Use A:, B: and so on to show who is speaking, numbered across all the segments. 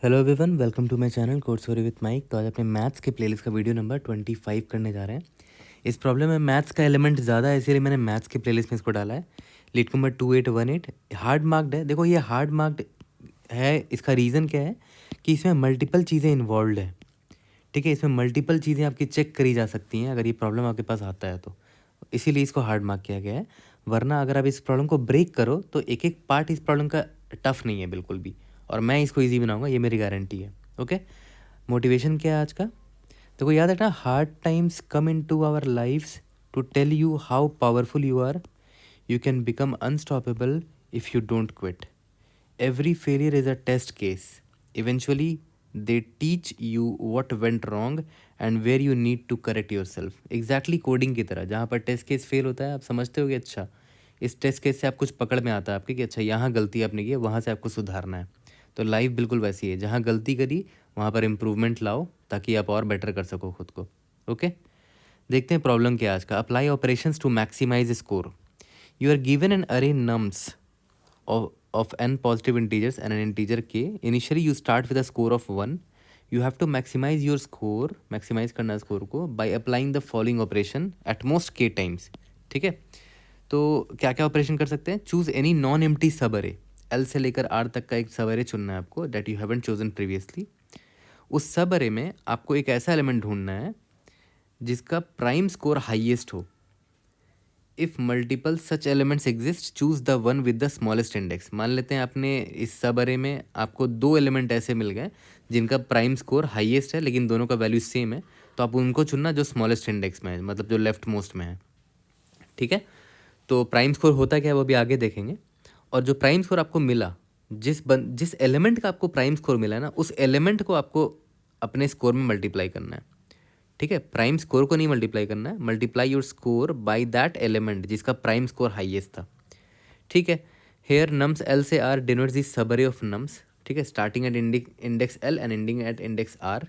A: Hello everyone, welcome to my channel code story with Mike. तो आज अपने maths के प्लेलिस्ट का वीडियो नंबर 25 करने जा रहे हैं। इस प्रॉब्लम में मैथ्स का एलिमेंट ज़्यादा है, इसीलिए मैंने मैथ्स के प्लेलिस्ट में इसको डाला है। लीड नंबर 2818 हार्ड मार्क्ड है। देखो ये हार्ड मार्क्ड है, इसका रीज़न क्या है कि इसमें मल्टीपल चीज़ें इन्वॉल्व है। ठीक है, इसमें मल्टीपल चीज़ें आपकी चेक करी जा सकती हैं अगर ये प्रॉब्लम आपके पास आता है तो, इसीलिए इसको हार्ड मार्क किया गया है। वरना अगर आप इस प्रॉब्लम को ब्रेक करो तो एक एक पार्ट इस प्रॉब्लम का टफ नहीं है बिल्कुल भी, और मैं इसको ईजी बनाऊंगा, ये मेरी गारंटी है। ओके, मोटिवेशन क्या है आज का? देखो याद है ना, hard times come into our lifes to tell you how powerful you are. You can become unstoppable if you don't quit. Every failure is a test case. Eventually, they teach you what went wrong and where you need to correct yourself. Exactly coding की तरह, जहाँ पर test case fail होता है आप समझते हो कि अच्छा इस टेस्ट केस से आप कुछ पकड़ में आता है आपके कि अच्छा यहाँ गलती आपने की है, वहाँ से आपको सुधारना है। तो लाइफ बिल्कुल वैसी है, जहाँ गलती करी वहाँ पर इम्प्रूवमेंट लाओ ताकि आप और बेटर कर सको खुद को। ओके, देखते हैं प्रॉब्लम क्या है आज का। Apply operations to maximise score. You are given an array nums of n positive integers and an integer k. Initially you start with a score of 1. You have to maximize your score, maximize करना score को by applying the following operation at most k times. ठीक है, तो क्या क्या operation कर सकते हैं? चूज एनी नॉन एम्प्टी सब अरे, एल से लेकर आर तक का एक सब अरे चुनना है आपको, that you haven't chosen previously. उस सब अरे में आपको एक ऐसा एलिमेंट ढूंढना है जिसका प्राइम स्कोर हाईएस्ट हो। If multiple such elements exist choose the one with the smallest index. मान लेते हैं आपने इस सब अरे में आपको दो एलिमेंट ऐसे मिल गए जिनका प्राइम स्कोर हाईएस्ट है लेकिन दोनों का वैल्यू सेम है, तो आप उनको चुनना जो स्मॉलेस्ट इंडेक्स में है, मतलब जो लेफ्ट मोस्ट में है। ठीक है, तो प्राइम स्कोर होता क्या है वो भी आगे देखेंगे। और जो प्राइम स्कोर आपको मिला, जिस एलिमेंट का आपको प्राइम स्कोर मिला है ना, उस एलिमेंट को आपको अपने स्कोर में मल्टीप्लाई करना है। ठीक है, प्राइम स्कोर को नहीं मल्टीप्लाई करना है, multiply your score by that element जिसका प्राइम स्कोर हाईएस्ट था। ठीक है, हेयर नम्स एल से R denotes the subarray of nums. ठीक है, starting at index L and ending at index R.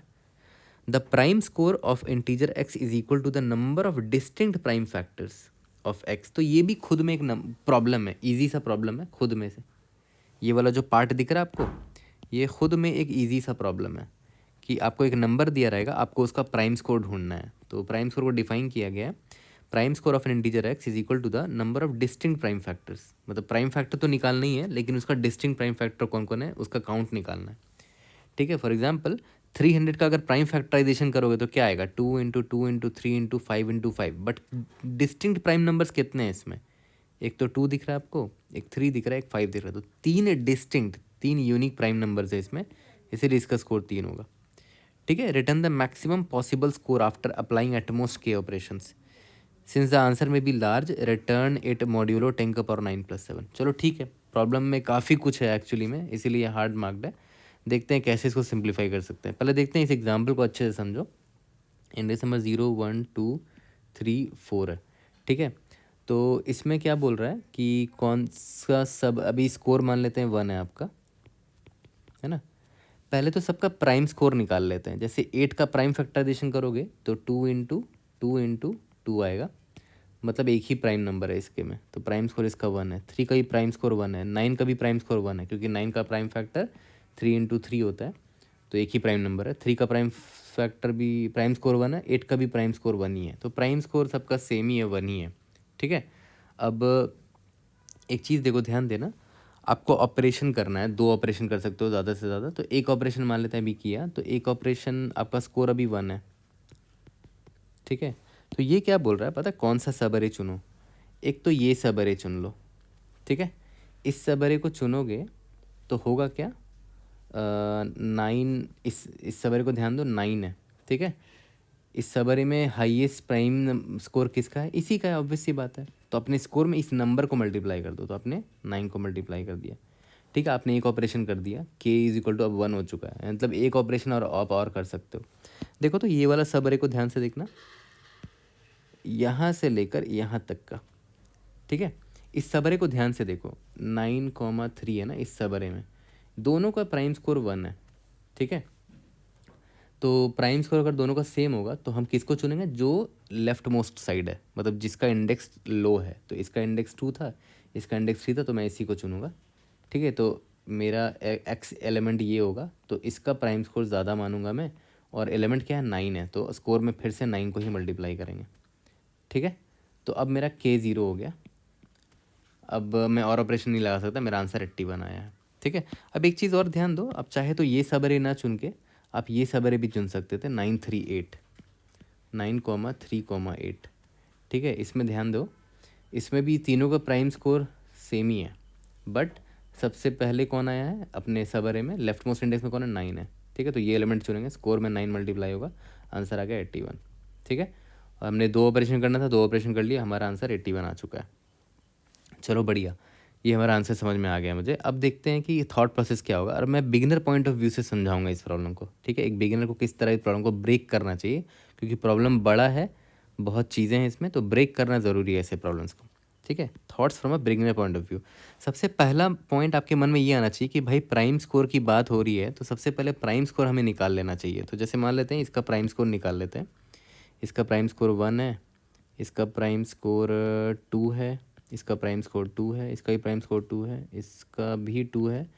A: The prime score of integer X is equal to the number of distinct prime factors of X. तो ये भी खुद में एक problem है, easy सा प्रॉब्लम है खुद में से। ये वाला जो पार्ट दिख रहा है आपको, ये खुद में एक ईजी सा प्रॉब्लम है कि आपको एक नंबर दिया रहेगा, आपको उसका प्राइम स्कोर ढूंढना है। तो प्राइम स्कोर को डिफाइन किया गया है, prime score of an integer X is equal to the number of distinct prime factors. मतलब प्राइम फैक्टर तो निकालना ही है लेकिन उसका डिस्टिंक्ट प्राइम फैक्टर कौन कौन है उसका काउंट निकालना है। ठीक है, फॉर एग्जाम्पल 300 का अगर प्राइम फैक्टराइजेशन करोगे तो क्या आएगा? 2 × 2 × 3 × 5 बट डिस्टिंक्ट प्राइम नंबर्स कितने हैं इसमें? एक तो 2 दिख रहा है आपको, एक 3 दिख रहा है, एक 5 दिख रहा है, तो तीन यूनिक प्राइम नंबर्स है इसमें, इसीलिए इसका स्कोर 3 होगा। ठीक है, return the maximum possible score after applying at most K operations. Since the answer may be large return it modulo 10⁻9+7। चलो ठीक है, प्रॉब्लम में काफ़ी कुछ है एक्चुअली में, इसीलिए हार्ड मार्क्ड है। देखते हैं कैसे इसको सिंप्लीफाई कर सकते हैं। पहले देखते हैं इस एग्जाम्पल को अच्छे से समझो। इंडेक्स नंबर 0 1 2 3 4 है। ठीक है, तो इसमें क्या बोल रहा है कि कौन सा सब, अभी स्कोर मान लेते हैं 1 है आपका, है ना। पहले तो सबका प्राइम स्कोर निकाल लेते हैं। जैसे 8 का प्राइम फैक्टराइजेशन करोगे तो 2 × 2 × 2 आएगा, मतलब एक ही प्राइम नंबर है इसके में, तो प्राइम स्कोर इसका 1 है। 3 का भी प्राइम स्कोर 1 है, 9 का भी प्राइम स्कोर 1 है क्योंकि 9 का प्राइम फैक्टर 3 × 3 होता है, तो एक ही प्राइम नंबर है। 3 का प्राइम फैक्टर भी प्राइम स्कोर 1 है, 8 का भी प्राइम स्कोर 1 ही है, तो प्राइम स्कोर सबका सेम ही है, 1 ही है। ठीक है, अब एक चीज़ देखो, ध्यान देना, आपको ऑपरेशन करना है, 2 ऑपरेशन कर सकते हो ज़्यादा से ज़्यादा। तो एक ऑपरेशन मान लेते हैं अभी किया, तो एक ऑपरेशन आपका स्कोर अभी 1 है। ठीक है, तो ये क्या बोल रहा है पता है? कौन सा सब अरे चुनो? एक तो ये सब अरे चुन लो। ठीक है, इस सब अरे को चुनोगे तो होगा क्या? 9, इस सब अरे को ध्यान दो, 9 है। ठीक है, इस सब अरे में हाईएस्ट प्राइम स्कोर किसका है? इसी का है, ऑब्वियस सी बात है। तो अपने स्कोर में इस नंबर को मल्टीप्लाई कर दो, तो आपने 9 को मल्टीप्लाई कर दिया। ठीक है, आपने एक ऑपरेशन कर दिया, k इज इक्वल टू अब 1 हो चुका है, मतलब एक ऑपरेशन और आप और कर सकते हो। देखो तो ये वाला सब अरे को ध्यान से देखना, यहाँ से लेकर यहाँ तक का। ठीक है, इस सब अरे को ध्यान से देखो, 9,3 है ना इस सब अरे में, दोनों का प्राइम स्कोर 1 है। ठीक है, तो प्राइम स्कोर अगर दोनों का सेम होगा तो हम किसको चुनेंगे? जो लेफ्ट मोस्ट साइड है, मतलब जिसका इंडेक्स लो है। तो इसका इंडेक्स 2 था, इसका इंडेक्स 3 था, तो मैं इसी को चुनूंगा। ठीक है, तो मेरा एक्स एलिमेंट ये होगा तो इसका प्राइम स्कोर ज़्यादा मानूंगा मैं, और एलिमेंट क्या है 9 है, तो स्कोर में फिर से 9 को ही मल्टीप्लाई करेंगे। ठीक है, तो अब मेरा के ज़ीरो हो गया। अब मैं और ऑपरेशन नहीं लगा सकता, मेरा आंसर 81 आया है। ठीक है, अब एक चीज़ और ध्यान दो, आप चाहे तो ये सब अरे ना चुन के आप ये सब अरे भी चुन सकते थे, 938, 9,3,8। ठीक है, इसमें ध्यान दो, इसमें भी तीनों का प्राइम स्कोर सेम ही है, बट सबसे पहले कौन आया है अपने सब अरे में, लेफ्ट मोस्ट इंडेक्स में कौन है, 9 है। ठीक है, तो ये एलिमेंट चुनेंगे, स्कोर में 9 मल्टीप्लाई होगा, आंसर आ गया 81। ठीक है, और हमने 2 ऑपरेशन करना था, 2 ऑपरेशन कर लिया, हमारा आंसर 81 आ चुका है। चलो बढ़िया, ये हमारा आंसर समझ में आ गया मुझे। अब देखते हैं कि थॉट प्रोसेस क्या होगा, और मैं बिगिनर पॉइंट ऑफ व्यू से समझाऊंगा इस प्रॉब्लम को। ठीक है, एक बिगिनर को किस तरह इस प्रॉब्लम को ब्रेक करना चाहिए, क्योंकि प्रॉब्लम बड़ा है, बहुत चीज़ें हैं इसमें, तो ब्रेक करना ज़रूरी है ऐसे प्रॉब्लम्स को। ठीक है, thoughts from a beginner point of view. सबसे पहला पॉइंट आपके मन में ये आना चाहिए कि भाई प्राइम स्कोर की बात हो रही है, तो सबसे पहले प्राइम स्कोर हमें निकाल लेना चाहिए। तो जैसे मान लेते हैं इसका प्राइम स्कोर निकाल लेते हैं, इसका प्राइम स्कोर 1 है, इसका प्राइम स्कोर 2 है, इसका प्राइम स्कोर 2 है, इसका भी प्राइम स्कोर 2 है, इसका भी 2 है,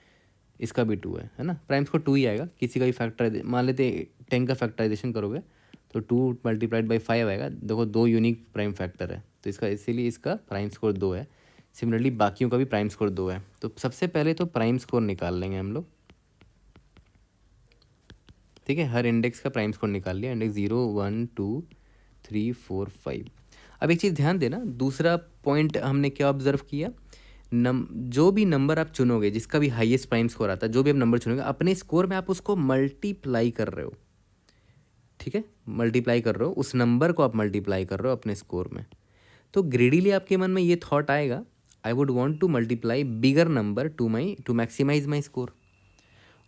A: इसका भी 2 है ना, प्राइम स्कोर 2 ही आएगा। किसी का भी फैक्टर मान लेते 10 का फैक्टराइजेशन करोगे तो 2 मल्टीप्लाइड बाई 5 आएगा। देखो 2 यूनिक प्राइम फैक्टर है, तो इसका इसीलिए इसका प्राइम स्कोर 2 है। सिमिलरली बाकियों का भी प्राइम स्कोर 2 है। तो सबसे पहले तो प्राइम स्कोर निकाल लेंगे हम लोग। ठीक है, हर इंडेक्स का प्राइम स्कोर निकाल लिया, इंडेक्स 0, 1, 2, 3, 4, 5। अब एक चीज़ ध्यान देना, दूसरा पॉइंट हमने क्या ऑब्जर्व किया, जो भी नंबर आप चुनोगे, जिसका भी हाईएस्ट प्राइम स्कोर आता है, जो भी आप नंबर चुनोगे अपने स्कोर में आप उसको मल्टीप्लाई कर रहे हो। ठीक है, मल्टीप्लाई कर रहे हो, उस नंबर को आप मल्टीप्लाई कर रहे हो अपने स्कोर में। तो ग्रेडीली आपके मन में ये थॉट आएगा, I would want to multiply bigger number to maximise my score.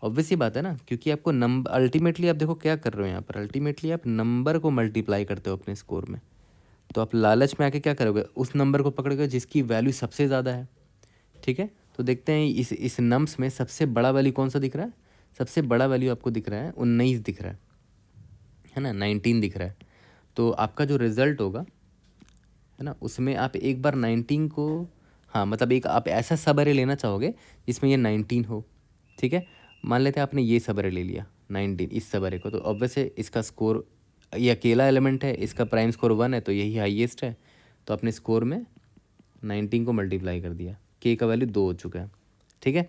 A: Obvious ही बात है ना, क्योंकि आपको नंबर अल्टीमेटली आप देखो क्या कर रहे हो यहाँ पर, अल्टीमेटली आप नंबर को मल्टीप्लाई करते हो अपने स्कोर में। तो आप लालच में आके क्या करोगे, उस नंबर को पकड़ोगे जिसकी वैल्यू सबसे ज़्यादा है। ठीक है, तो देखते हैं इस नम्स में सबसे बड़ा वैल्यू कौन सा दिख रहा है। सबसे बड़ा वैल्यू आपको दिख रहा है 19 दिख रहा है ना, 19 दिख रहा है। तो आपका जो रिज़ल्ट होगा है ना, उसमें आप एक बार 19 को, हाँ मतलब एक आप ऐसा सब अरे लेना चाहोगे जिसमें ये 19 हो। ठीक है, मान लेते हैं आपने ये सब अरे ले लिया 19, इस सब अरे को, तो ऑब्वियस है इसका स्कोर, ये अकेला एलिमेंट है, इसका प्राइम स्कोर 1 है, तो यही हाईएस्ट है। तो अपने स्कोर में 19 को मल्टीप्लाई कर दिया, के का वैल्यू 2 हो चुका है। ठीक है,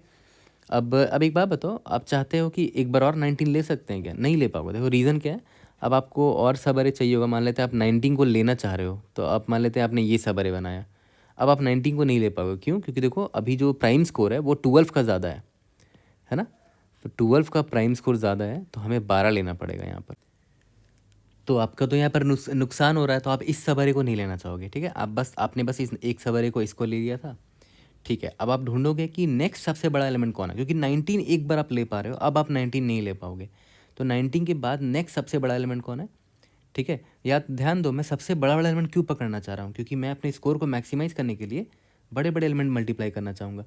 A: अब एक बात बताओ, आप चाहते हो कि एक बार और 19 ले सकते हैं क्या, नहीं ले पाओगे। देखो रीज़न क्या है, अब आपको और सबरे चाहिए होगा। मान लेते हैं आप 19 को लेना चाह रहे हो, तो आप मान लेते हैं आपने ये सबरे बनाया, अब आप 19 को नहीं ले पाओगे। क्यों? क्योंकि देखो अभी जो प्राइम स्कोर है वो 12 का ज़्यादा है ना, तो 12 का प्राइम स्कोर ज़्यादा है, तो हमें 12 लेना पड़ेगा यहाँ पर। तो आपका तो यहाँ पर नुकसान हो रहा है, तो आप इस सबरे को नहीं लेना चाहोगे। ठीक है, आपने बस इस एक सबरे को इसको ले लिया था। ठीक है, अब आप ढूंढोगे कि नेक्स्ट सबसे बड़ा एलिमेंट कौन है, क्योंकि 19 एक बार आप ले पा रहे हो, अब आप 19 नहीं ले पाओगे। तो 19 के बाद नेक्स्ट सबसे बड़ा एलिमेंट कौन है। ठीक है, याद ध्यान दो, मैं सबसे बड़ा एलिमेंट क्यों पकड़ना चाह रहा हूँ, क्योंकि मैं अपने स्कोर को मैक्सिमाइज़ करने के लिए बड़े बड़े एलिमेंट मल्टीप्लाई करना चाहूँगा।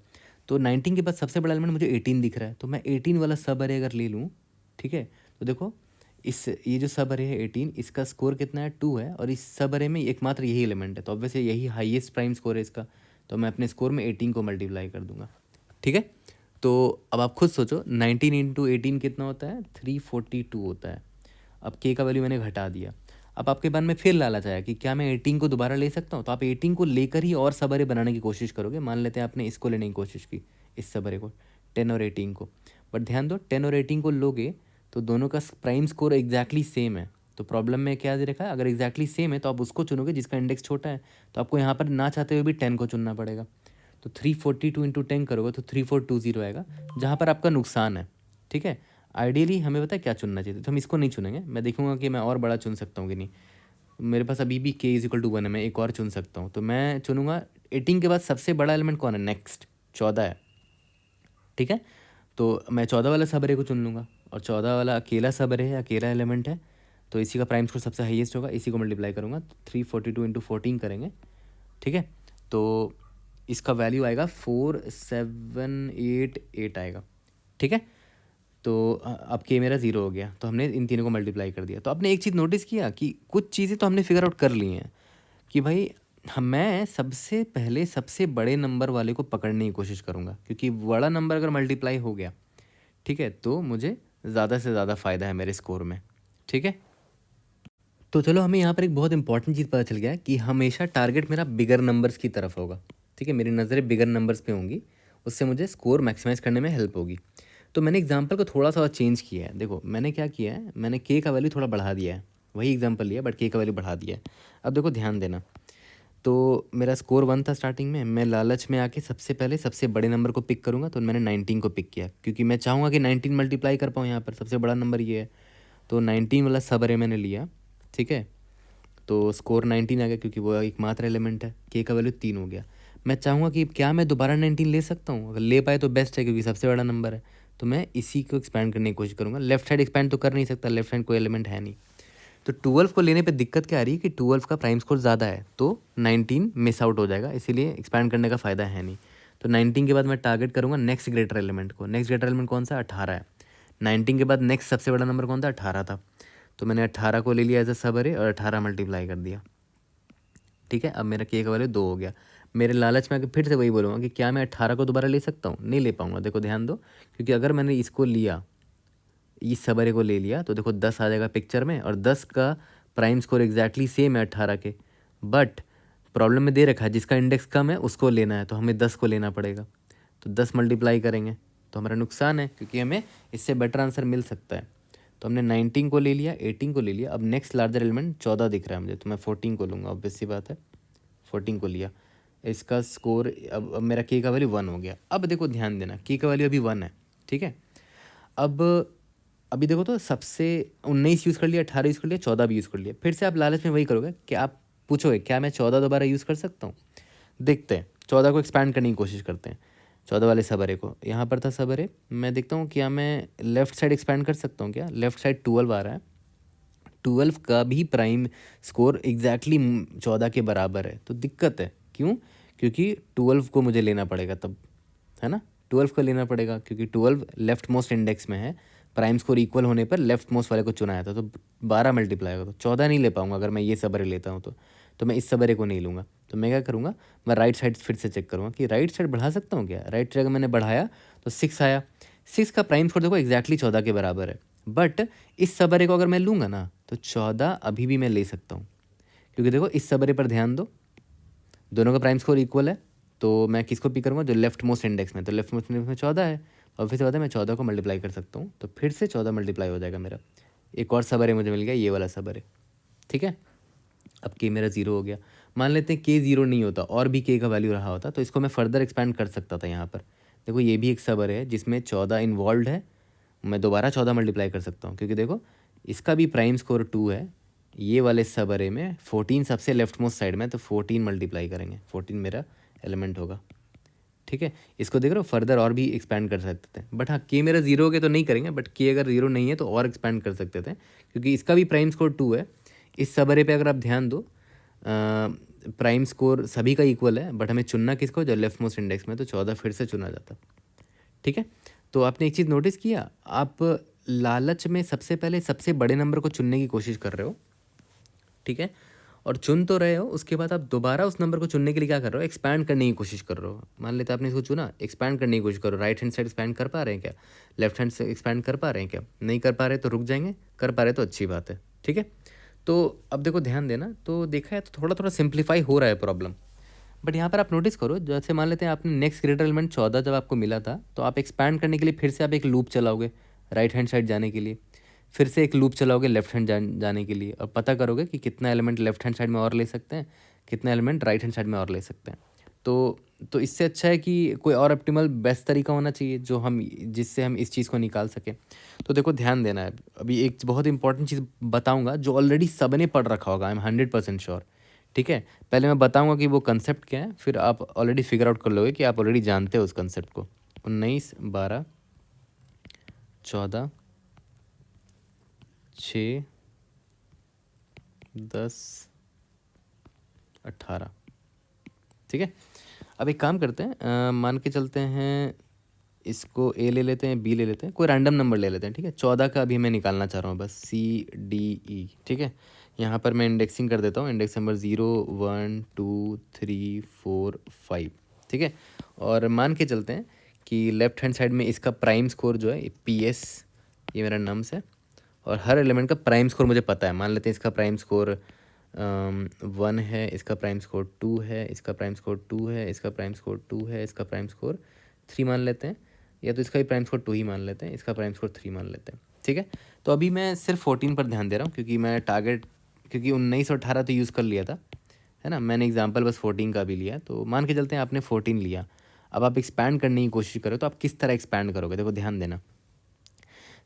A: तो 19 के बाद सबसे बड़ा एलिमेंट मुझे 18 दिख रहा है, तो मैं 18 वाला सब अरे अगर ले लूँ, ठीक है, तो देखो ये जो सब अरे है 18, इसका स्कोर कितना है 2 है, और इस सब अरे में एकमात्र यही एलिमेंट है, तो ऑब्वियसली यही हाईएस्ट प्राइम स्कोर है इसका। तो मैं अपने स्कोर में 18 को मल्टीप्लाई कर दूंगा। ठीक है, तो अब आप खुद सोचो 19 इंटू 18 कितना होता है, 342 होता है। अब के का वैल्यू मैंने घटा दिया। अब आपके मन में फिर लालच आया कि क्या मैं 18 को दोबारा ले सकता हूँ, तो आप 18 को लेकर ही और सबरे बनाने की कोशिश करोगे। मान लेते हैं आपने इसको लेने की कोशिश की, इस सबरे को, 10 और 18 को, बट ध्यान दो 10 और 18 को लोगे तो दोनों का प्राइम स्कोर एग्जैक्टली सेम है। तो प्रॉब्लम में क्या दे रखा है, अगर एग्जैक्टली सेम है तो आप उसको चुनोगे जिसका इंडेक्स छोटा है, तो आपको यहाँ पर ना चाहते हुए भी 10 को चुनना पड़ेगा। तो 342 इंटू 10 करोगे तो 3420 आएगा, जहाँ पर आपका नुकसान है। ठीक है, आइडियली हमें पता है क्या चुनना चाहिए, तो हम इसको नहीं चुनेंगे। मैं देखूंगा कि मैं और बड़ा चुन सकता हूँ कि नहीं। मेरे पास अभी भी k इज इक्वल टू 1 है, मैं एक और चुन सकता हूँ। तो मैं चुनूंगा 18 के बाद सबसे बड़ा एलिमेंट कौन है, नेक्स्ट 14 है। ठीक है, तो मैं 14 वाला सबरे को चुन लूँगा, और 14 वाला अकेला सबरे है, अकेला एलिमेंट है, तो इसी का प्राइम स्कोर सबसे हाईएस्ट होगा, इसी को मल्टीप्लाई करूँगा, 342 इंटू 14 करेंगे। ठीक है, तो इसका वैल्यू आएगा 4788 आएगा। ठीक है, तो अब के मेरा 0 हो गया, तो हमने इन तीनों को मल्टीप्लाई कर दिया। तो आपने एक चीज़ नोटिस किया कि कुछ चीज़ें तो हमने फिगर आउट कर ली हैं कि भाई मैं सबसे पहले सबसे बड़े नंबर वाले को पकड़ने की कोशिश करूँगा, क्योंकि बड़ा नंबर अगर मल्टीप्लाई हो गया, ठीक है, तो मुझे ज़्यादा से ज़्यादा फ़ायदा है मेरे स्कोर में। ठीक है, तो चलो हमें यहाँ पर एक बहुत इंपॉर्टेंट चीज़ पता चल गया कि हमेशा टारगेट मेरा बिगर नंबर्स की तरफ होगा। ठीक है, मेरी नज़रें बिगर नंबर्स पे होंगी, उससे मुझे स्कोर मैक्सिमाइज़ करने में हेल्प होगी। तो मैंने एग्जांपल को थोड़ा सा और चेंज किया है। देखो मैंने क्या किया है, मैंने के का वैल्यू थोड़ा बढ़ा दिया है, वही एग्जांपल लिया बट के का वैल्यू बढ़ा दिया है। अब देखो ध्यान देना, तो मेरा स्कोर 1 था स्टार्टिंग में, मैं लालच में आके सबसे पहले सबसे बड़े नंबर को पिक करूँगा, तो मैंने 19 को पिक किया, क्योंकि मैं चाहूँगा कि 19 मल्टीप्लाई कर पाऊँ, यहाँ पर सबसे बड़ा नंबर ये है, तो 19 वाला सब अरे मैंने लिया। ठीक है, तो स्कोर 19 आ गया, क्योंकि वो एक मात्र एलिमेंट है, के का वैल्यू 3 हो गया। मैं चाहूँगा कि क्या मैं दोबारा 19 ले सकता हूँ, अगर ले पाए तो बेस्ट है, क्योंकि सबसे बड़ा नंबर है, तो मैं इसी को एक्सपैंड करने की कोशिश करूँगा। लेफ्ट साइड एक्सपैंड तो कर नहीं सकता, लेफ्ट साइड कोई एलिमेंट है नहीं। तो 12 को लेने पे दिक्कत क्या आ रही है कि 12 का प्राइम स्कोर ज़्यादा है, तो 19 मिस आउट हो जाएगा, इसीलिए एक्सपैंड करने का फ़ायदा है नहीं। तो 19 के बाद मैं टारगेट करूँगा नेक्स्ट ग्रेटर एलिमेंट को। नेक्स्ट ग्रेटर एलिमेंट कौन सा, 18 है। 19 के बाद नेक्स्ट सबसे बड़ा नंबर कौन था, 18 था, तो मैंने 18 को ले लिया एज अ सब अरे और 18 मल्टीप्लाई कर दिया। ठीक है, अब मेरा के का वैल्यू 2 हो गया। मेरे लालच में आके फिर से वही बोलूँगा कि क्या मैं 18 को दोबारा ले सकता हूँ, नहीं ले पाऊँगा। देखो ध्यान दो, क्योंकि अगर मैंने इसको लिया, इस सबरे को ले लिया, तो देखो 10 आ जाएगा पिक्चर में, और 10 का प्राइम स्कोर एग्जैक्टली सेम है 18 के, बट प्रॉब्लम में दे रखा है जिसका इंडेक्स कम है उसको लेना है, तो हमें 10 को लेना पड़ेगा, तो 10 मल्टीप्लाई करेंगे तो हमारा नुकसान है, क्योंकि हमें इससे बेटर आंसर मिल सकता है। तो हमने 19 को ले लिया, 18 को ले लिया, अब नेक्स्ट लार्जर एलिमेंट 14 दिख रहा है मुझे, तो मैं 14 को लूँगा, ऑब्वियस सी बात है, 14 को लिया। इसका स्कोर अब मेरा के का वैल्यू 1 हो गया। अब देखो ध्यान देना, के का वैल्यू अभी 1 है। ठीक है, अब अभी देखो तो सबसे 19 यूज़ कर लिया, 18 यूज़ कर लिया, 14 भी यूज़ कर लिया, फिर से आप लालच में वही करोगे कि आप पूछोगे क्या मैं 14 दोबारा यूज़ कर सकता हूँ। देखते हैं, 14 को एक्सपैंड करने की कोशिश करते हैं, 14 वाले सबरे को, यहाँ पर था सबरे, मैं देखता हूँ क्या मैं लेफ्ट साइड एक्सपैंड कर सकता हूँ क्या। लेफ्ट साइड 12 आ रहा है, 12 का भी प्राइम स्कोर एग्जैक्टली 14 के बराबर है, तो दिक्कत है। क्यों, क्योंकि 12 को मुझे लेना पड़ेगा तब, है ना, 12 को लेना पड़ेगा, क्योंकि 12 लेफ्ट मोस्ट इंडेक्स में है, प्राइम स्कोर इक्वल होने पर लेफ्ट मोस्ट वाले को चुनाया था, तो 12 मल्टीप्लाई होगा, तो 14 नहीं ले पाऊंगा अगर मैं ये सबरे लेता हूँ तो मैं इस सबरे को नहीं लूँगा। तो मैं क्या करूँगा, मैं राइट साइड फिर से चेक करूँगा कि राइट साइड बढ़ा सकता हूँ क्या। राइट साइड अगर मैंने बढ़ाया तो 6 आया, 6 का प्राइम स्कोर देखो एग्जैक्टली 14 के बराबर है, बट इस सबरे को अगर मैं लूँगा ना तो 14 अभी भी मैं ले सकता हूँ, क्योंकि देखो इस सबरे पर ध्यान दो, दोनों का प्राइम स्कोर इक्वल है, तो मैं किसको पिक करूँगा, जो लेफ्ट मोस्ट इंडेक्स में, तो लेफ्ट मोस्ट इंडेक्स में 14 है, और फिर से पता है मैं 14 को मल्टीप्लाई कर सकता हूँ, तो फिर से 14 मल्टीप्लाई हो जाएगा मेरा। एक और सबरे मुझे मिल गया, ये वाला सबरे। ठीक है, अब के मेरा 0 हो गया। मान लेते हैं के 0 नहीं होता और भी के का वैल्यू रहा होता, तो इसको मैं फर्दर एक्सपैंड कर सकता था। यहाँ पर देखो ये भी एक सबर है जिसमें 14 इन्वॉल्व है, मैं दोबारा 14 मल्टीप्लाई कर सकता हूँ, क्योंकि देखो इसका भी प्राइम स्कोर 2 है, ये वाले सब अरे में 14 सबसे लेफ्ट मोस्ट साइड में, तो 14 मल्टीप्लाई करेंगे, 14 मेरा एलिमेंट होगा। ठीक है, इसको देख रहे हो, फर्दर और भी एक्सपैंड कर सकते थे, बट हाँ के मेरा 0 हो गया तो नहीं करेंगे, बट के अगर 0 नहीं है तो और एक्सपैंड कर सकते थे, क्योंकि इसका भी प्राइम स्कोर 2 है। इस सबरे पे अगर आप ध्यान दो, प्राइम स्कोर सभी का इक्वल है, बट हमें चुनना किसको, जो लेफ्ट मोस्ट इंडेक्स में, तो 14 फिर से चुना जाता। ठीक है, तो आपने एक चीज़ नोटिस किया, आप लालच में सबसे पहले सबसे बड़े नंबर को चुनने की कोशिश कर रहे हो, ठीक है, और चुन तो रहे हो, उसके बाद आप दोबारा उस नंबर को चुनने के लिए क्या कर रहे हो, एक्सपैंड करने की कोशिश कर रहे हो। मान लेते आपने इसको चुना, एक्सपैंड करने की कोशिश करो, राइट हैंड साइड एक्सपैंड कर पा रहे हैं क्या, लेफ्ट हैंड से एक्सपैंड कर पा रहे हैं क्या, नहीं कर पा रहे तो रुक जाएंगे, कर पा रहे तो अच्छी बात है। ठीक है, तो अब देखो ध्यान देना, तो देखा है तो थोड़ा थोड़ा सिंप्लीफाई हो रहा है प्रॉब्लम, बट यहाँ पर आप नोटिस करो, जैसे मान लेते हैं आपने नेक्स्ट ग्रेटर एलिमेंट 14 जब आपको मिला था, तो आप एक्सपैंड करने के लिए फिर से आप एक लूप चलाओगे राइट हैंड साइड जाने के लिए, फिर से एक लूप चलाओगे लेफ्ट हैंड जाने के लिए, और पता करोगे कि कितना एलिमेंट लेफ्ट हैंड साइड में और ले सकते हैं, कितना एलिमेंट राइट हैंड साइड में और ले सकते हैं। तो इससे अच्छा है कि कोई और ऑप्टिमल बेस्ट तरीका होना चाहिए जो हम, जिससे हम इस चीज़ को निकाल सकें। तो देखो ध्यान देना है, अभी एक बहुत इंपॉर्टेंट चीज़ बताऊंगा जो ऑलरेडी सबने पढ़ रखा होगा, आई एम 100% श्योर। ठीक है, पहले मैं बताऊंगा कि वो कंसेप्ट क्या है, फिर आप ऑलरेडी फिगर आउट कर लोगे कि आप ऑलरेडी जानते हो उस कंसेप्ट को। 19, 12, 14, 6, 10, 18। ठीक है, अब एक काम करते हैं, मान के चलते हैं, इसको ए ले लेते हैं, बी ले लेते हैं, कोई रैंडम नंबर ले लेते हैं। ठीक है, 14 का अभी मैं निकालना चाह रहा हूँ बस, C D E। ठीक है, यहाँ पर मैं इंडेक्सिंग कर देता हूँ, इंडेक्स नंबर 0 1 2 3 4 5, ठीक है। और मान के चलते हैं कि लेफ्ट हैंड साइड में इसका प्राइम स्कोर जो है PS, ये मेरा नम्स है, और हर एलिमेंट का प्राइम स्कोर मुझे पता है। मान लेते हैं इसका प्राइम स्कोर 1 है, इसका प्राइम स्कोर 2 है, इसका प्राइम स्कोर 2 है, इसका प्राइम स्कोर 2 है, इसका प्राइम स्कोर 3 मान लेते हैं, या तो इसका भी प्राइम स्कोर 2 ही मान लेते हैं, इसका प्राइम स्कोर 3 मान लेते हैं, ठीक है। तो अभी मैं सिर्फ 14 पर ध्यान दे रहा हूँ, क्योंकि मैं टारगेट, क्योंकि 19 और 18 तो यूज़ कर लिया था, है ना। मैंने एग्जांपल बस 14 का भी लिया, तो मान के चलते हैं आपने 14 लिया। अब आप एक्सपैंड करने की कोशिश करो, तो आप किस तरह एक्सपैंड करोगे, देखो ध्यान देना।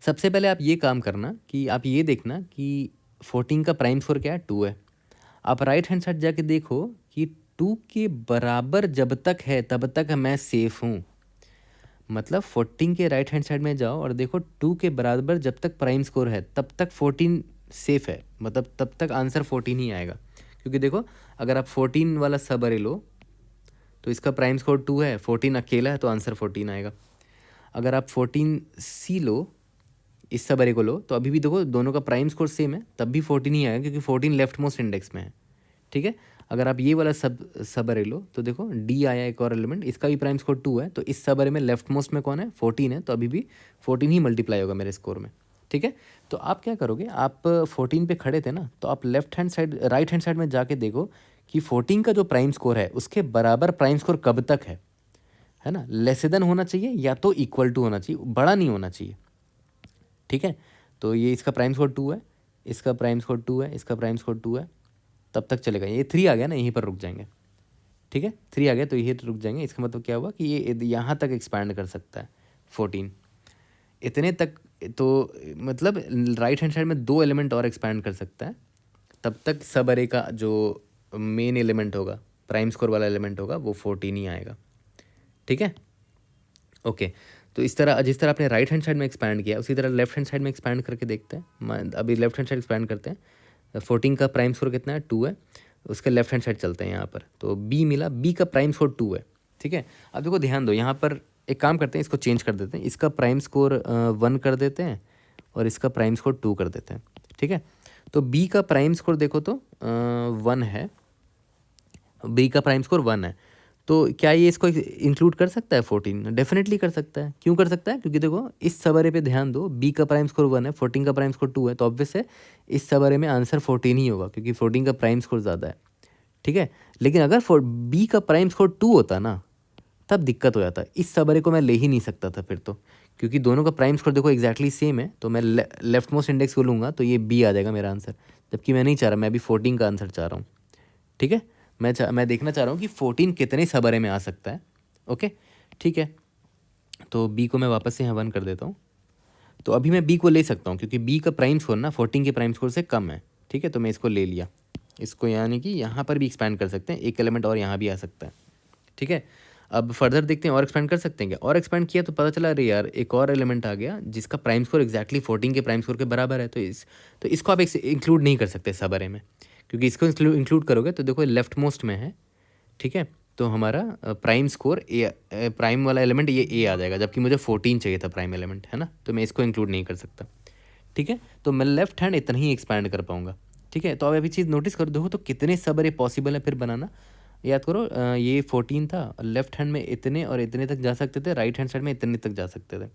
A: सबसे पहले आप ये काम करना कि आप ये देखना कि 14 का प्राइम स्कोर क्या है, 2 है। आप राइट हैंड साइड जाके देखो कि 2 के बराबर जब तक है तब तक मैं सेफ़ हूँ। मतलब 14 के राइट हैंड साइड में जाओ और देखो 2 के बराबर जब तक प्राइम स्कोर है तब तक 14 सेफ़ है, मतलब तब तक आंसर 14 ही आएगा। क्योंकि देखो अगर आप 14 वाला सब अरे लो तो इसका प्राइम स्कोर 2 है, 14 अकेला है तो आंसर 14 आएगा। अगर आप 14C लो, इस सब अरे को लो, तो अभी भी देखो दोनों का प्राइम स्कोर सेम है, तब भी 14 ही आएगा, क्योंकि 14 लेफ्ट मोस्ट इंडेक्स में है, ठीक है। अगर आप ये वाला सब अरे लो तो देखो D आया एक और एलिमेंट, इसका भी प्राइम स्कोर 2 है, तो इस सब अरे में लेफ्ट मोस्ट में कौन है, 14 है, तो अभी भी 14 ही मल्टीप्लाई होगा मेरे स्कोर में, ठीक है। तो आप क्या करोगे, आप 14 पे खड़े थे ना, तो आप left hand side right hand side में जाके देखो कि 14 का जो प्राइम स्कोर है उसके बराबर प्राइम स्कोर कब तक है ना। लेस देन होना चाहिए या तो इक्वल टू होना चाहिए, बड़ा नहीं होना चाहिए, ठीक है। तो ये इसका प्राइम स्कोर 2 है, इसका प्राइम स्कोर 2 है, इसका प्राइम स्कोर 2 है, तब तक चलेगा। ये 3 आ गया ना, यहीं पर रुक जाएंगे, ठीक है। 3 आ गया तो यहीं रुक जाएंगे। इसका मतलब क्या हुआ कि ये यहाँ तक एक्सपैंड कर सकता है 14, इतने तक। तो मतलब राइट हैंड साइड में 2 एलिमेंट और एक्सपैंड कर सकता है, तब तक सब अरे का जो मेन एलिमेंट होगा, प्राइम स्कोर वाला एलिमेंट होगा, वो 14 ही आएगा, ठीक है। ओके, तो इस तरह जिस तरह आपने राइट हैंड साइड में एक्सपैंड किया उसी तरह लेफ्ट हैंड साइड में एक्सपैंड करके देखते हैं। अभी लेफ्ट हैंड साइड एक्सपैंड करते हैं। 14 का प्राइम स्कोर कितना है, 2 है, उसके लेफ्ट हैंड साइड चलते हैं यहाँ पर, तो B मिला, B का प्राइम स्कोर 2 है, ठीक है। अब देखो ध्यान दो, यहाँ पर एक काम करते हैं, इसको चेंज कर देते हैं, इसका प्राइम स्कोर 1 कर देते हैं और इसका प्राइम स्कोर 2 कर देते हैं, ठीक है। तो B का प्राइम स्कोर देखो तो 1 है, B का प्राइम स्कोर 1 है, तो क्या ये इसको इंक्लूड कर सकता है 14? डेफिनेटली कर सकता है। क्यों कर सकता है? क्योंकि देखो इस सवारे पे ध्यान दो, B का प्राइम स्कोर 1 है, 14 का प्राइम स्कोर 2 है, तो ऑब्वियस है इस सवारे में आंसर 14 ही होगा, क्योंकि 14 का प्राइम स्कोर ज़्यादा है, ठीक है। लेकिन अगर B का प्राइम स्कोर 2 होता ना, तब दिक्कत हो जाता। इस सवारे को मैं ले ही नहीं सकता था फिर तो, क्योंकि दोनों का प्राइम स्कोर देखो एग्जैक्टली सेम है, तो मैं लेफ्ट मोस्ट इंडेक्स को लूँगा तो ये B आ जाएगा मेरा आंसर, जबकि मैं नहीं चाह रहा, मैं अभी 14 का आंसर चाह रहा हूँ, ठीक है। मैं देखना चाह रहा हूँ कि 14 कितने सबअरे में आ सकता है, ओके, ठीक है। तो B को मैं वापस से यहाँ 1 कर देता हूँ, तो अभी मैं B को ले सकता हूँ, क्योंकि B का प्राइम स्कोर ना 14 के प्राइम स्कोर से कम है, ठीक है। तो मैं इसको ले लिया, इसको यानी कि यहाँ पर भी एक्सपैंड कर सकते हैं, एक एलिमेंट और यहाँ भी आ सकता है, ठीक है। अब फर्दर देखते हैं और एक्सपैंड कर सकते हैं क्या, और एक्सपैंड किया तो पता चला अरे यार एक और एलिमेंट आ गया जिसका प्राइम स्कोर एक्जैक्टली 14 के प्राइम स्कोर के बराबर है, तो इसको आप इंक्लूड नहीं कर सकते सबअरे में, क्योंकि इसको इंक्लूड करोगे तो देखो लेफ्ट मोस्ट में है, ठीक है। तो हमारा प्राइम स्कोर प्राइम वाला एलिमेंट ये A आ जाएगा, जबकि मुझे 14 चाहिए था प्राइम एलिमेंट, है ना, तो मैं इसको इंक्लूड नहीं कर सकता, ठीक है। तो मैं लेफ्ट हैंड इतना ही एक्सपैंड कर पाऊंगा, ठीक है। तो अब अभी चीज़ नोटिस कर दो, तो कितने सबअरे पॉसिबल है फिर बनाना, याद करो। ये 14 था, लेफ्ट हैंड में इतने और इतने तक जा सकते थे, राइट हैंड साइड में इतने तक जा सकते थे।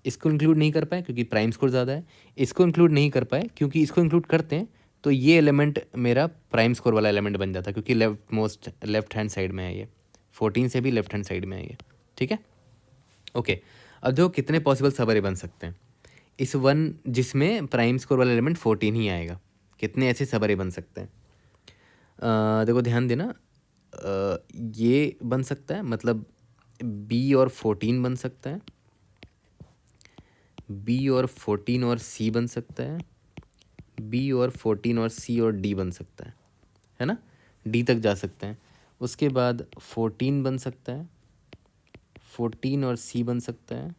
A: इसको इंक्लूड नहीं कर पाए क्योंकि प्राइम स्कोर ज़्यादा है, इसको इंक्लूड नहीं कर पाए क्योंकि इसको इंक्लूड करते हैं तो ये एलिमेंट मेरा प्राइम स्कोर वाला एलिमेंट बन जाता, क्योंकि लेफ्ट हैंड साइड में है ये, 14 से भी लेफ्ट हैंड साइड में है ये, ठीक है। ओके, अब देखो कितने पॉसिबल सबअरे बन सकते हैं इस 1 जिसमें प्राइम स्कोर वाला एलिमेंट 14 ही आएगा, कितने ऐसे सबअरे बन सकते हैं। देखो ध्यान देना, ये बन सकता है, मतलब B और 14 बन सकता है, B और 14 और C बन सकता है, B और 14 और C और D बन सकता है ना, D तक जा सकते हैं। उसके बाद 14 बन सकता है, 14 और C बन सकता है,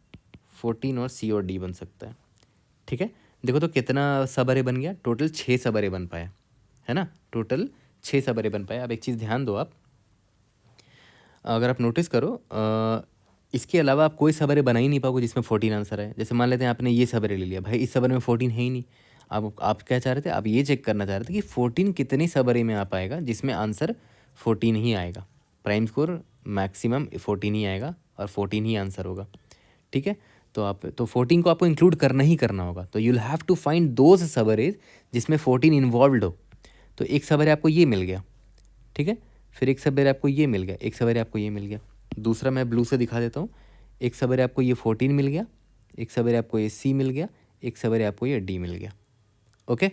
A: 14 और C और D बन सकता है, ठीक है। देखो तो कितना सबअरे बन गया, टोटल 6 सबअरे बन पाया, है ना, टोटल 6 सबअरे बन पाया। अब एक चीज़ ध्यान दो, आप अगर आप नोटिस करो, इसके अलावा आप कोई सबअरे बना ही नहीं पाओगे जिसमें 14 आंसर है। जैसे मान लेते हैं आपने ये सबअरे ले लिया, भाई इस सबअरे में 14 है ही नहीं, आप क्या चाह रहे थे, आप ये चेक करना चाह रहे थे कि 14 कितने सब अरे में आ पाएगा जिसमें आंसर 14 ही आएगा। प्राइम स्कोर मैक्सिमम 14 ही आएगा और 14 ही आंसर होगा। ठीक है, तो 14 को आपको इंक्लूड करना ही करना होगा। तो you will have to find those subarrays जिसमें 14 इन्वॉल्व हो। तो एक सब अरे आपको ये मिल गया, ठीक है, फिर एक सब अरे आपको ये मिल गया, एक सब अरे आपको ये मिल गया। दूसरा मैं ब्लू से दिखा देता हूँ। एक सब अरे आपको ये 14 मिल गया, एक सब अरे आपको ये सी मिल गया, एक सब अरे आपको ये डी मिल गया। ओके,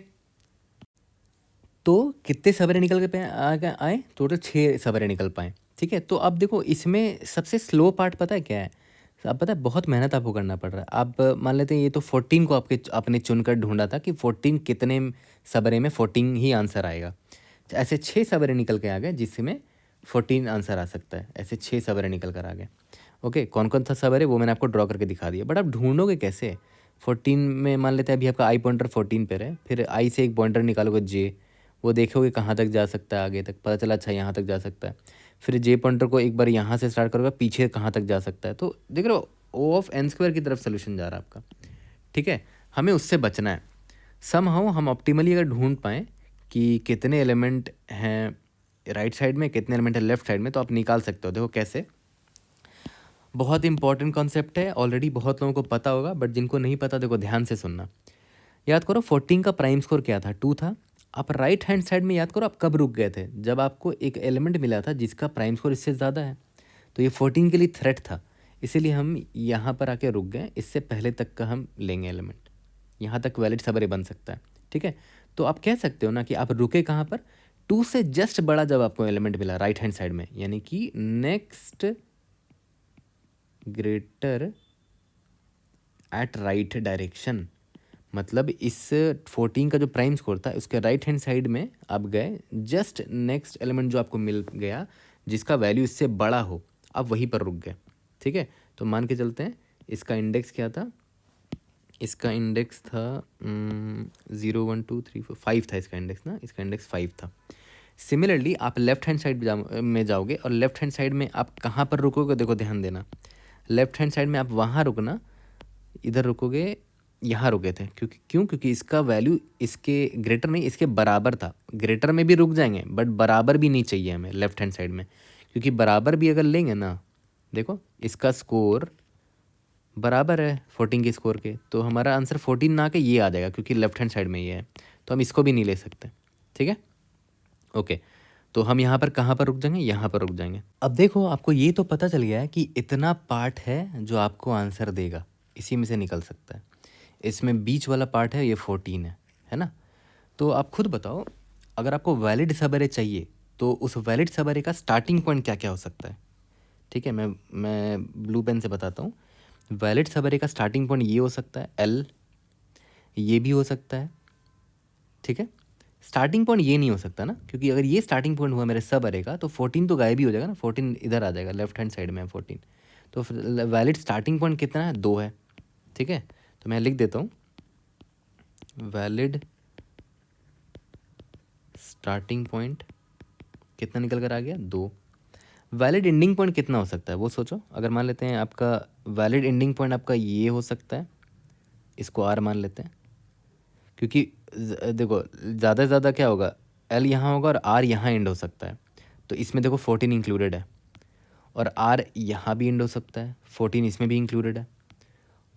A: तो कितने सबरे निकल के आए? टोटल 6 सबरे निकल पाए। ठीक है, तो अब देखो इसमें सबसे स्लो पार्ट पता है क्या है? अब पता है बहुत मेहनत आपको करना पड़ रहा है। आप मान लेते हैं ये तो 14 को आपने चुनकर ढूंढा था कि 14 कितने सबरे में 14 ही आंसर आएगा। ऐसे 6 सबरे निकल के आ गए जिसमें 14 आंसर आ सकता है। ऐसे 6 सबरे निकल कर आ गए। ओके, कौन कौन सा सबरे वो मैंने आपको ड्रॉ करके दिखा दिया, बट आप ढूंढोगे कैसे? 14 में मान लेते हैं अभी आपका आई पॉइंटर 14 पर है, फिर आई से एक पॉइंटर निकालोगे जे, वो देखोगे कहाँ तक जा सकता है, आगे तक पता चला अच्छा यहाँ तक जा सकता है। फिर जे पॉइंटर को एक बार यहाँ से स्टार्ट करोगे, पीछे कहाँ तक जा सकता है। तो देख रहे हो ओ ऑफ एन स्क्वायर की तरफ सोल्यूशन जा रहा है आपका। ठीक है, हमें उससे बचना है। समहाउ हम ऑप्टिमली अगर ढूंढ पाएँ कि कितने एलिमेंट हैं राइट साइड में, कितने एलिमेंट हैं लेफ्ट साइड में, तो आप निकाल सकते हो। देखो कैसे, बहुत इंपॉर्टेंट कॉन्सेप्ट है, ऑलरेडी बहुत लोगों को पता होगा, बट जिनको नहीं पता देखो ध्यान से सुनना। याद करो 14 का प्राइम स्कोर क्या था? 2 था। आप राइट हैंड साइड में याद करो आप कब रुक गए थे? जब आपको एक एलिमेंट मिला था जिसका प्राइम स्कोर इससे ज़्यादा है। तो ये 14 के लिए थ्रेट था, इसीलिए हम यहाँ पर आके रुक गए। इससे पहले तक का हम लेंगे एलिमेंट, यहाँ तक वैलिड सबरे बन सकता है। ठीक है, तो आप कह सकते हो ना कि आप रुके कहाँ पर? 2 से जस्ट बड़ा जब आपको एलिमेंट मिला राइट हैंड साइड में, यानी कि next greater at right direction. मतलब इस 14 का जो प्राइम स्कोर था उसके राइट हैंड साइड में आप गए, जस्ट नेक्स्ट एलिमेंट जो आपको मिल गया जिसका वैल्यू इससे बड़ा हो, आप वहीं पर रुक गए। ठीक है, तो मान के चलते हैं इसका इंडेक्स क्या था? इसका इंडेक्स था 0 1 2 3 4 5 था इसका इंडेक्स ना, इसका इंडेक्स 5 था। सिमिलरली आप लेफ्ट हैंड साइड में जाओगे और लेफ्ट हैंड साइड में आप कहाँ पर रुकोगे? देखो ध्यान देना, लेफ्ट हैंड साइड में आप वहाँ रुकना, इधर रुकोगे, यहाँ रुके थे। क्योंकि इसका वैल्यू इसके ग्रेटर नहीं, इसके बराबर था। ग्रेटर में भी रुक जाएंगे बट बराबर भी नहीं चाहिए हमें लेफ्ट हैंड साइड में, क्योंकि बराबर भी अगर लेंगे ना, देखो इसका स्कोर बराबर है 14 के स्कोर के, तो हमारा आंसर 14 ना के ये आ जाएगा क्योंकि लेफ्ट हैंड साइड में ये है, तो हम इसको भी नहीं ले सकते। ठीक है, ओके, तो हम यहाँ पर कहाँ पर रुक जाएंगे? यहाँ पर रुक जाएंगे। अब देखो आपको ये तो पता चल गया है कि इतना पार्ट है जो आपको आंसर देगा, इसी में से निकल सकता है। इसमें बीच वाला पार्ट है ये 14 है ना? तो आप खुद बताओ, अगर आपको वैलिड सबअरे चाहिए तो उस वैलिड सबअरे का स्टार्टिंग पॉइंट क्या क्या हो सकता है? ठीक है, मैं ब्लू पेन से बताता हूँ। वैलिड सबअरे का स्टार्टिंग पॉइंट ये हो सकता है एल, ये भी हो सकता है। ठीक है, स्टार्टिंग पॉइंट ये नहीं हो सकता ना, क्योंकि अगर ये स्टार्टिंग पॉइंट हुआ मेरे सब अरे का तो 14 तो गायब ही हो जाएगा ना, 14 इधर आ जाएगा, लेफ्ट हैंड साइड में है 14। तो वैलिड स्टार्टिंग पॉइंट कितना है? 2 है। ठीक है, तो मैं लिख देता हूँ वैलिड स्टार्टिंग पॉइंट कितना निकल कर आ गया? 2। वैलिड एंडिंग पॉइंट कितना हो सकता है वो सोचो। अगर मान लेते हैं आपका वैलिड एंडिंग पॉइंट आपका ये हो सकता है, इसको आर मान लेते हैं, क्योंकि देखो ज़्यादा से ज़्यादा क्या होगा, एल यहाँ होगा और आर यहाँ एंड हो सकता है। तो इसमें देखो 14 इंक्लूडेड है, और आर यहाँ भी एंड हो सकता है, 14 इसमें भी इंक्लूडेड है।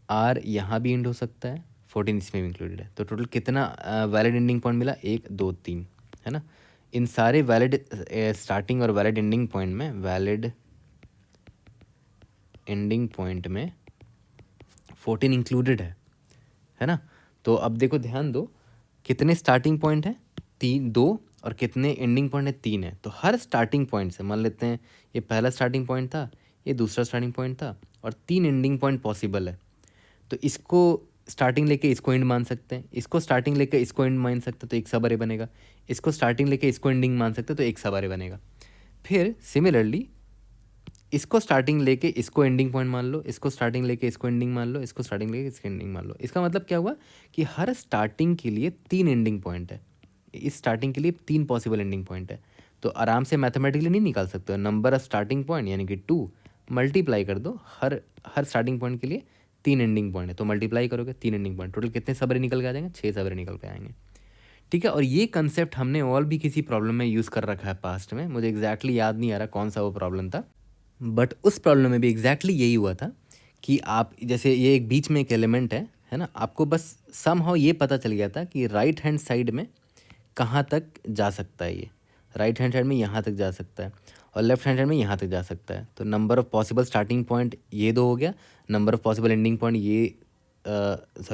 A: आर यहाँ भी एंड हो सकता है, 14 इसमें भी इंक्लूडेड है। तो टोटल कितना वैलिड एंडिंग पॉइंट मिला? 1 2 3, है ना? इन सारे वैलिड स्टार्टिंग और वैलिड एंडिंग पॉइंट में, वैलिड एंडिंग पॉइंट में 14 इंक्लूडेड है ना? तो अब देखो ध्यान दो, कितने स्टार्टिंग पॉइंट है? 3 2, और कितने एंडिंग पॉइंट है? 3 है। तो हर स्टार्टिंग पॉइंट से मान लेते हैं ये पहला स्टार्टिंग पॉइंट था, ये दूसरा स्टार्टिंग पॉइंट था, और 3 एंडिंग पॉइंट पॉसिबल है। तो इसको स्टार्टिंग लेके इसको एंड मान सकते हैं, इसको स्टार्टिंग लेके इसको एंड मान सकते हैं तो एक सब अरे बनेगा, इसको स्टार्टिंग लेके इसको एंडिंग मान सकते हैं तो एक सब अरे बनेगा। फिर सिमिलरली इसको स्टार्टिंग लेके इसको एंडिंग पॉइंट मान लो, इसको स्टार्टिंग लेके इसको एंडिंग मान लो, इसको स्टार्टिंग लेके इसको एंडिंग मान लो। इसका मतलब क्या हुआ कि हर स्टार्टिंग के लिए 3 एंडिंग पॉइंट है, इस स्टार्टिंग के लिए 3 पॉसिबल एंडिंग पॉइंट है। तो आराम से मैथमेटिकली नहीं निकाल सकते हो, नंबर ऑफ स्टार्टिंग पॉइंट यानी कि 2 मल्टीप्लाई कर दो हर स्टार्टिंग पॉइंट के लिए 3 एंडिंग पॉइंट है, तो मल्टीप्लाई करोगे 3 एंडिंग पॉइंट, टोटल कितने सब अरे निकल के आ जाएंगे, 6 सब अरे निकल के आएंगे। ठीक है, और ये कंसेप्ट हमने और भी किसी प्रॉब्लम में यूज़ कर रखा है पास्ट में, मुझे एग्जैक्टली याद नहीं आ रहा कौन सा वो प्रॉब्लम था, बट उस प्रॉब्लम में भी एग्जैक्टली यही हुआ था कि आप जैसे ये एक बीच में एक एलिमेंट है ना, आपको बस समहाउ ये पता चल गया था कि राइट हैंड साइड में कहाँ तक जा सकता है, ये राइट हैंड साइड में यहाँ तक जा सकता है और लेफ्ट हैंड साइड में यहाँ तक जा सकता है। तो number of possible starting point ये 2 हो गया, number of possible ending point ये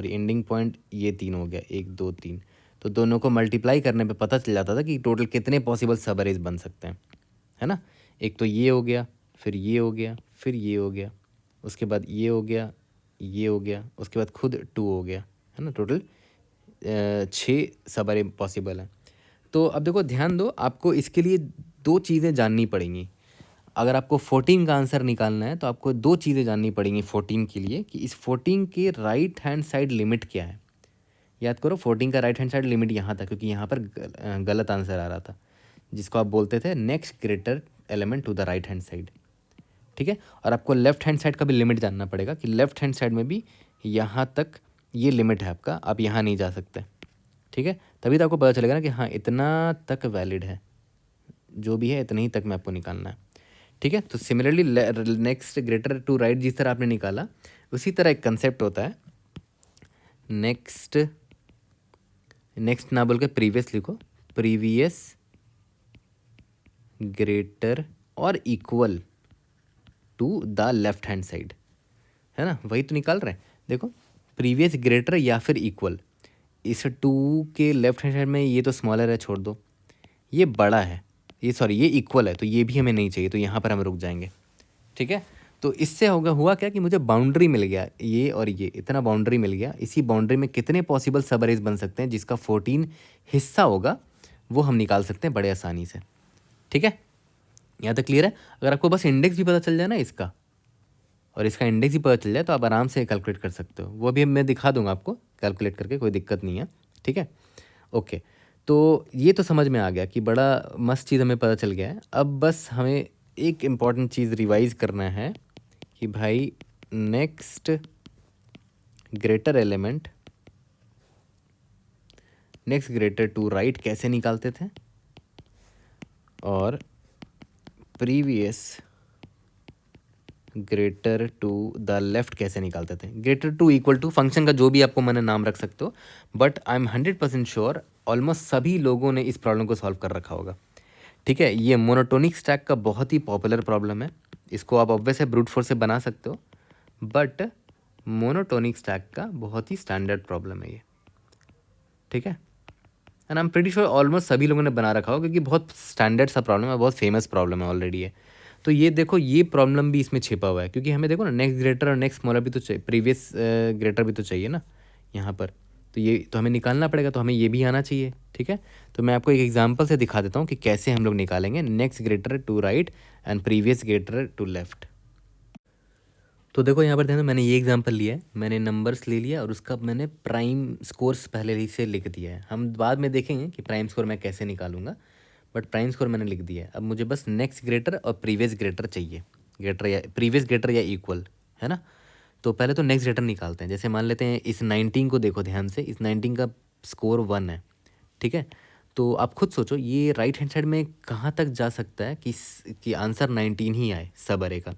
A: एंडिंग पॉइंट ये 3 हो गया, 1 2 3। तो दोनों को मल्टीप्लाई करने पे पता चल जाता था कि टोटल कितने पॉसिबल सब अरेज बन सकते हैं, है ना। एक तो ये हो गया, फिर ये हो गया, फिर ये हो गया, उसके बाद ये हो गया, ये हो गया, उसके बाद खुद 2 हो गया, है ना। टोटल 6 सब अरे पॉसिबल हैं। तो अब देखो ध्यान दो, आपको इसके लिए 2 चीज़ें जाननी पड़ेंगी। अगर आपको 14 का आंसर निकालना है तो आपको 2 चीज़ें जाननी पड़ेंगी 14 के लिए, कि इस 14 के राइट हैंड साइड लिमिट क्या है। याद करो 14 का राइट हैंड साइड लिमिट यहाँ था, क्योंकि यहाँ पर गलत आंसर आ रहा था, जिसको आप बोलते थे next greater element to the right hand side. ठीक है, और आपको लेफ्ट हैंड साइड का भी लिमिट जानना पड़ेगा कि लेफ्ट हैंड साइड में भी यहाँ तक ये लिमिट है आपका, आप यहाँ नहीं जा सकते। ठीक है, तभी तो आपको पता चलेगा ना कि हाँ इतना तक वैलिड है, जो भी है इतना ही तक में आपको निकालना है। ठीक है, तो similarly next greater to right जिस तरह आपने निकाला, उसी तरह एक कंसेप्ट होता है नेक्स्ट ना बोल के प्रीवियस लिखो, प्रीवियस ग्रेटर और equal to the left hand side, है ना, वही तो निकाल रहे हैं। देखो प्रीवियस ग्रेटर या फिर इक्वल, इस 2 के लेफ्ट हैंड साइड में ये तो स्मॉलर है, छोड़ दो, ये बड़ा है, ये सॉरी ये इक्वल है, तो ये भी हमें नहीं चाहिए, तो यहाँ पर हम रुक जाएंगे। ठीक है, तो इससे हुआ क्या कि मुझे बाउंड्री मिल गया, ये और ये इतना बाउंड्री मिल गया। इसी बाउंड्री में कितने पॉसिबल सब अरेज बन सकते हैं, जिसका 14 हिस्सा होगा वो हम निकाल सकते हैं बड़े आसानी से। ठीक है, यहाँ तक क्लियर है। अगर आपको बस इंडेक्स भी पता चल जाए ना इसका, और इसका इंडेक्स ही पता चल जाए, तो आप आराम से कैलकुलेट कर सकते हो। वो भी मैं दिखा दूंगा आपको कैलकुलेट करके, कोई दिक्कत नहीं है। ठीक है, ओके, तो ये तो समझ में आ गया कि बड़ा मस्त चीज़ हमें पता चल गया है। अब बस हमें एक इम्पॉर्टेंट चीज़ रिवाइज करना है कि भाई next greater element, next greater to right कैसे निकालते थे, और previous greater to the left कैसे निकालते थे। Greater to equal to function का जो भी आपको मैंने नाम रख सकते हो, but I am 100% sure almost सभी लोगों ने इस प्रॉब्लम को सॉल्व कर रखा होगा। ठीक है, ये मोनोटोनिक स्टैक का बहुत ही पॉपुलर प्रॉब्लम है, इसको आप ऑब्वियस है ब्रूट फोर्स से बना सकते हो, बट मोनोटोनिक स्टैक का बहुत ही स्टैंडर्ड प्रॉब्लम है ये। ठीक है, and I am pretty sure almost सभी लोगों ने बना रखा हो, क्योंकि बहुत स्टैंडर्ड सा प्रॉब्लम है, बहुत फेमस प्रॉब्लम है ऑलरेडी है। तो ये देखो ये प्रॉब्लम भी इसमें छिपा हुआ है, क्योंकि हमें देखो ना नेक्स्ट ग्रेटर और नेक्स्ट स्मॉलर भी तो चाहिए, प्रीवियस ग्रेटर भी तो चाहिए ना यहाँ पर, तो ये तो हमें निकालना पड़ेगा, तो हमें ये भी आना चाहिए। ठीक है, तो मैं आपको एक एग्जांपल से दिखा देता हूँ कि कैसे हम लोग निकालेंगे next greater to right and previous greater to left. तो देखो यहाँ पर ध्यान दो, मैंने ये एग्जांपल लिया है, मैंने नंबर्स ले लिया और उसका मैंने प्राइम स्कोर्स पहले ही से लिख दिया है। हम बाद में देखेंगे कि प्राइम स्कोर मैं कैसे निकालूंगा, बट प्राइम स्कोर मैंने लिख दिया है। अब मुझे बस नेक्स्ट ग्रेटर और प्रीवियस ग्रेटर चाहिए, ग्रेटर या प्रीवियस ग्रेटर या इक्वल, है ना। तो पहले तो नेक्स्ट ग्रेटर निकालते हैं। जैसे मान लेते हैं इस 19 को, देखो ध्यान से, इस 19 का स्कोर 1 है। ठीक है, तो आप खुद सोचो ये राइट हैंड साइड में कहाँ तक जा सकता है कि आंसर 19 ही आए सब अरे का।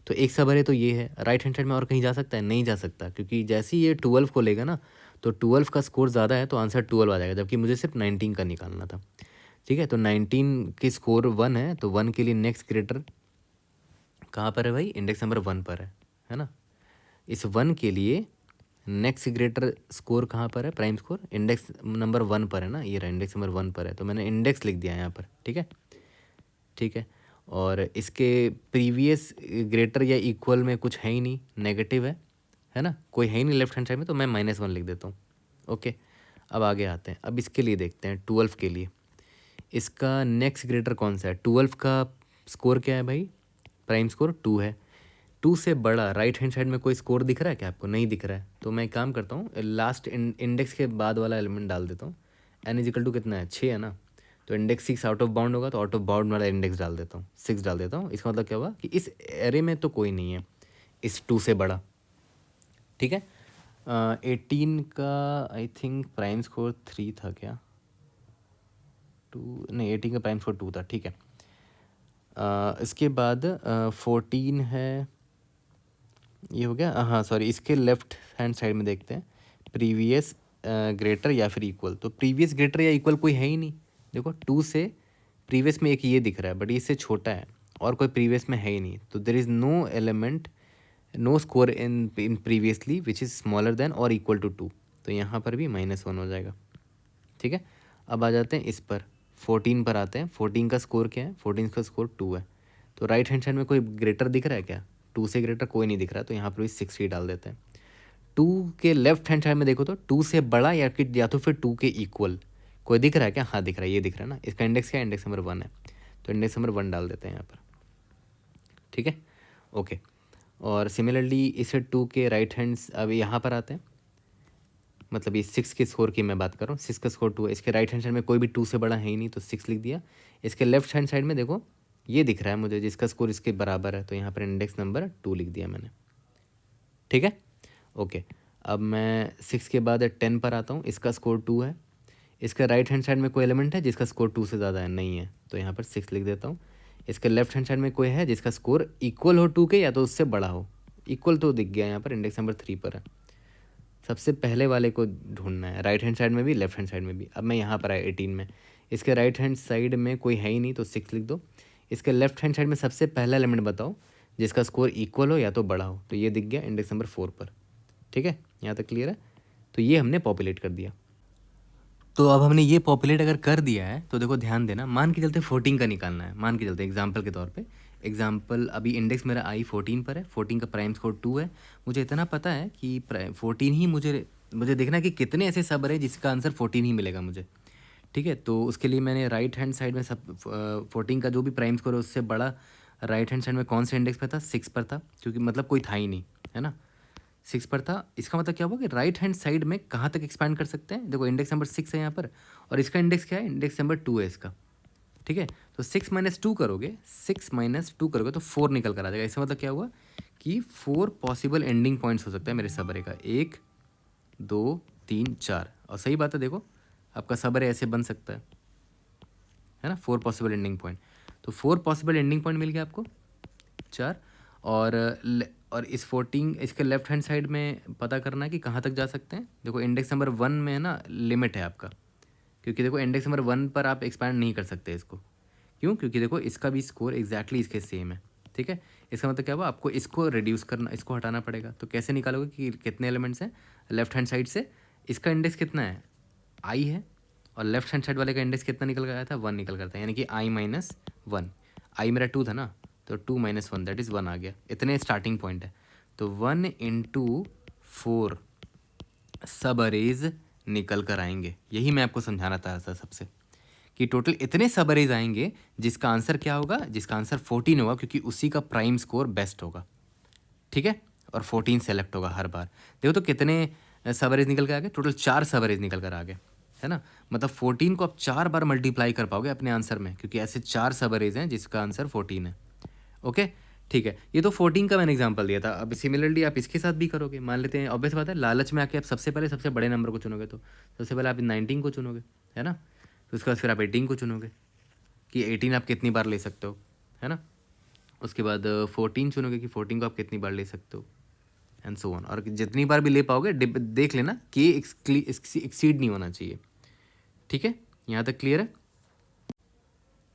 A: तो एक सब अरे तो ये है, राइट हैंड साइड में और कहीं जा सकता है, नहीं जा सकता, क्योंकि जैसे ही ये 12 को लेगा ना, तो 12 का स्कोर ज़्यादा है तो आंसर 12 आ जाएगा, जबकि मुझे सिर्फ 19 का निकालना था। ठीक है, तो 19 की स्कोर 1 है, तो 1 के लिए नेक्स्ट ग्रेटर कहाँ पर है भाई, इंडेक्स नंबर 1 पर है ना। इस 1 के लिए नेक्स्ट ग्रेटर स्कोर कहाँ पर है, प्राइम स्कोर इंडेक्स नंबर 1 पर है ना, ये रहा इंडेक्स नंबर 1 पर है, तो मैंने इंडेक्स लिख दिया यहाँ पर। ठीक है, ठीक है, और इसके प्रीवियस ग्रेटर या इक्वल में कुछ है ही नहीं, नेगेटिव है ना, कोई है ही नहीं लेफ्ट हैंड साइड में, तो मैं -1 लिख देता हूँ। ओके, अब आगे आते हैं, अब इसके लिए देखते हैं 12 के लिए इसका नेक्स्ट ग्रेटर कौन सा है। 12 का स्कोर क्या है भाई, प्राइम स्कोर 2 है। 2 से बड़ा राइट हैंड साइड में कोई स्कोर दिख रहा है क्या आपको, नहीं दिख रहा है, तो मैं काम करता हूँ लास्ट इंडेक्स के बाद वाला एलिमेंट डाल देता हूँ। n=2 कितना है, 6 है ना, तो इंडेक्स 6 आउट ऑफ बाउंड होगा, तो आउट ऑफ बाउंड वाला इंडेक्स डाल देता हूँ, 6 डाल देता हूँ। इसका मतलब क्या हुआ कि इस एरे में तो कोई नहीं है इस 2 से बड़ा, ठीक है। 18 का आई थिंक प्राइम स्कोर 3 था क्या, 2 नहीं, 18 का प्राइम स्कोर 2 था, ठीक है। इसके बाद 14 है, ये हो गया। हाँ सॉरी, इसके लेफ्ट हैंड साइड में देखते हैं प्रीवियस ग्रेटर या फिर इक्वल। तो प्रीवियस ग्रेटर या इक्वल कोई है ही नहीं। देखो 2 से प्रीवियस में एक ये दिख रहा है, बट इससे छोटा है और कोई प्रीवियस में है ही नहीं। तो there is no element, no score in previously which is smaller than और इक्वल टू 2। तो यहाँ पर भी -1 हो जाएगा, ठीक है। अब आ जाते हैं इस पर, 14 पर आते हैं। 14 का स्कोर क्या है, 14 का स्कोर 2 है। तो राइट हैंड साइड में कोई ग्रेटर दिख रहा है क्या, 2 से ग्रेटर कोई नहीं दिख रहा, तो यहाँ पर भी 6 ही डाल देते हैं। 2 के लेफ्ट हैंड साइड में देखो तो 2 से बड़ा या तो फिर 2 के इक्वल कोई दिख रहा है क्या, हाँ दिख रहा है, ये दिख रहा है ना। इसका इंडेक्स क्या है, इंडेक्स नंबर 1 है, तो इंडेक्स नंबर 1 डाल देते हैं यहाँ पर, ठीक है, ओके। और सिमिलरली इसे 2 के राइट हैंड्स, अब यहाँ पर आते हैं, मतलब ये 6 के स्कोर की मैं बात कर रहा हूँ। 6 का स्कोर 2 है, इसके राइट हैंड साइड में कोई भी 2 से बड़ा है ही नहीं, तो 6 लिख दिया। इसके लेफ्ट हैंड साइड में देखो ये दिख रहा है मुझे जिसका स्कोर इसके बराबर है, तो यहाँ पर इंडेक्स नंबर 2 लिख दिया मैंने, ठीक है, ओके। अब मैं 6 के बाद 10 पर आता हूँ। इसका स्कोर 2 है, इसका राइट हैंड साइड में कोई एलिमेंट है जिसका स्कोर 2 से ज़्यादा है, नहीं है, तो यहाँ पर 6 लिख देता हूँ। इसके लेफ्ट हैंड साइड में कोई है जिसका स्कोर इक्वल हो 2 के या तो उससे बड़ा हो, इक्वल तो दिख गया, यहाँ पर इंडेक्स नंबर 3 पर है। सबसे पहले वाले को ढूंढना है, राइट हैंड साइड में भी लेफ्ट हैंड साइड में भी। अब मैं यहाँ पर आया 18 में, इसके राइट हैंड साइड में कोई है ही नहीं, तो 6 लिख दो। इसके लेफ्ट हैंड साइड में सबसे पहला एलिमेंट बताओ जिसका स्कोर इक्वल हो या तो बड़ा हो, तो ये दिख गया इंडेक्स नंबर 4 पर, ठीक है, यहाँ तक क्लियर है। तो ये हमने पॉपुलेट कर दिया। तो अब हमने ये पॉपुलेट अगर कर दिया है तो देखो ध्यान देना, मान के चलते 14 का निकालना है, मान के चलते एग्जाम्पल के तौर पे। एग्जाम्पल अभी इंडेक्स मेरा आई 14 पर है, 14 का प्राइम स्कोर 2 है। मुझे इतना पता है कि 14 ही मुझे देखना है कि कितने ऐसे सब है जिसका आंसर 14 ही मिलेगा मुझे, ठीक है। तो उसके लिए मैंने राइट हैंड साइड में सब 14 का जो भी प्राइम स्कोर है उससे बड़ा राइट हैंड साइड में कौन से इंडेक्स पर था, 6 पर था, क्योंकि मतलब कोई था ही नहीं, है ना। 6 पर था, इसका मतलब क्या हुआ कि राइट हैंड साइड में कहाँ तक एक्सपैंड कर सकते हैं। देखो इंडेक्स नंबर 6 है यहाँ पर, और इसका इंडेक्स क्या है, इंडेक्स नंबर 2 है इसका, ठीक है। तो 6 - 2 करोगे, 6 - 2 करोगे तो 4 निकल कर आ जाएगा। इसका मतलब क्या हुआ कि 4 पॉसिबल एंडिंग पॉइंट्स हो सकता है मेरे सबरे का, 1 2 3 4। और सही बात है, देखो आपका सबरे ऐसे बन सकता है ना, 4 पॉसिबल एंडिंग पॉइंट। तो 4 पॉसिबल एंडिंग पॉइंट मिल गया आपको, 4। और इस 14 इसके लेफ्ट हैंड साइड में पता करना है कि कहाँ तक जा सकते हैं। देखो इंडेक्स नंबर 1 में है ना, लिमिट है आपका, क्योंकि देखो इंडेक्स नंबर 1 पर आप एक्सपैंड नहीं कर सकते इसको। क्यों, क्योंकि देखो इसका भी स्कोर एग्जैक्टली इसके सेम है, ठीक है। इसका मतलब क्या हुआ, आपको इसको रिड्यूस करना, इसको हटाना पड़ेगा। तो कैसे निकालोगे कि कितने एलिमेंट्स हैं लेफ्ट हैंड साइड से, इसका इंडेक्स कितना है, आई है, और लेफ्ट हैंड साइड वाले का इंडेक्स कितना निकल गया था, 1 निकल करता है, यानी कि i-1। आई मेरा 2 था ना, तो 2 - 1 दैट इज़ 1 आ गया। इतने स्टार्टिंग पॉइंट है, तो 1 × 4 सब अरेज निकल कर आएंगे। यही मैं आपको समझाना चाहता था सबसे, कि टोटल इतने सब अरेज आएंगे जिसका आंसर क्या होगा, जिसका आंसर 14 होगा, क्योंकि उसी का प्राइम स्कोर बेस्ट होगा, ठीक है। और 14 सेलेक्ट होगा हर बार। देखो तो कितने सब अरेज निकल कर आ गए, टोटल 4 सब अरेज निकल कर आ गए, है ना। मतलब 14 को आप 4 बार मल्टीप्लाई कर पाओगे अपने आंसर में, क्योंकि ऐसे 4 सब अरेज हैं जिसका आंसर 14 है, ओके, ठीक है। ये तो 14 का मैंने एग्जांपल दिया था। अब सिमिलरली आप इसके साथ भी करोगे। मान लेते हैं, ऑब्वियस बात है, लालच में आके आप सबसे पहले सबसे बड़े नंबर को चुनोगे, तो सबसे पहले आप 19 को चुनोगे, है ना। तो उसके बाद फिर आप 18 को चुनोगे कि 18 आप कितनी बार ले सकते हो, है ना। उसके बाद 14 चुनोगे कि 14 को आप कितनी बार ले सकते हो, एंड सो ऑन। और जितनी बार भी ले पाओगे देख लेना कि एक्सीड नहीं होना चाहिए, ठीक है। यहाँ तक क्लियर है।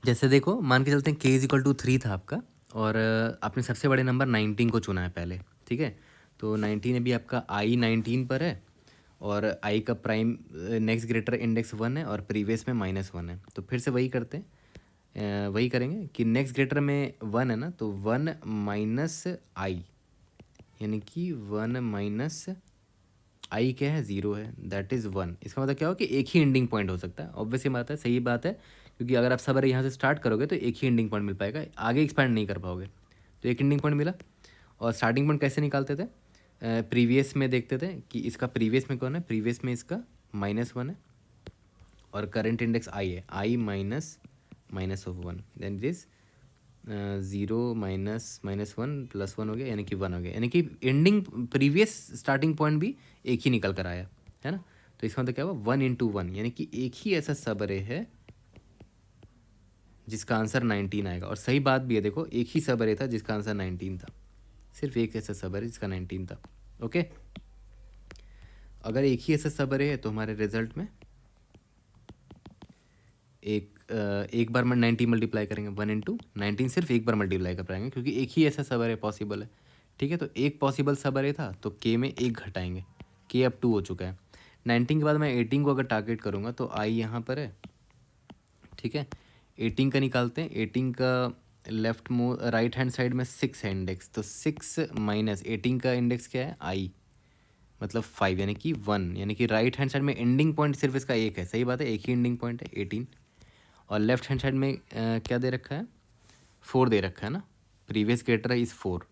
A: जैसे देखो मान के चलते हैं k = 3 था आपका, और आपने सबसे बड़े नंबर 19 को चुना है पहले, ठीक है। तो 19 अभी आपका i 19 पर है, और i का प्राइम नेक्स्ट ग्रेटर इंडेक्स 1 है, और प्रीवियस में -1 है। तो फिर से वही करते हैं, वही करेंगे कि नेक्स्ट ग्रेटर में 1 है ना, तो 1 - i, यानी कि 1 - i क्या है, 0 है, दैट इज़ 1। इसका मतलब क्या हो कि एक ही एंडिंग पॉइंट हो सकता है। ऑब्वियसली बात है, सही बात है, क्योंकि अगर आप सब यहाँ से स्टार्ट करोगे तो एक ही एंडिंग पॉइंट मिल पाएगा, आगे एक्सपैंड नहीं कर पाओगे। तो एक एंडिंग पॉइंट मिला। और स्टार्टिंग पॉइंट कैसे निकालते थे, प्रीवियस में देखते थे कि इसका प्रीवियस में कौन है, प्रीवियस में इसका -1 है, और करंट इंडेक्स i है, i - -1, then it is zero minus minus one plus one हो गया, यानी कि वन हो गया, यानी कि एंडिंग प्रीवियस स्टार्टिंग पॉइंट भी एक ही निकल कर आया है ना। तो इसका मतलब क्या हुआ, वन इंटू वन, यानी कि एक ही ऐसा सब अरे है जिसका आंसर 19 आएगा। और सही बात भी है, देखो एक ही सब अरे था जिसका आंसर 19 था, सिर्फ एक ऐसा सब अरे जिसका 19 था। ओके, अगर एक ही ऐसा सब अरे है तो हमारे रिजल्ट में एक बार में 90 मल्टीप्लाई करेंगे, 1 × 19 सिर्फ एक बार मल्टीप्लाई कर पाएंगे क्योंकि एक ही ऐसा सब अरे पॉसिबल है। ठीक है, तो एक पॉसिबल सब अरे था तो के में एक घटाएंगे, के अब 2 हो चुका है। 19 के बाद मैं 18 को अगर टारगेट करूँगा तो आई यहाँ पर है। ठीक है, 18 का निकालते हैं, 18 का लेफ्ट राइट हैंड साइड में 6 है इंडेक्स, तो 6 माइनस 18 का इंडेक्स क्या है, आई, मतलब 5 यानी कि 1, यानी कि राइट हैंड साइड में एंडिंग पॉइंट सिर्फ इसका एक है। सही बात है, एक ही एंडिंग पॉइंट है 18। और लेफ्ट हैंड साइड में क्या दे रखा है, 4 दे रखा है ना, प्रीवियस ग्रेटर है इस 4।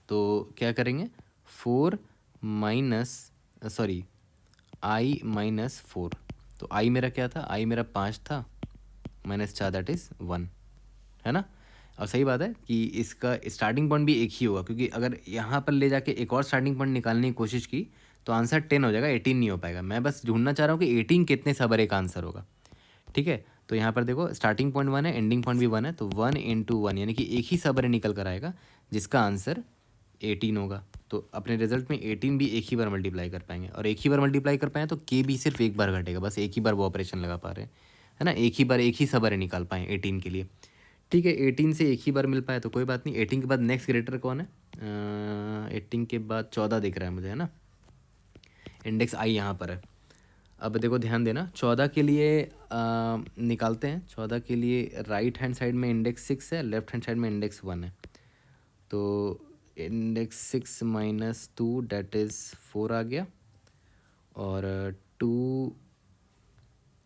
A: तो क्या करेंगे, 4 माइनस सॉरी आई माइनस 4। तो आई मेरा क्या था, आई मेरा 5 था, -4 दैट इज़ 1, है ना। और सही बात है कि इसका स्टार्टिंग पॉइंट भी एक ही होगा, क्योंकि अगर यहाँ पर ले जाके एक और स्टार्टिंग पॉइंट निकालने की कोशिश की तो आंसर 10 हो जाएगा, 18 नहीं हो पाएगा। मैं बस ढूंढना चाह रहा हूँ कि 18 कितने सब अरे का आंसर होगा। ठीक है, तो यहाँ पर देखो स्टार्टिंग पॉइंट 1 है, एंडिंग पॉइंट भी 1 है, तो 1 × 1 यानी कि एक ही सब अरे निकल कर आएगा जिसका आंसर 18 होगा। तो अपने रिजल्ट में 18 भी एक ही बार मल्टीप्लाई कर पाएंगे, और एक ही बार मल्टीप्लाई कर पाएँ तो के भी सिर्फ एक बार घटेगा, बस एक ही बार वो ऑपरेशन लगा पा रहे हैं, है ना। एक ही बार एक ही सब अरे निकाल पाएँ 18 के लिए। ठीक है, 18 से एक ही बार मिल पाया तो कोई बात नहीं। 18 के बाद नेक्स्ट ग्रेटर कौन है, 18 के बाद 14 दिख रहा है मुझे, है ना, इंडेक्स आई यहाँ पर है। अब देखो ध्यान देना, 14 के लिए निकालते हैं। 14 के लिए राइट हैंड साइड में इंडेक्स 6 है, लेफ्ट हैंड साइड में इंडेक्स 1 है, तो इंडेक्स 6 माइनस 2 डैट इज़ 4 आ गया, और 2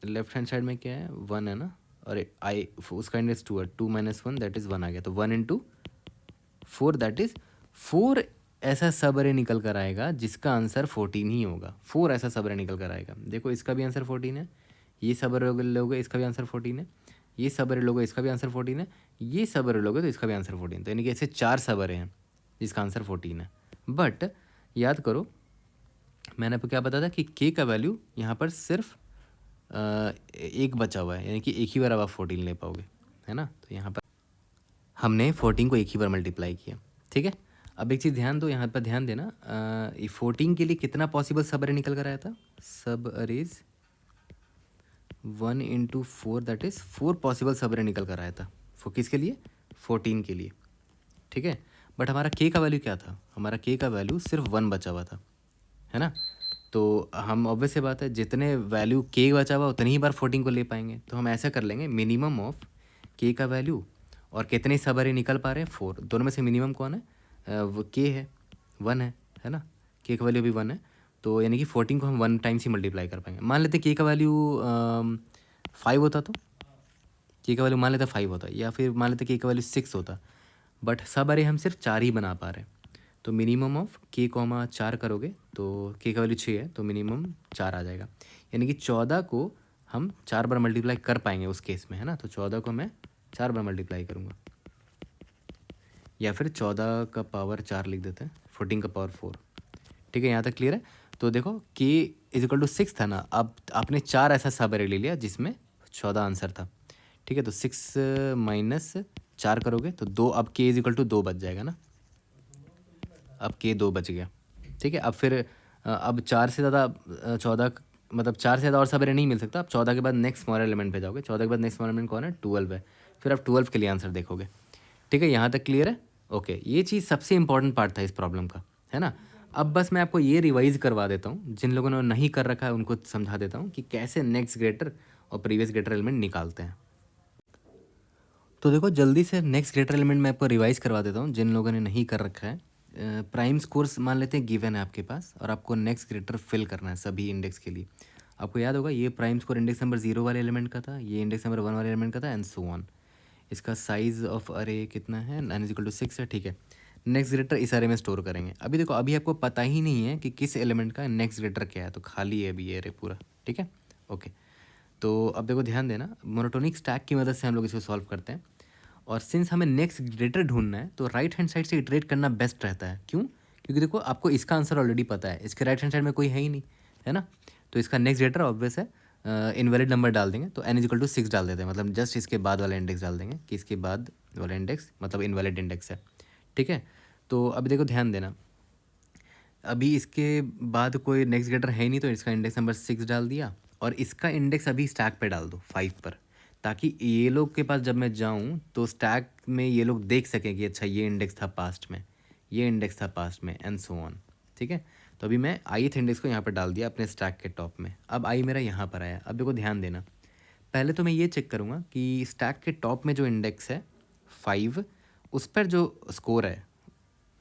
A: लेफ्ट हैंड साइड में क्या है, 1 है ना, और आई उसका इंडेक्स 2 है, 2 माइनस 1 दैट इज़ 1 आ गया, तो 1 × 4 दैट इज़ 4 ऐसा सब अरे निकल कर आएगा जिसका आंसर 14 ही होगा। 4 ऐसा सब अरे निकल कर आएगा। देखो इसका भी आंसर 14 है, ये सब अरे लोगे इसका भी आंसर 14 है, ये सब अरे लोगे इसका भी आंसर 14 है, ये सब अरे लोगे तो इसका भी आंसर 14। तो यानी कि ऐसे 4 सब अरे हैं जिसका आंसर 14 है। बट याद करो मैंने आपको क्या बताया था कि के का वैल्यू यहाँ पर सिर्फ एक बचा हुआ है, यानी कि एक ही बार अब आप 14 ले पाओगे, है ना। तो यहाँ पर हमने 14 को एक ही बार मल्टीप्लाई किया। ठीक है, अब एक चीज़ ध्यान दो, यहाँ पर ध्यान देना, ये 14 के लिए कितना पॉसिबल सब अरे निकल कर आया था, सब अरेज 1 × 4 दैट इज़ 4 पॉसिबल सब अरे निकल कर आया था। वो किसके लिए, 14 के लिए। ठीक है, बट हमारा के का वैल्यू क्या था, हमारा के का वैल्यू सिर्फ 1 बचा हुआ था, है ना। तो हम ऑब्वियस से बात है जितने वैल्यू के बचा हुआ उतनी ही बार 14 को ले पाएंगे। तो हम ऐसा कर लेंगे, मिनिमम ऑफ के का वैल्यू और कितने सब अरे निकल पा रहे हैं 4, दोनों में से मिनिमम कौन है, वो के है, 1 है ना, के का वैल्यू भी 1 है। तो यानी कि 14 को हम 1 टाइम्स ही मल्टीप्लाई कर पाएंगे। मान लेते के का वैल्यू 5 होता, तो के का वैल्यू मान लेते 5 होता, या फिर मान लेते के का वैल्यू 6 होता, बट सब अरे हम सिर्फ 4 ही बना पा रहे हैं। तो मिनिमम ऑफ के कॉमा 4 करोगे तो के का वैल्यू 6 है, तो मिनिमम 4 आ जाएगा, यानी कि 14 को हम 4 बार मल्टीप्लाई कर पाएंगे उस केस में, है ना। तो 14 को मैं 4 बार मल्टीप्लाई करूँगा, या फिर 14 का पावर 4 लिख देते हैं, 14 का पावर 4। ठीक है, यहाँ तक क्लियर है। तो देखो के = 6 था ना, अब आपने 4 ऐसा सब अरे ले लिया जिसमें 14 आंसर था। ठीक है, तो 6 माइनस 4 करोगे तो 2, अब के = 2 बच जाएगा ना, अब के 2 बच गया। ठीक है, अब फिर अब 4 से ज़्यादा 14 मतलब 4 से ज़्यादा और सब अरे नहीं मिल सकता। अब 14 के बाद नेक्स्ट स्मॉल एलिमेंट पे जाओगे, 14 के बाद नेक्स्ट स्मॉल एलिमेंट कौन है, 12 है, फिर आप 12 के लिए आंसर देखोगे। ठीक है, यहाँ तक क्लियर है। ओके, ये चीज़ सबसे इंपॉर्टेंट पार्ट था इस प्रॉब्लम का, है ना। अब बस मैं आपको ये रिवाइज करवा देता हूँ, जिन लोगों ने नहीं कर रखा है उनको समझा देता हूँ कि कैसे नेक्स्ट ग्रेटर और प्रीवियस ग्रेटर एलिमेंट निकालते हैं। तो देखो जल्दी से नेक्स्ट ग्रेटर एलिमेंट मैं आपको रिवाइज करवा देता हूँ जिन लोगों ने नहीं कर रखा है। प्राइम स्कोर्स मान लेते हैं गिवन है आपके पास, और आपको नेक्स्ट ग्रेटर फिल करना है सभी इंडेक्स के लिए। आपको याद होगा ये प्राइम स्कोर इंडेक्स नंबर 0 वाले एलिमेंट का था, ये इंडेक्स नंबर 1 वाले एलिमेंट का था, एंड सो ऑन। इसका साइज़ ऑफ अरे कितना है, n = 6 है। ठीक है, नेक्स्ट ग्रेटर इस अरे में स्टोर करेंगे। अभी देखो अभी आपको पता ही नहीं है कि किस एलिमेंट का नेक्स्ट ग्रेटर क्या है, तो खाली है अभी ये अरे पूरा। ठीक है, ओके। तो अब देखो ध्यान देना, मोनोटोनिक स्टैक की मदद से हम लोग इसको सॉल्व करते हैं। और सिंस हमें नेक्स्ट ग्रेटर ढूंढना है तो राइट हैंड साइड से इटरेट करना बेस्ट रहता है। क्यों? क्योंकि देखो आपको इसका आंसर ऑलरेडी पता है, इसके राइट हैंड साइड में कोई है ही नहीं, है ना। तो इसका नेक्स्ट ग्रेटर ऑब्वियस है, इनवैलिड नंबर डाल देंगे तो n=6 डाल देते हैं, मतलब जस्ट इसके बाद वाला इंडेक्स डाल देंगे कि इसके बाद वाला इंडेक्स मतलब इनवैलिड इंडेक्स है। ठीक है, तो अभी देखो ध्यान देना, अभी इसके बाद कोई नेक्स्ट ग्रेटर है ही नहीं तो इसका इंडेक्स नंबर 6 डाल दिया और इसका इंडेक्स अभी स्टैक पे डाल दो 5 पर, ताकि ये लोग के पास जब मैं जाऊँ तो स्टैक में ये लोग देख सकें कि अच्छा ये इंडेक्स था पास्ट में, ये इंडेक्स था पास्ट में एंड सो ऑन। ठीक है, तो अभी मैं ith इंडेक्स को यहाँ पर डाल दिया अपने स्टैक के टॉप में। अब आई मेरा यहाँ पर आया। अब देखो ध्यान देना, पहले तो मैं ये चेक करूँगा कि स्टैक के टॉप में जो इंडेक्स है 5, उस पर जो स्कोर है,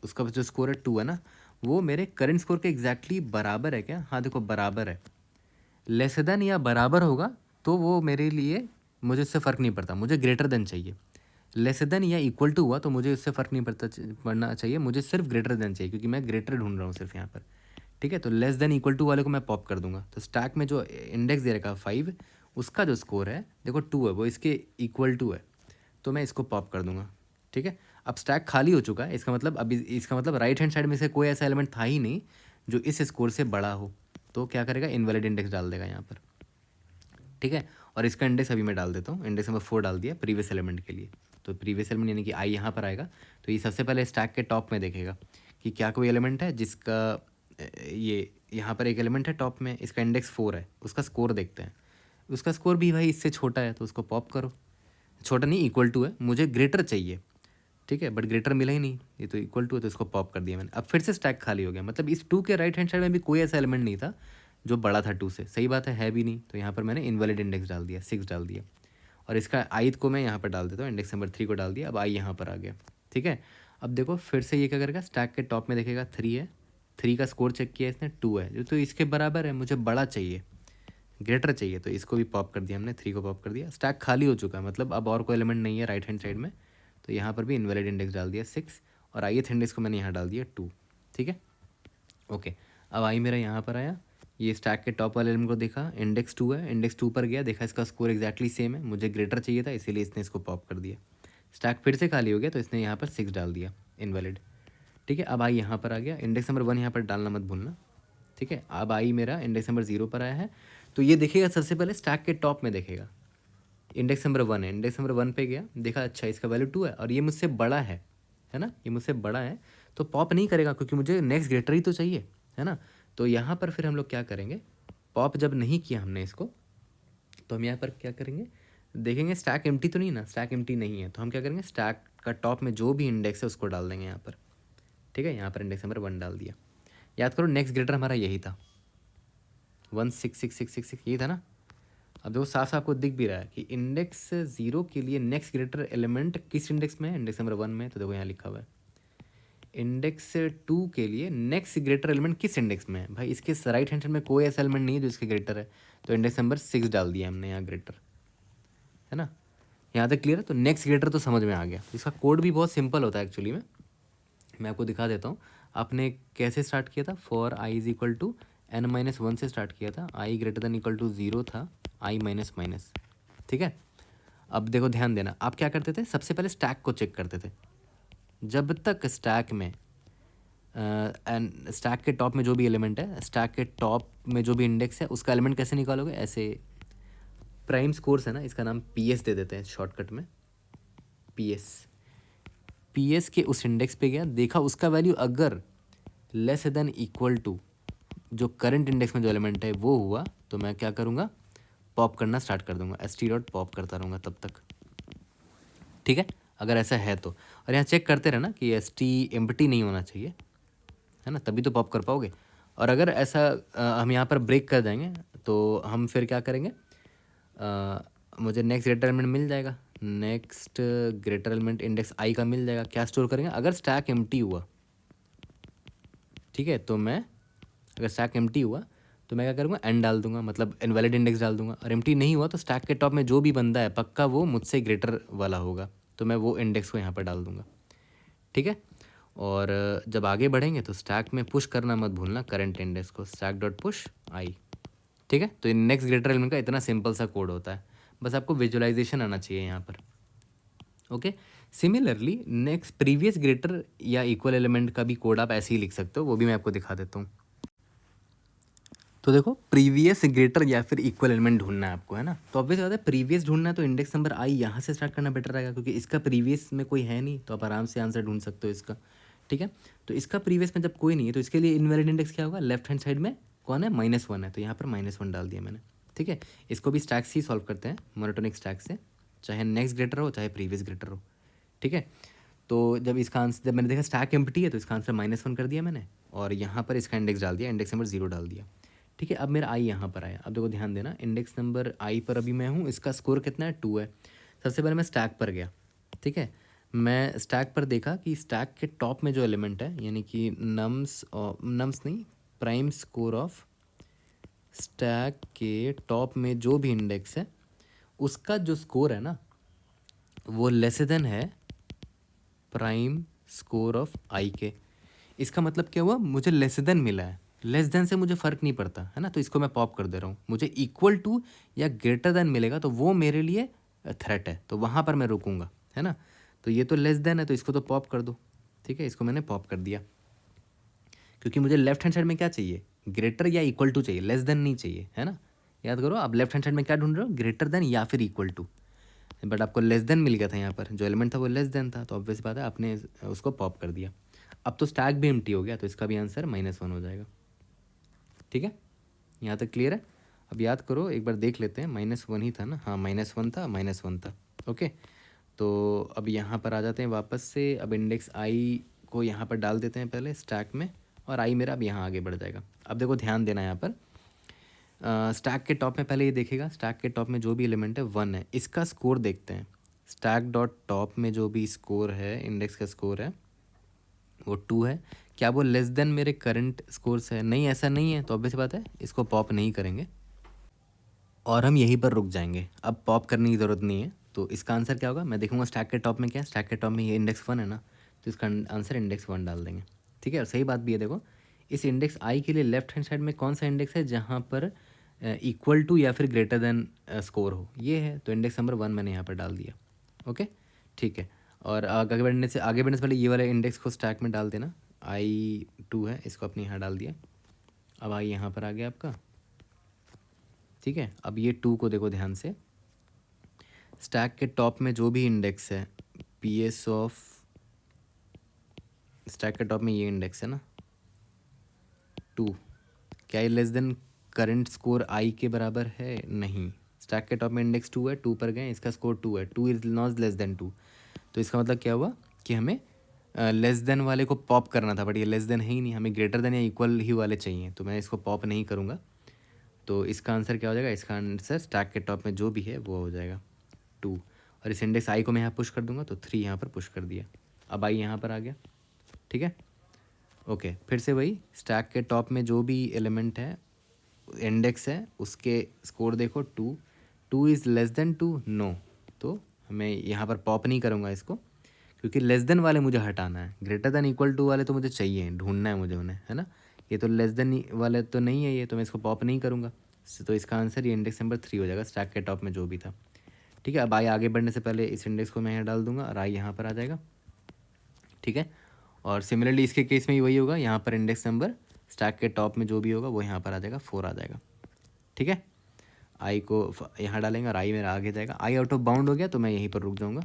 A: उसका जो स्कोर है 2 है ना, वो मेरे करंट स्कोर के एग्जैक्टली बराबर है क्या? हाँ देखो बराबर है। लेस देन या बराबर होगा तो वो मेरे लिए, मुझे इससे फ़र्क नहीं पड़ता, मुझे ग्रेटर देन चाहिए। लेस देन या इक्वल टू हुआ तो मुझे इससे फ़र्क नहीं पड़ना चाहिए, मुझे सिर्फ ग्रेटर देन चाहिए क्योंकि मैं ग्रेटर ढूंढ रहा हूँ सिर्फ यहाँ पर। ठीक है, तो लेस देन इक्वल टू वाले को मैं पॉप कर दूंगा। तो स्टैक में जो इंडेक्स दे रखा 5, उसका जो स्कोर है देखो 2 है, वो इसके इक्वल टू है, तो मैं इसको पॉप कर दूंगा। ठीक है, अब स्टैक खाली हो चुका है, इसका मतलब अभी इसका मतलब राइट हैंड साइड में से कोई ऐसा एलिमेंट था ही नहीं जो इस स्कोर से बड़ा हो, तो क्या करेगा, इनवैलिड इंडेक्स डाल देगा यहाँ पर। ठीक है, और इसका इंडेक्स अभी मैं डाल देता हूँ, इंडेक्स नंबर 4 डाल दिया प्रीवियस एलिमेंट के लिए। तो प्रीवियस एलिमेंट यानी कि आई यहाँ पर आएगा, तो ये सबसे पहले स्टैक के टॉप में देखेगा कि क्या कोई एलिमेंट है जिसका ये यहाँ पर एक एलिमेंट है टॉप में, इसका इंडेक्स 4 है, उसका स्कोर देखते हैं। उसका स्कोर भी भाई इससे छोटा है तो उसको पॉप करो, छोटा नहीं इक्वल टू है, मुझे ग्रेटर चाहिए। ठीक है, बट ग्रेटर मिला ही नहीं, ये तो इक्वल टू है तो इसको पॉप कर दिया मैंने। अब फिर से स्टैक खाली हो गया, मतलब इस 2 के राइट हैंड साइड में भी कोई ऐसा एलिमेंट नहीं था जो बड़ा था 2 से, सही बात है भी नहीं, तो यहाँ पर मैंने इनवैलिड इंडेक्स डाल दिया, 6 डाल दिया। और इसका ith को मैं यहाँ पर डाल देता हूँ, इंडेक्स नंबर 3 को डाल दिया, अब आई यहाँ पर आ गया। ठीक है, अब देखो फिर से ये क्या करेगा, स्टैक के टॉप में देखेगा 3 है, 3 का स्कोर चेक किया इसने, 2 है, जो तो इसके बराबर है, मुझे बड़ा चाहिए, ग्रेटर चाहिए, तो इसको भी पॉप कर दिया हमने, 3 को पॉप कर दिया। स्टैक खाली हो चुका है, मतलब अब और कोई एलिमेंट नहीं है राइट हैंड साइड में, तो यहाँ पर भी इनवैलिड इंडेक्स डाल दिया 6 और ith इंडेक्स को मैंने यहाँ डाल दिया 2। ठीक है, ओके, अब आई मेरा यहाँ पर आया, ये स्टैक के टॉप वाले एलिमेंट को देखा, इंडेक्स 2 है, इंडेक्स 2 पर गया, देखा इसका स्कोर एक्जैक्टली सेम है, मुझे ग्रेटर चाहिए था इसीलिए इसने इसको पॉप कर दिया। स्टैक फिर से खाली हो गया तो इसने यहाँ पर 6 डाल दिया, इनवैलिड। ठीक है, अब आई यहाँ पर आ गया, इंडेक्स नंबर 1 यहाँ पर डालना मत भूलना। ठीक है, अब आई मेरा इंडेक्स नंबर 0 पर आया है, तो ये देखेगा सबसे पहले स्टैक के टॉप में देखेगा, इंडेक्स नंबर 1 है, इंडेक्स नंबर 1 पे गया, देखा अच्छा इसका वैल्यू 2 है और ये मुझसे बड़ा है ना, ये मुझसे बड़ा है, तो पॉप नहीं करेगा क्योंकि मुझे नेक्स्ट ग्रेटर ही तो चाहिए, है ना। तो यहाँ पर फिर हम लोग क्या करेंगे, पॉप जब नहीं किया हमने इसको, तो हम यहाँ पर क्या करेंगे, देखेंगे स्टैक एम्प्टी तो नहीं ना, स्टैक एम्प्टी नहीं है, तो हम क्या करेंगे, स्टैक का टॉप में जो भी इंडेक्स है उसको डाल देंगे यहाँ पर। ठीक है, यहाँ पर इंडेक्स नंबर 1 डाल दिया। याद करो नेक्स्ट ग्रेटर हमारा यही था, 16666 यही था ना। अब देखो साफ साफ आपको दिख भी रहा है कि इंडेक्स 0 के लिए नेक्स्ट ग्रेटर एलिमेंट किस इंडेक्स में है, इंडेक्स नंबर 1 में, तो देखो यहाँ लिखा हुआ है। इंडेक्स 2 के लिए नेक्स्ट ग्रेटर एलिमेंट किस इंडेक्स में है, भाई इसके राइट हैंड साइड में कोई ऐसा एलिमेंट नहीं है जो इसके ग्रेटर है, तो इंडेक्स नंबर 6 डाल दिया हमने यहाँ ग्रेटर, है ना। यहाँ तक क्लियर है, तो नेक्स्ट ग्रेटर तो समझ में आ गया। इसका कोड भी बहुत सिंपल होता है एक्चुअली में, मैं आपको दिखा देता हूँ। आपने कैसे स्टार्ट किया था, for I is equal to n-1 से स्टार्ट किया था, I greater than equal to 0 था, आई माइनस माइनस। ठीक है, अब देखो ध्यान देना, आप क्या करते थे, सबसे पहले स्टैक को चेक करते थे। जब तक स्टैक में स्टैक के टॉप में जो भी एलिमेंट है, स्टैक के टॉप में जो भी इंडेक्स है उसका एलिमेंट कैसे निकालोगे, ऐसे प्राइम स्कोर्स है ना, इसका नाम PS दे देते हैं शॉर्टकट में, PS के उस इंडेक्स पे गया, देखा उसका वैल्यू अगर लेस देन इक्वल टू जो करंट इंडेक्स में जो एलिमेंट है वो हुआ, तो मैं क्या करूँगा, पॉप करना स्टार्ट कर दूंगा, st पॉप करता रहूँगा तब तक। ठीक है, अगर ऐसा है तो, और यहाँ चेक करते रहना कि st एम्प्टी नहीं होना चाहिए, है ना, तभी तो पॉप कर पाओगे। और अगर ऐसा हम यहाँ पर ब्रेक कर देंगे तो हम फिर क्या करेंगे, मुझे नेक्स्ट ग्रेटर एलिमेंट मिल जाएगा, नेक्स्ट ग्रेटर एलिमेंट इंडेक्स आई का मिल जाएगा, क्या स्टोर करेंगे, अगर स्टैक एम्प्टी हुआ, ठीक है, तो मैं अगर स्टैक एम्प्टी हुआ तो मैं क्या करूँगा, n डाल दूंगा, मतलब इनवैलिड इंडेक्स डाल दूंगा। और एम्प्टी नहीं हुआ तो स्टैक के टॉप में जो भी बंदा है पक्का वो मुझसे ग्रेटर वाला होगा, तो मैं वो इंडेक्स को यहाँ पर डाल दूंगा। ठीक है, और जब आगे बढ़ेंगे तो स्टैक में पुश करना मत भूलना करंट इंडेक्स को, स्टैक डॉट पुश आई। ठीक है, तो नेक्स्ट ग्रेटर एलिमेंट का इतना सिंपल सा कोड होता है, बस आपको विजुअलाइजेशन आना चाहिए यहाँ पर। Okay, similarly next previous greater या इक्वल एलिमेंट का भी कोड आप ऐसे ही लिख सकते हो, वो भी मैं आपको दिखा देता हूँ। तो देखो प्रीवियस ग्रेटर या फिर इक्वल एलिमेंट ढूंढना है आपको, है ना। तो ऑब्वियस बात है प्रीवियस ढूंढना है तो इंडेक्स नंबर आई यहाँ से स्टार्ट करना बेटर रहेगा, क्योंकि इसका प्रीवियस में कोई है नहीं, तो आप आराम से आंसर ढूंढ सकते हो इसका। ठीक है, तो इसका प्रीवियस में जब कोई नहीं है तो इसके लिए इनवैलिड इंडेक्स क्या होगा, लेफ्ट हैंड साइड में कौन है, -1 है, तो यहाँ पर -1 डाल दिया मैंने। ठीक है, इसको भी स्टैक से ही सॉल्व करते हैं, मोनोटोनिक स्टैक से, चाहे नेक्स्ट ग्रेटर हो चाहे प्रीवियस ग्रेटर हो। ठीक है, तो जब इसका आंसर, जब मैंने देखा स्टैक एम्प्टी है तो इसका आंसर -1 कर दिया मैंने, और यहाँ पर इसका इंडेक्स डाल दिया, इंडेक्स नंबर 0 डाल दिया। ठीक है, अब मेरा आई यहाँ पर आया। अब देखो ध्यान देना, इंडेक्स नंबर आई पर अभी मैं हूँ, इसका स्कोर कितना है, 2 है। सबसे पहले मैं स्टैक पर गया। ठीक है, मैं स्टैक पर देखा कि स्टैक के टॉप में जो एलिमेंट है, यानी कि नम्स और नम्स नहीं, प्राइम स्कोर ऑफ स्टैक के टॉप में जो भी इंडेक्स है उसका जो स्कोर है ना वो लेस देन है प्राइम स्कोर ऑफ आई के। इसका मतलब क्या हुआ, मुझे लेस देन मिला है, लेस देन से मुझे फ़र्क नहीं पड़ता, है ना। तो इसको मैं पॉप कर दे रहा हूँ, मुझे इक्वल टू या ग्रेटर देन मिलेगा तो वो मेरे लिए थ्रेट है, तो वहाँ पर मैं रुकूंगा, है ना। तो ये तो लेस देन है तो इसको तो पॉप कर दो। ठीक है, इसको मैंने पॉप कर दिया, क्योंकि मुझे लेफ्ट हैंड साइड में क्या चाहिए, ग्रेटर या इक्वल टू चाहिए, लेस देन नहीं चाहिए, है ना। याद करो, आप लेफ्ट हैंड साइड में क्या ढूंढ रहे हो, ग्रेटर देन या फिर इक्वल टू, बट आपको लेस देन मिल गया था, यहाँ पर जो एलिमेंट था वो लेस देन था, तो ऑब्वियस बात है आपने उसको पॉप कर दिया। अब तो स्टैक भी एम्प्टी हो गया, तो इसका भी आंसर -1 हो जाएगा। ठीक है, यहाँ तक क्लियर है। अब याद करो, एक बार देख लेते हैं, -1 ही था ना, हाँ -1 था, -1 था। ओके, तो अब यहाँ पर आ जाते हैं वापस से, अब इंडेक्स आई को यहाँ पर डाल देते हैं पहले स्टैक में, और आई मेरा अब यहाँ आगे बढ़ जाएगा। अब देखो ध्यान देना यहाँ पर, स्टैक के टॉप में पहले ये देखेगा, स्टैक के टॉप में जो भी एलिमेंट है 1 है, इसका स्कोर देखते हैं। स्टैक डॉट टॉप में जो भी स्कोर है, इंडेक्स का स्कोर है वो 2 है। क्या वो लेस देन मेरे करंट स्कोर से है, नहीं ऐसा नहीं है, तो ऑब्वियस बात है इसको पॉप नहीं करेंगे और हम यहीं पर रुक जाएंगे, अब पॉप करने की ज़रूरत नहीं है। तो इसका आंसर क्या होगा, मैं देखूंगा स्टैक के टॉप में क्या है, स्टैक के टॉप में ये इंडेक्स 1 है ना, तो इसका आंसर इंडेक्स 1 डाल देंगे। ठीक है, और सही बात भी है, देखो इस इंडेक्स आई के लिए लेफ्ट हैंड साइड में कौन सा इंडेक्स है जहाँ पर इक्वल टू या फिर ग्रेटर देन स्कोर हो, ये है, तो इंडेक्स नंबर 1 मैंने यहाँ पर डाल दिया। ओके, ठीक है, और आगे बढ़ने से पहले ये वाले इंडेक्स को स्टैक में डाल देना, I2 है, इसको अपने यहाँ डाल दिया। अब आई यहाँ पर आ गया आपका। ठीक है, अब ये 2 को देखो ध्यान से, स्टैक के टॉप में जो भी इंडेक्स है, PS ऑफ स्टैक के टॉप में ये इंडेक्स है ना 2, क्या ये लेस देन करंट स्कोर आई के बराबर है, नहीं। स्टैक के टॉप में इंडेक्स 2 है, 2 पर गए, इसका स्कोर 2 है, 2 इज नॉट लेस देन 2, तो इसका मतलब क्या हुआ कि हमें लेस देन वाले को पॉप करना था, बट ये लेस देन है ही नहीं, हमें ग्रेटर देन या इक्वल ही वाले चाहिए, तो मैं इसको पॉप नहीं करूँगा। तो इसका आंसर क्या हो जाएगा, इसका आंसर स्टैक के टॉप में जो भी है वो हो जाएगा 2, और इस इंडेक्स आई को मैं यहाँ पुश कर दूंगा, तो 3 यहाँ पर पुश कर दिया। अब आई यहाँ पर आ गया। ठीक है, ओके, फिर से वही, स्टैक के टॉप में जो भी एलिमेंट है, इंडेक्स है, उसके स्कोर देखो 2, 2 इज़ लेस देन 2, नो, तो मैं यहाँ पर पॉप नहीं करूँगा इसको, क्योंकि लेस देन वाले मुझे हटाना है, ग्रेटर देन इक्वल टू वाले तो मुझे चाहिए, ढूंढना है मुझे उन्हें, है ना। ये तो लेस देन वाले तो नहीं है ये, तो मैं इसको पॉप नहीं करूँगा, तो इसका आंसर ये इंडेक्स नंबर 3 हो जाएगा, स्टैक के टॉप में जो भी था। ठीक है, अब आई आगे बढ़ने से पहले इस इंडेक्स को मैं यहाँ डाल दूंगा और आई यहाँ पर आ जाएगा। ठीक है, और सिमिलरली इसके केस में भी वही होगा, यहाँ पर इंडेक्स नंबर स्टैक के टॉप में जो भी होगा वो यहाँ पर आ जाएगा, 4 आ जाएगा। ठीक है, आई को यहाँ डालेंगे और आई मेरा आगे जाएगा, आई आउट ऑफ बाउंड हो गया तो मैं यहीं पर रुक जाऊँगा।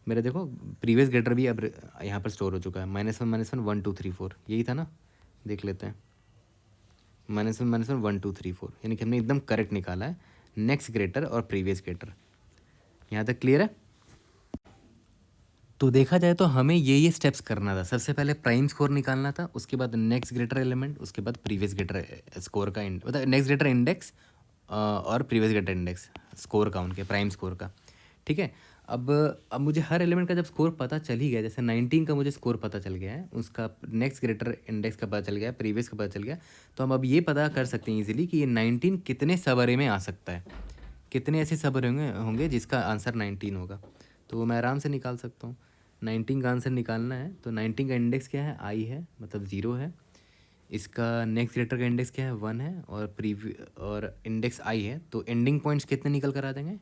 A: मेरे देखो प्रीवियस ग्रेटर भी अब यहाँ पर स्टोर हो चुका है, -1 -1 1 2 3 4, यही था ना, देख लेते हैं, -1 1 2 3 4, यानी कि हमने एकदम करेक्ट निकाला है नेक्स्ट ग्रेटर और प्रीवियस ग्रेटर। यहाँ तक क्लियर है। तो देखा जाए तो हमें ये स्टेप्स करना था, सबसे पहले प्राइम स्कोर निकालना था, उसके बाद नेक्स्ट ग्रेटर एलिमेंट, उसके बाद प्रीवियस ग्रेटर स्कोर का मतलब नेक्स्ट ग्रेटर इंडेक्स और प्रीवियस ग्रेटर इंडेक्स स्कोर का, उनके प्राइम स्कोर का। ठीक है, अब मुझे हर एलिमेंट का जब स्कोर पता चल ही गया, जैसे 19 का मुझे स्कोर पता चल गया है, उसका नेक्स्ट ग्रेटर इंडेक्स का पता चल गया, प्रीवियस का पता चल गया, तो हम अब ये पता कर सकते हैं ईजिली कि ये 19 कितने सब अरे में आ सकता है, कितने ऐसे सब अरे होंगे जिसका आंसर 19 होगा, तो वो मैं आराम से निकाल सकता हूँ। 19 का आंसर निकालना है तो 19 का इंडेक्स क्या है, आई है, मतलब 0 है, इसका नेक्स्ट ग्रेटर का इंडेक्स क्या है, 1 है, और इंडेक्स आई है, तो एंडिंग पॉइंट्स कितने निकल कर आ जाएंगे,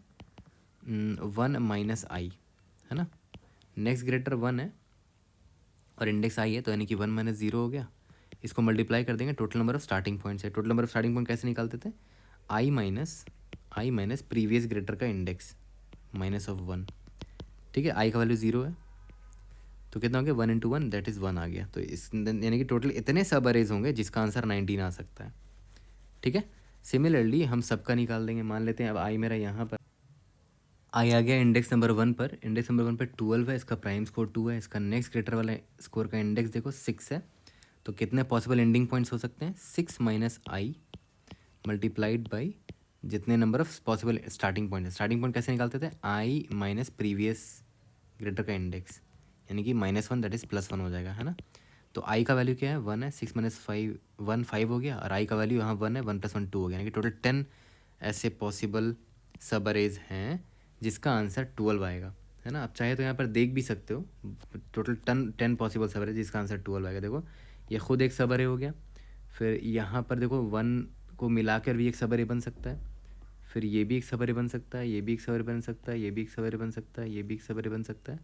A: 1 - आई, है ना, नेक्स्ट ग्रेटर 1 है और इंडेक्स आई है, तो यानी कि 1 माइनस 0 हो गया। इसको मल्टीप्लाई कर देंगे total number of starting point से। Total number of starting point कैसे निकालते थे? आई माइनस प्रीवियस ग्रेटर का इंडेक्स माइनस ऑफ 1। ठीक है, आई का वैल्यू 0 है तो कितना हो गया? 1 इंटू 1 दैट इज़ 1 आ गया। तो इस यानी कि टोटल इतने सब अरेज होंगे जिसका आंसर 19 आ सकता है। ठीक है, सिमिलरली हम सबका निकाल देंगे। मान लेते हैं अब आई मेरा यहाँ पर आई आ गया इंडेक्स नंबर 1 पर। इंडेक्स नंबर 1 पर 12 है, इसका प्राइम स्कोर 2 है, इसका नेक्स्ट ग्रेटर वाला स्कोर का इंडेक्स देखो 6 है। तो कितने पॉसिबल एंडिंग पॉइंट्स हो सकते हैं? 6 माइनस आई मल्टीप्लाइड बाई जितने number of possible starting point है। स्टार्टिंग पॉइंट कैसे निकालते थे? आई माइनस प्रीवियस ग्रेटर का इंडेक्स, यानी कि -1 दैट इज़ +1 हो जाएगा, है ना। तो आई का वैल्यू क्या है? 1 है, 6 माइनस 5 1 5 हो गया, और आई का वैल्यू यहाँ 1 है, 1 + 1 2 हो गया, यानी कि टोटल 10 ऐसे पॉसिबल सब अरेज हैं जिसका आंसर 12 आएगा, है ना। आप चाहे तो यहाँ पर देख भी सकते हो, टोटल 10 पॉसिबल सब अरेज जिसका आंसर 12 आएगा। देखो ये खुद एक सब अरे हो गया, फिर यहाँ पर देखो 1 को मिलाकर भी एक सब अरे बन सकता है, फिर ये भी एक सब अरे बन सकता है, ये भी एक सब अरे बन सकता है, ये भी एक सब अरे बन सकता है, ये भी एक सब अरे बन सकता है।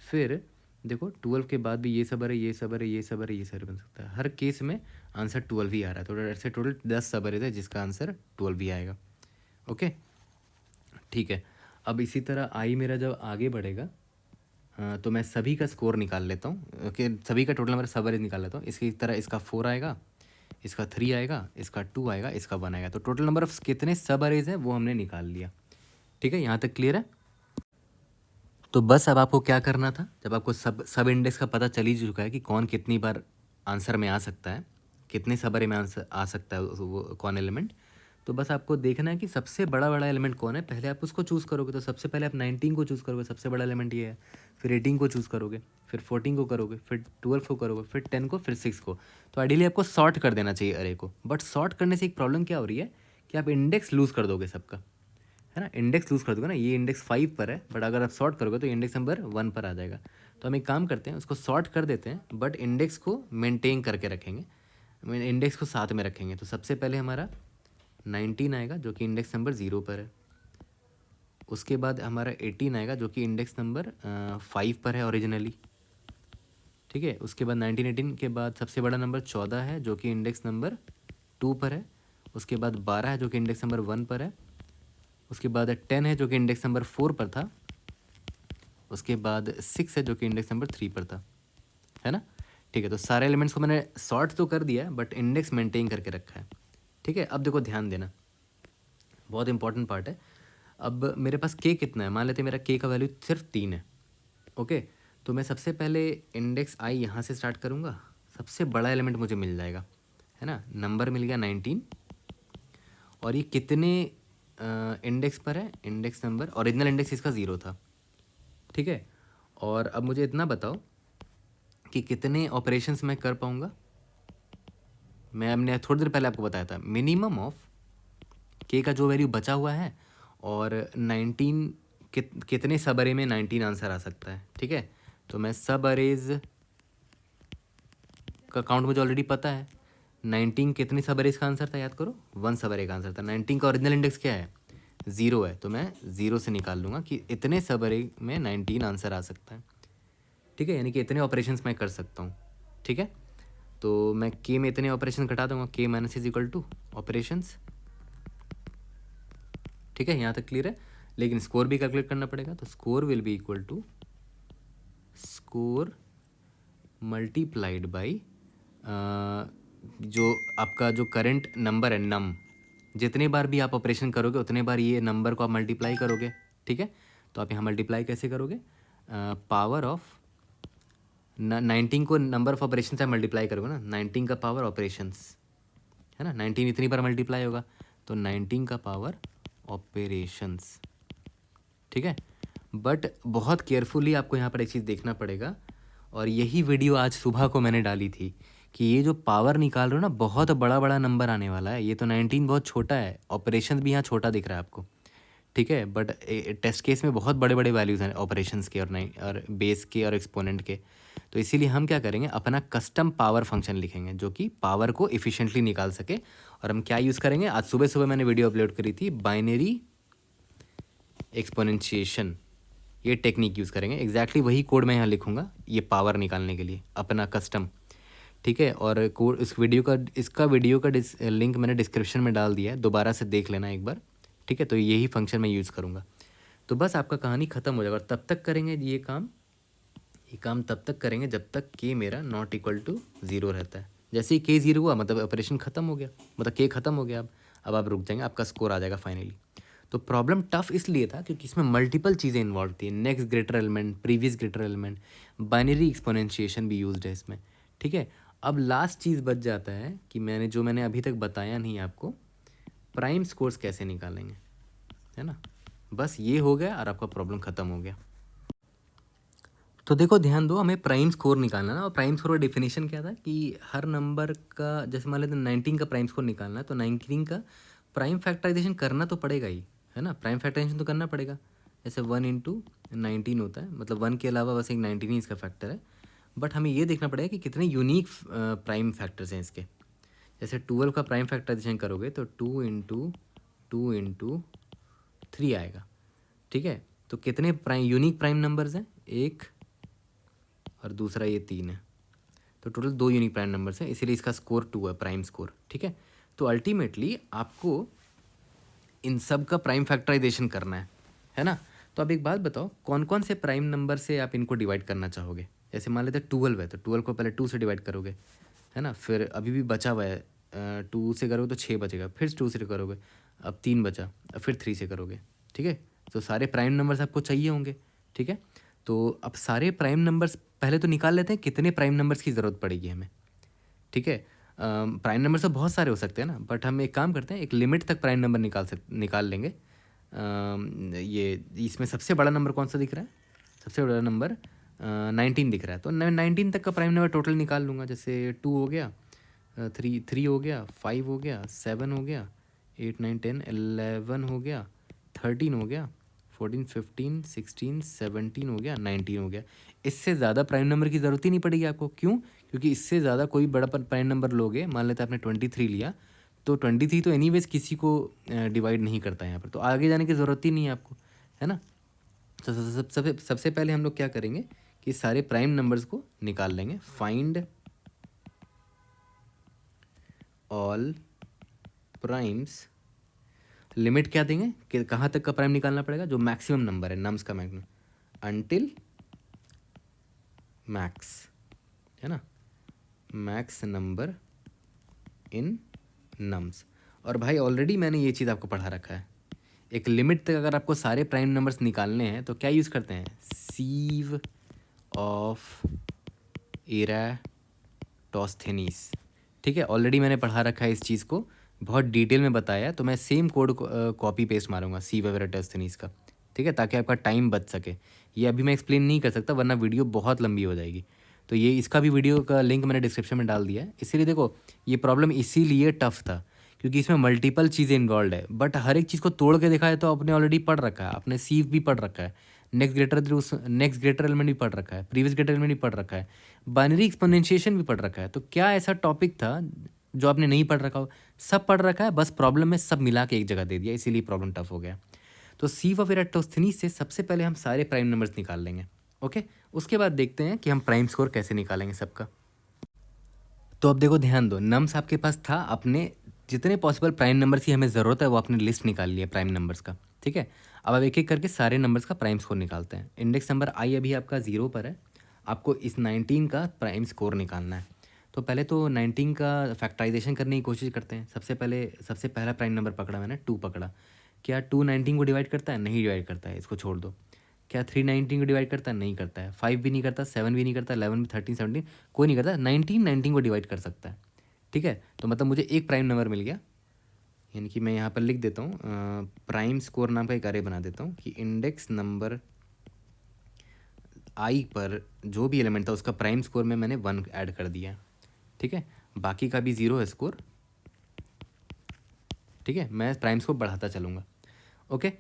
A: फिर देखो 12 के बाद भी ये सब अरे, ये सब अरे, ये सब अरे, ये सब अरे बन सकता है। हर केस में आंसर 12 ही आ रहा है, तो ऐसे टोटल 10 सब अरे थे जिसका आंसर 12 ही आएगा। ओके, ठीक है। अब इसी तरह आई मेरा जब आगे बढ़ेगा तो मैं सभी का स्कोर निकाल लेता हूँ, कि सभी का टोटल नंबर सब अरेज निकाल लेता हूँ। इसकी तरह इसका 4 आएगा, इसका 3 आएगा, इसका 2 आएगा, इसका 1 आएगा। तो टोटल नंबर ऑफ कितने सब अरेज हैं वो हमने निकाल लिया। ठीक है, यहाँ तक क्लियर है? तो बस अब आपको क्या करना था, जब आपको सब इंडेक्स का पता चल ही चुका है कि कौन कितनी बार आंसर में आ सकता है, कितने सब अरे में आंसर आ सकता है वो कौन एलिमेंट, तो बस आपको देखना है कि सबसे बड़ा एलिमेंट कौन है। पहले आप उसको चूज़ करोगे, तो सबसे पहले आप 19 को चूज़ करोगे, सबसे बड़ा एलिमेंट ये है। फिर 18 को चूज़ करोगे, फिर 14 को करोगे, फिर 12 को करोगे, फिर 10 को, फिर 6 को। तो आइडियली आपको सॉर्ट कर देना चाहिए अरे को, बट सॉर्ट करने से एक प्रॉब्लम क्या हो रही है कि आप इंडेक्स लूज़ कर दोगे सबका, है ना। इंडेक्स लूज़ कर दोगे ना, ये इंडेक्स 5 पर है, बट अगर आप सॉर्ट करोगे तो इंडेक्स नंबर 1 पर आ जाएगा। तो हम एक काम करते हैं, उसको सॉर्ट कर देते हैं, बट इंडेक्स को मेंटेन करके रखेंगे, इंडेक्स को साथ में रखेंगे। तो सबसे पहले हमारा 19 आएगा जो कि इंडेक्स नंबर 0 पर है। उसके बाद हमारा 18 आएगा जो कि इंडेक्स नंबर 5 पर है ओरिजिनली। ठीक है, उसके बाद 1918 के बाद सबसे बड़ा नंबर 14 है जो कि इंडेक्स नंबर 2 पर है। उसके बाद 12 है जो कि इंडेक्स नंबर 1 पर है। उसके बाद 10 है जो कि इंडेक्स नंबर 4 पर था। उसके बाद 6 है जो कि इंडेक्स नंबर 3 पर था, है ना। ठीक है, तो सारे एलिमेंट्स को मैंने सॉर्ट तो कर दिया है बट इंडेक्स मेंटेन करके रखा है। ठीक है, अब देखो ध्यान देना, बहुत इंपॉर्टेंट पार्ट है। अब मेरे पास के कितना है, मान लेते हैं मेरा के का वैल्यू सिर्फ 3 है। ओके, तो मैं सबसे पहले इंडेक्स आई यहाँ से स्टार्ट करूँगा, सबसे बड़ा एलिमेंट मुझे मिल जाएगा, है ना। नंबर मिल गया 19, और ये कितने इंडेक्स पर है? इंडेक्स नंबर ओरिजिनल इंडेक्स इसका 0 था। ठीक है, और अब मुझे इतना बताओ कि कितने ऑपरेशंस मैं कर पाऊँगा। हमने थोड़ी देर पहले आपको बताया था मिनिमम ऑफ के का जो वैल्यू बचा हुआ है, और 19 कितने सब अरे में 19 आंसर आ सकता है। ठीक है, तो मैं सब अरेज का काउंट मुझे ऑलरेडी पता है। 19 कितने सब अरेज का आंसर था, याद करो, 1 सब अरे का आंसर था। 19 का ओरिजिनल इंडेक्स क्या है? 0 है, तो मैं 0 से निकाल लूँगा कि इतने सब अरे में 19 आंसर आ सकता है। ठीक है, यानी कि इतने ऑपरेशंस मैं कर सकता हूँ। ठीक है, तो मैं के में इतने ऑपरेशन घटा दूंगा, K minus is equal to operations. ठीक है, यहाँ तक क्लियर है। लेकिन स्कोर भी कैलकुलेट करना पड़ेगा, तो score will be equal to score multiplied by जो आपका जो करंट नंबर है नम, जितने बार भी आप ऑपरेशन करोगे उतने बार ये नंबर को आप मल्टीप्लाई करोगे। ठीक है, तो आप यहाँ मल्टीप्लाई कैसे करोगे? पावर ऑफ 19 को नंबर ऑफ ऑपरेशन से मल्टीप्लाई करोगे ना, 19 का पावर ऑपरेशंस, है ना। 19 इतनी बार मल्टीप्लाई होगा, तो 19 का पावर ऑपरेशंस। ठीक है, बट बहुत केयरफुली आपको यहाँ पर एक चीज़ देखना पड़ेगा, और यही वीडियो आज सुबह को मैंने डाली थी कि ये जो पावर निकाल रहे हो ना, बहुत बड़ा नंबर आने वाला है। ये तो 19 बहुत छोटा है, ऑपरेशन भी यहाँ छोटा दिख रहा है आपको। ठीक है, बट टेस्ट केस में बहुत बड़े वैल्यूज़ हैं ऑपरेशंस के और बेस के और एक्सपोनेंट के। तो इसीलिए हम क्या करेंगे, अपना कस्टम पावर फंक्शन लिखेंगे जो कि पावर को इफ़िशिएंटली निकाल सके। और हम क्या यूज़ करेंगे, आज सुबह मैंने वीडियो अपलोड करी थी, बाइनरी एक्सपोनेंशिएशन। ये टेक्निक यूज़ करेंगे। एग्जैक्टली वही कोड मैं यहाँ लिखूँगा ये पावर निकालने के लिए अपना कस्टम, ठीक है। और कोड इस वीडियो का इसका वीडियो का लिंक मैंने डिस्क्रिप्शन में डाल दिया है, दोबारा से देख लेना एक बार, ठीक है। तो यही फंक्शन मैं यूज़ करूँगा। तो बस आपका कहानी ख़त्म हो जाएगा। और तब तक करेंगे ये काम तब तक करेंगे जब तक के मेरा नॉट इक्वल टू 0 रहता है। जैसे ही के 0 हुआ मतलब ऑपरेशन ख़त्म हो गया, मतलब के ख़त्म हो गया। अब आप रुक जाएंगे, आपका स्कोर आ जाएगा फाइनली। तो प्रॉब्लम टफ इसलिए था क्योंकि इसमें मल्टीपल चीज़ें इन्वॉल्व थी। Next greater element, previous greater element, binary exponentiation भी यूज्ड है इसमें, ठीक है। अब लास्ट चीज़ बच जाता है कि मैंने अभी तक बताया नहीं आपको, प्राइम स्कोर्स कैसे निकालेंगे, है ना। बस ये हो गया और आपका प्रॉब्लम ख़त्म हो गया। तो देखो ध्यान दो, हमें प्राइम स्कोर निकालना ना। और प्राइम स्कोर का डेफिनेशन क्या था कि हर नंबर का, जैसे मान लेते 19 का प्राइम स्कोर निकालना है तो 19 का प्राइम फैक्टराइजेशन करना तो पड़ेगा ही, है ना। प्राइम फैक्टराइजेशन तो करना पड़ेगा। जैसे 1 इंटू 19 होता है, मतलब 1 के अलावा बस एक 19 ही इसका फैक्टर है। बट हमें ये देखना पड़ेगा कि कितने यूनिक प्राइम फैक्टर्स हैं इसके। जैसे 12 का प्राइम फैक्टराइजेशन करोगे तो 2 इंटू 3 आएगा, ठीक है। तो कितने यूनिक प्राइम नंबर्स हैं, एक और दूसरा ये 3 है। तो टोटल 2 यूनिक प्राइम नंबर्स हैं, इसीलिए इसका स्कोर 2 है, प्राइम स्कोर, ठीक है। तो अल्टीमेटली आपको इन सब का प्राइम फैक्टराइजेशन करना है ना। तो अब एक बात बताओ, कौन कौन से प्राइम नंबर से आप इनको डिवाइड करना चाहोगे। जैसे मान लेते हैं 12 है तो 12 को पहले 2 से डिवाइड करोगे, है ना। फिर अभी भी बचा हुआ है, 2 से करोगे तो 6 बचेगा, फिर 2 से करोगे, अब 3 बचा, अब फिर 3 से करोगे, ठीक है। तो सारे प्राइम नंबर्स आपको चाहिए होंगे, ठीक है। तो अब सारे प्राइम नंबर्स पहले तो निकाल लेते हैं कितने प्राइम नंबर्स की ज़रूरत पड़ेगी हमें, ठीक है। प्राइम नंबर तो बहुत सारे हो सकते हैं ना, बट हम एक काम करते हैं, एक लिमिट तक प्राइम नंबर निकाल लेंगे। ये इसमें सबसे बड़ा नंबर कौन सा दिख रहा है, सबसे बड़ा नंबर 19 दिख रहा है। तो मैं 19 तक का प्राइम नंबर टोटल निकाल लूँगा। जैसे 2 हो गया, 3 हो गया, 5 हो गया, 7 हो गया, 8 9 10 11 हो गया, 13 हो गया, 14 15 16 17 हो गया, 19 हो गया। इससे ज़्यादा प्राइम नंबर की ज़रूरत ही नहीं पड़ेगी आपको। क्यों? क्योंकि इससे ज़्यादा कोई बड़ा प्राइम नंबर लोगे, मान लेते आपने 23 लिया, तो 23 तो एनीवेज किसी को डिवाइड नहीं करता है यहाँ पर, तो आगे जाने की ज़रूरत ही नहीं है आपको, है ना। तो सबसे पहले हम लोग क्या करेंगे कि सारे प्राइम नंबर्स को निकाल लेंगे। फाइंड ऑल प्राइम्स, लिमिट क्या देंगे कि कहाँ तक का प्राइम निकालना पड़ेगा, जो मैक्सिमम नंबर है, नम्स का मैक्सिमम, अनटिल मैक्स, है ना, मैक्स नंबर इन नम्स। और भाई ऑलरेडी मैंने ये चीज़ आपको पढ़ा रखा है, एक लिमिट तक अगर आपको सारे प्राइम नंबर्स निकालने हैं तो क्या यूज़ करते हैं, सीव ऑफ एराटोस्थेनीस, ठीक है। ऑलरेडी मैंने पढ़ा रखा है इस चीज़ को, बहुत डिटेल में बताया है। तो मैं सेम कोड कॉपी पेस्ट मारूंगा सीव ऑफ एराटोस्थेनीस का, ठीक है, ताकि आपका टाइम बच सके। ये अभी मैं एक्सप्लेन नहीं कर सकता वरना वीडियो बहुत लंबी हो जाएगी। तो ये इसका भी वीडियो का लिंक मैंने डिस्क्रिप्शन में डाल दिया है। इसीलिए देखो, ये प्रॉब्लम इसीलिए टफ था क्योंकि इसमें मल्टीपल चीज़ें इन्वॉल्व है, बट हर एक चीज़ को तोड़ के देखा है तो आपने ऑलरेडी पढ़ रखा है, आपने सीव भी पढ़ रखा है, नेक्स्ट ग्रेटर एलिमेंट भी पढ़ रखा है, प्रीवियस ग्रेटर एलिमेंट भी पढ़ रखा है, बाइनरी एक्सपोनेंशिएशन भी पढ़ रखा है। तो क्या ऐसा टॉपिक था जो आपने नहीं पढ़ रखा हो, सब पढ़ रखा है, बस प्रॉब्लम में सब मिला के एक जगह दे दिया, इसीलिए प्रॉब्लम टफ हो गया। तो सीव ऑफ एराटोस्थेनीस से सबसे पहले हम सारे प्राइम नंबर्स निकाल लेंगे, ओके। उसके बाद देखते हैं कि हम प्राइम स्कोर कैसे निकालेंगे सबका। तो अब देखो ध्यान दो, नम्स आपके पास था, अपने जितने पॉसिबल प्राइम नंबर्स की हमें ज़रूरत है वो आपने लिस्ट निकाल लिया प्राइम नंबर्स का, ठीक है। अब एक एक करके सारे नंबर्स का प्राइम स्कोर निकालते हैं। इंडेक्स नंबर आई अभी आपका 0 पर है, आपको इस 19 का प्राइम स्कोर निकालना है। तो पहले तो 19 का फैक्टराइजेशन करने की कोशिश करते हैं। सबसे पहला प्राइम नंबर पकड़ा मैंने, 2 पकड़ा। क्या 2 19 को डिवाइड करता है? नहीं डिवाइड करता है, इसको छोड़ दो। क्या 3 19 को डिवाइड करता है? नहीं करता है। 5 भी नहीं करता, 7 भी नहीं करता, 11 भी, 13 17 कोई नहीं करता। 19 को डिवाइड कर सकता है, ठीक है। तो मतलब मुझे एक प्राइम नंबर मिल गया, यानी कि मैं यहाँ पर लिख देता हूँ, प्राइम स्कोर नाम का एक अरे बना देता हूँ कि इंडेक्स नंबर आई पर जो भी एलिमेंट था उसका प्राइम स्कोर में मैंने 1 ऐड कर दिया, ठीक है। बाकी का भी 0 है स्कोर, ठीक है। मैं प्राइम स्कोर बढ़ाता चलूँगा, ओके।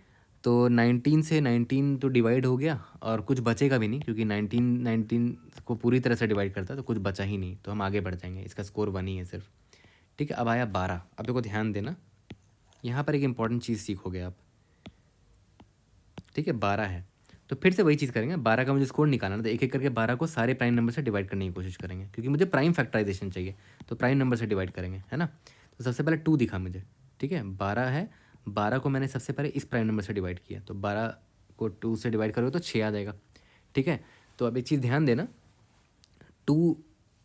A: तो 19 से 19 तो डिवाइड हो गया और कुछ बचेगा भी नहीं क्योंकि 19 को पूरी तरह से डिवाइड करता है तो कुछ बचा ही नहीं, तो हम आगे बढ़ जाएंगे। इसका स्कोर 1 ही है सिर्फ, ठीक है। अब आया 12। अब देखो ध्यान देना, यहाँ पर एक इंपॉर्टेंट चीज़ सीखोगे आप, ठीक है। 12 है तो फिर से वही चीज़ करेंगे, 12 का मुझे स्कोर निकालना है, तो एक एक करके 12 को सारे प्राइम नंबर से डिवाइड करने की कोशिश करेंगे, क्योंकि मुझे प्राइम फैक्टराइजेशन चाहिए, तो प्राइम नंबर से डिवाइड करेंगे, है ना। तो सबसे पहले 2 दिखा मुझे, ठीक है, 12 है, 12 को मैंने सबसे पहले इस प्राइम नंबर से डिवाइड किया, तो 12 को 2 से डिवाइड करोगे तो 6 आ जाएगा, ठीक है। तो अब एक चीज़ ध्यान देना, 2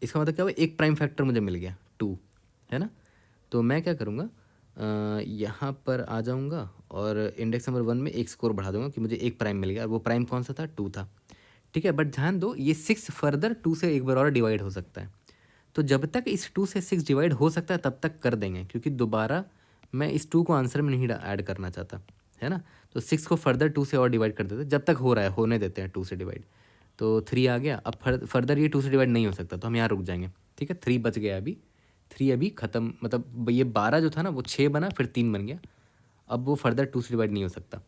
A: इसका मतलब क्या हुआ, एक प्राइम फैक्टर मुझे मिल गया 2, है ना। तो मैं क्या करूँगा, यहाँ पर आ जाऊँगा और इंडेक्स नंबर 1 में एक स्कोर बढ़ा दूंगा कि मुझे एक प्राइम मिल गया, और वो प्राइम कौन सा था, 2 था, ठीक है। बट ध्यान दो, ये 6 फर्दर 2 से एक बार और डिवाइड हो सकता है, तो जब तक इस 2 से 6 डिवाइड हो सकता है तब तक कर देंगे, क्योंकि दोबारा मैं इस 2 को आंसर में नहीं ऐड करना चाहता, है ना। तो 6 को फर्दर 2 से और डिवाइड कर देते हैं, जब तक हो रहा है होने देते हैं 2 से डिवाइड। तो 3 आ गया, अब फर्दर ये 2 से डिवाइड नहीं हो सकता, तो हम यहाँ रुक जाएंगे, ठीक है। 3 बच गया अभी, 3 अभी ख़त्म, मतलब ये 12 जो था ना वो 6 बना, फिर 3 बन गया, अब वो फर्दर 2 से डिवाइड नहीं हो सकता,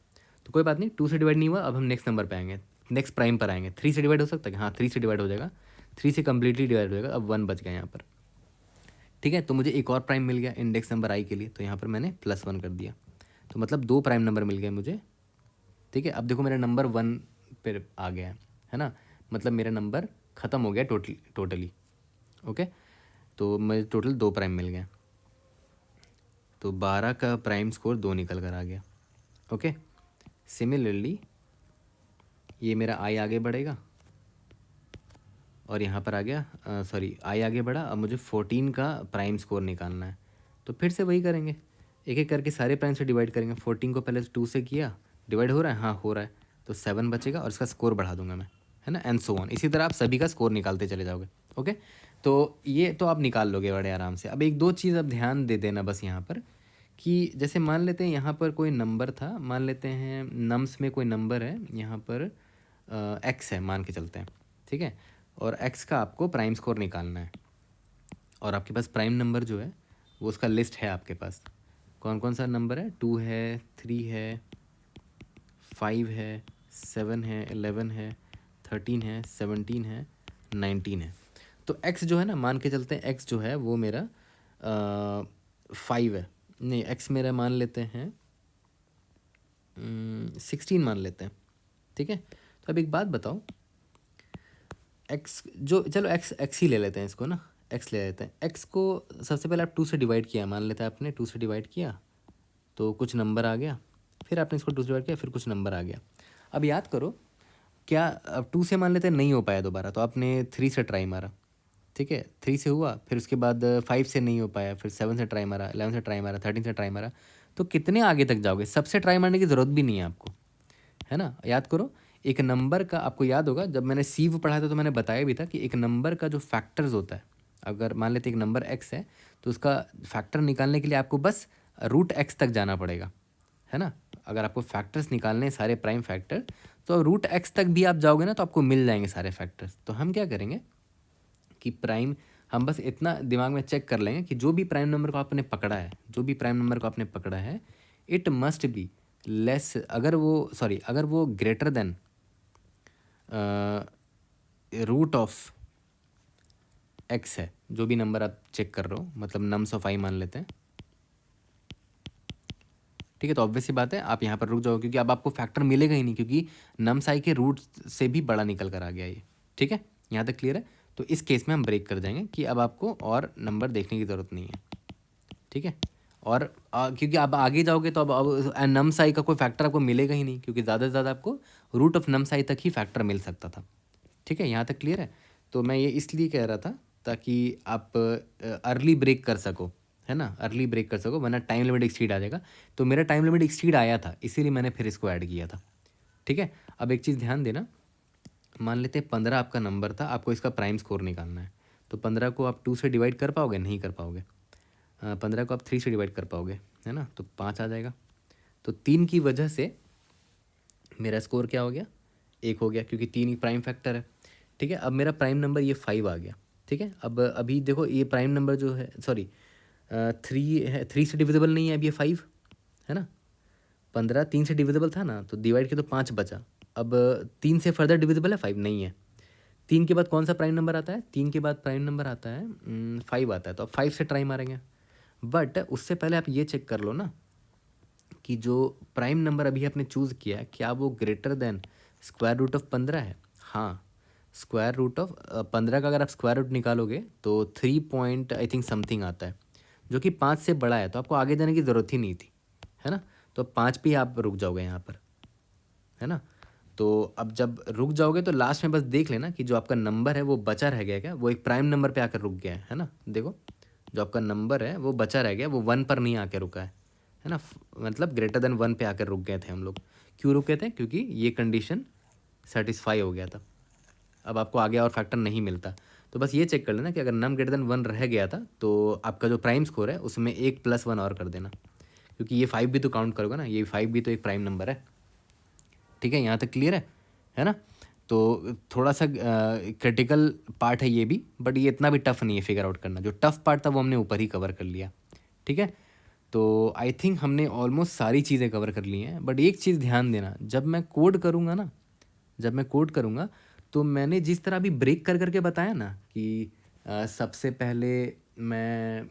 A: तो कोई बात नहीं, 2 से डिवाइड नहीं हुआ, अब हम नेक्स्ट नंबर पे आएंगे, नेक्स्ट प्राइम पर आएंगे। 3 से डिवाइड हो सकता है, हाँ 3 से डिवाइड हो जाएगा, 3 से कम्प्लीटली डिवाइड हो जाएगा, अब 1 बच गया यहाँ पर, ठीक है। तो मुझे एक और प्राइम मिल गया इंडेक्स नंबर आई के लिए, तो यहाँ पर मैंने +1 कर दिया, तो मतलब 2 प्राइम नंबर मिल गए मुझे, ठीक है। अब देखो मेरा नंबर 1 पर आ गया है ना, मतलब मेरा नंबर ख़त्म हो गया टोटली, ओके। तो मुझे टोटल 2 प्राइम मिल गए, तो 12 का प्राइम स्कोर 2 निकल कर आ गया, ओके। सिमिलरली ये मेरा आई आगे बढ़ेगा, और यहाँ पर आ गया, सॉरी आई आगे बढ़ा, अब मुझे 14 का प्राइम स्कोर निकालना है, तो फिर से वही करेंगे, एक एक करके सारे प्राइम से डिवाइड करेंगे। 14 को पहले 2 से किया, डिवाइड हो रहा है, हाँ हो रहा है, तो 7 बचेगा और इसका स्कोर बढ़ा दूंगा मैं, है ना, एंड सो ऑन। इसी तरह आप सभी का स्कोर निकालते चले जाओगे, ओके। तो ये तो आप निकाल लोगे बड़े आराम से। अब एक दो चीज़ अब ध्यान दे देना बस यहाँ पर, कि जैसे मान लेते हैं यहाँ पर कोई नंबर था, मान लेते हैं नम्स में कोई नंबर है यहाँ पर, एक्स है मान के चलते हैं, ठीक है, और एक्स का आपको प्राइम स्कोर निकालना है, और आपके पास प्राइम नंबर जो है वो उसका लिस्ट है आपके पास, कौन कौन सा नंबर है, 2 है, 3 है, 5 है, 7 है, 11 है, 13 है, 17 है, 19 है। तो x जो है ना, मान के चलते हैं x जो है वो मेरा 5 है, नहीं x मेरा मान लेते हैं 16 मान लेते हैं, ठीक है। तो अब एक बात बताओ, x जो, चलो x ही ले लेते हैं इसको ना, x ले लेते हैं। x को सबसे पहले आप 2 से डिवाइड किया, मान लेते हैं आपने 2 से डिवाइड किया तो कुछ नंबर आ गया, फिर आपने इसको 2 से डिवाइड किया, फिर कुछ नंबर आ गया। अब याद करो, क्या अब 2 से मान लेते हैं नहीं हो पाया दोबारा, तो आपने 3 से ट्राई मारा, ठीक है, 3 से हुआ, फिर उसके बाद 5 से नहीं हो पाया, फिर 7 से ट्राई मारा, 11 से ट्राई मारा, 13 से ट्राई मारा, तो कितने आगे तक जाओगे, सबसे ट्राई मारने की ज़रूरत भी नहीं है आपको, है ना। याद करो, एक नंबर का, आपको याद होगा जब मैंने सीव पढ़ा था तो मैंने बताया भी था कि एक नंबर का जो फैक्टर्स होता है, अगर मान लेते एक नंबर x है तो उसका फैक्टर निकालने के लिए आपको बस √x तक जाना पड़ेगा, है ना। अगर आपको फैक्टर्स निकालने हैं सारे प्राइम फैक्टर, तो √x तक भी आप जाओगे ना तो आपको मिल जाएंगे सारे फैक्टर्स। तो हम क्या करेंगे कि प्राइम, हम बस इतना दिमाग में चेक कर लेंगे कि जो भी प्राइम नंबर को आपने पकड़ा है, जो भी प्राइम नंबर को आपने पकड़ा है, इट मस्ट बी लेस, अगर वो ग्रेटर देन √ऑफ x है, जो भी नंबर आप चेक कर रहे हो, मतलब नम्स ऑफ i मान लेते हैं, ठीक है। तो ऑब्वियस सी बात है आप यहाँ पर रुक जाओ, क्योंकि अब आपको फैक्टर मिलेगा ही नहीं, क्योंकि नम्स i के रूट से भी बड़ा निकल कर आ गया ये, ठीक है। यहाँ तक क्लियर है। तो इस केस में हम ब्रेक कर जाएंगे कि अब आपको और नंबर देखने की ज़रूरत नहीं है, ठीक है। और क्योंकि आप आगे जाओगे तो अब नम्स i का कोई फैक्टर आपको मिलेगा ही नहीं, क्योंकि ज़्यादा से ज़्यादा आपको √ऑफ नम्स i तक ही फैक्टर मिल सकता था, ठीक है। यहाँ तक क्लियर है। तो मैं ये इसलिए कह रहा था ताकि आप अर्ली ब्रेक कर सको, है ना, अर्ली ब्रेक कर सको, वरना टाइम लिमिट एक्सीड आ जाएगा। तो मेरा टाइम लिमिट एक्सीड आया था, इसीलिए मैंने फिर इसको ऐड किया था, ठीक है। अब एक चीज़ ध्यान देना, मान लेते हैं 15 आपका नंबर था, आपको इसका प्राइम स्कोर निकालना है, तो 15 को आप 2 से डिवाइड कर पाओगे, नहीं कर पाओगे। 15 को आप 3 से डिवाइड कर पाओगे, है ना, तो 5 आ जाएगा। तो 3 की वजह से मेरा स्कोर क्या हो गया, 1 हो गया, क्योंकि 3 ही प्राइम फैक्टर है, ठीक है। अब मेरा प्राइम नंबर ये 5 आ गया, ठीक है। अब अभी देखो ये प्राइम नंबर जो है, सॉरी 3 है, 3 से डिविजिबल नहीं है अब ये 5, है ना। 15 3 से डिविजिबल था ना, तो डिवाइड किया तो 5 बचा। अब 3 से फर्दर डिविजिबल है 5 नहीं है। 3 के बाद कौन सा प्राइम नंबर आता है, 3 के बाद प्राइम नंबर आता है 5 आता है, तो अब 5 से ट्राई मारेंगे। बट उससे पहले आप ये चेक कर लो ना कि जो प्राइम नंबर अभी आपने चूज़ किया है क्या वो greater than square root of 15 है, हाँ स्क्वायर रूट ऑफ 15 का अगर आप स्क्वायर रूट निकालोगे तो 3 पॉइंट आई थिंक समथिंग आता है, जो कि 5 से बड़ा है, तो आपको आगे जाने की ज़रूरत ही नहीं थी, है ना। तो 5 पे ही आप रुक जाओगे यहाँ पर, है ना। तो अब जब रुक जाओगे तो लास्ट में बस देख लेना कि जो आपका नंबर है वो बचा रह गया क्या, वो एक प्राइम नंबर पे आकर रुक गया है ना। देखो जो आपका नंबर है वो बचा रह गया, वो 1 पर नहीं आके रुका है ना। मतलब ग्रेटर देन 1 पे आकर रुक गए थे हम लोग। क्यों रुके थे, क्योंकि ये कंडीशन सेटिस्फाई हो गया था। अब आपको आगे और फैक्टर नहीं मिलता, तो बस ये चेक कर लेना कि अगर नम ग्रेटर देन 1 रह गया था तो आपका जो प्राइम स्कोर है उसमें 1 + 1 और कर देना, क्योंकि ये 5 भी तो काउंट करोगे ना, ये 5 भी तो एक प्राइम नंबर है। ठीक है, यहाँ तक क्लियर है ना। तो थोड़ा सा क्रिटिकल पार्ट है ये भी, बट ये इतना भी टफ नहीं है फिगर आउट करना। जो टफ पार्ट था वो हमने ऊपर ही कवर कर लिया। ठीक है, तो आई थिंक हमने ऑलमोस्ट सारी चीज़ें कवर कर ली हैं। बट एक चीज़ ध्यान देना, जब मैं कोड करूँगा ना, जब मैं कोड करूँगा तो मैंने जिस तरह अभी ब्रेक कर करके बताया ना कि सबसे पहले मैं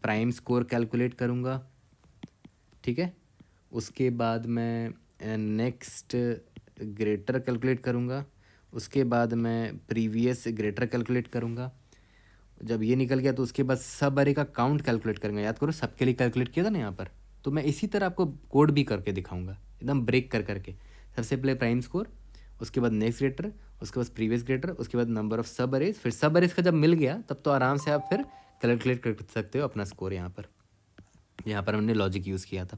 A: प्राइम स्कोर कैलकुलेट करूँगा, ठीक है, उसके बाद मैं नेक्स्ट ग्रेटर कैलकुलेट करूँगा, उसके बाद मैं प्रीवियस ग्रेटर कैलकुलेट करूँगा। जब ये निकल गया तो उसके बाद सब अरे का काउंट कैलकुलेट करूँगा। याद करो सबके लिए कैलकुलेट किया था ना यहाँ पर। तो मैं इसी तरह आपको कोड भी करके दिखाऊंगा, एकदम ब्रेक कर करके। सबसे पहले प्राइम स्कोर, उसके बाद नेक्स्ट ग्रेटर, उसके बाद प्रीवियस ग्रेटर, उसके बाद नंबर ऑफ सब अरेज। फिर सब अरेज का जब मिल गया तब तो आराम से आप फिर कैलकुलेट कर सकते हो अपना स्कोर। यहाँ पर हमने लॉजिक यूज़ किया था।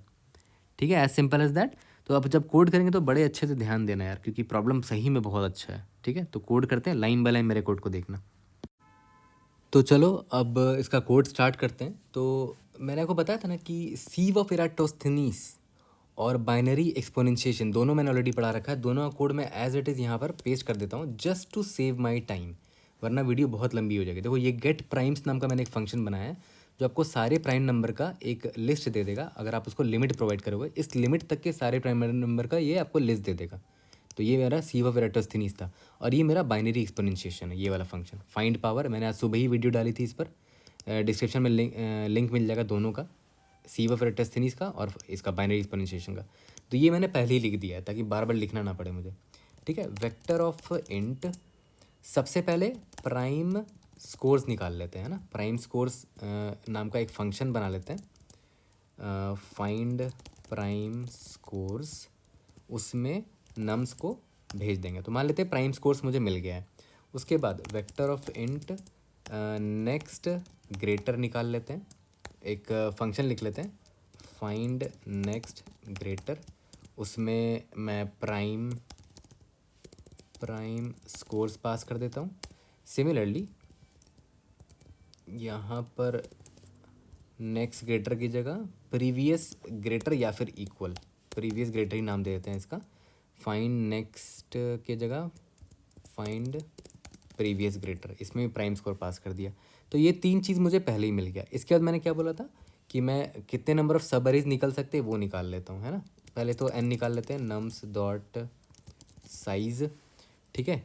A: ठीक है, एज सिंपल एज दैट। तो आप जब कोड करेंगे तो बड़े अच्छे से ध्यान देना यार, क्योंकि प्रॉब्लम सही में बहुत अच्छा है। ठीक है, तो कोड करते हैं, लाइन बाय लाइन मेरे कोड को देखना। तो चलो अब इसका कोड स्टार्ट करते हैं। तो मैंने आपको बताया था ना कि सीव ऑफ इराटोस्थेनीस और बाइनरी एक्सपोनेंशिएशन दोनों मैंने ऑलरेडी पढ़ा रखा है। दोनों का कोड मैं एज इट इज़ यहाँ पर पेस्ट कर देता हूँ just to save my time, वरना वीडियो बहुत लंबी हो जाएगी। देखो ये गेट प्राइम्स नाम का मैंने एक फंक्शन बनाया है जो आपको सारे प्राइम नंबर का एक लिस्ट दे देगा। अगर आप उसको लिमिट प्रोवाइड करोगे, इस लिमिट तक के सारे प्राइम नंबर का ये आपको लिस्ट दे देगा। तो ये मेरा सीव ऑफ इराटोस्थेनीस था, और ये मेरा बाइनरी एक्सपोनेंशिएशन है, ये वाला फंक्शन। फाइंड पावर मैंने आज सुबह ही वीडियो डाली थी इस पर, डिस्क्रिप्शन में लिंक मिल जाएगा दोनों का, सीव ऑफ इराटोस्थेनीस का और इसका बाइनरी एक्सपोनेंशिएशन का। तो ये मैंने पहले ही लिख दिया है ताकि बार बार लिखना ना पड़े मुझे। ठीक है, वेक्टर ऑफ इंट, सबसे पहले प्राइम स्कोर्स निकाल लेते हैं ना। प्राइम स्कोर्स नाम का एक फंक्शन बना लेते हैं, फाइंड प्राइम स्कोर्स, उसमें नम्स को भेज देंगे। तो मान लेते हैं प्राइम स्कोर्स मुझे मिल गया है। उसके बाद vector of int next greater निकाल लेते हैं, एक फंक्शन लिख लेते हैं, फाइंड नेक्स्ट ग्रेटर। उसमें मैं प्राइम स्कोर्स पास कर देता हूँ। सिमिलरली यहाँ पर नेक्स्ट ग्रेटर की जगह प्रीवियस ग्रेटर या फिर इक्वल, प्रीवियस ग्रेटर ही नाम दे देते हैं इसका। फाइंड नेक्स्ट के जगह फाइंड प्रीवियस ग्रेटर, इसमें भी प्राइम स्कोर पास कर दिया। तो ये 3 चीज़ मुझे पहले ही मिल गया। इसके बाद मैंने क्या बोला था कि मैं कितने नंबर ऑफ सब अरेज निकल सकते हैं वो निकाल लेता हूँ, है ना। पहले तो n निकाल लेते हैं, नम्स डॉट साइज। ठीक है,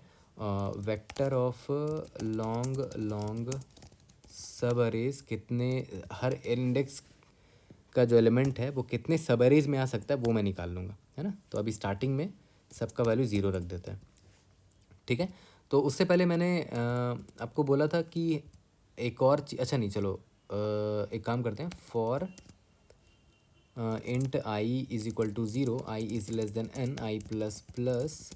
A: वेक्टर ऑफ लॉन्ग सब अरेज, कितने हर इंडेक्स का जो एलिमेंट है वो कितने सब अरेज में आ सकता है वो मैं निकाल लूँगा, है ना। तो अभी स्टार्टिंग में सबका वैल्यू 0 रख देता है। ठीक है, तो उससे पहले मैंने आपको बोला था कि एक और अच्छा नहीं, चलो एक काम करते हैं। For int I is equal to 0, I is less than n, I plus plus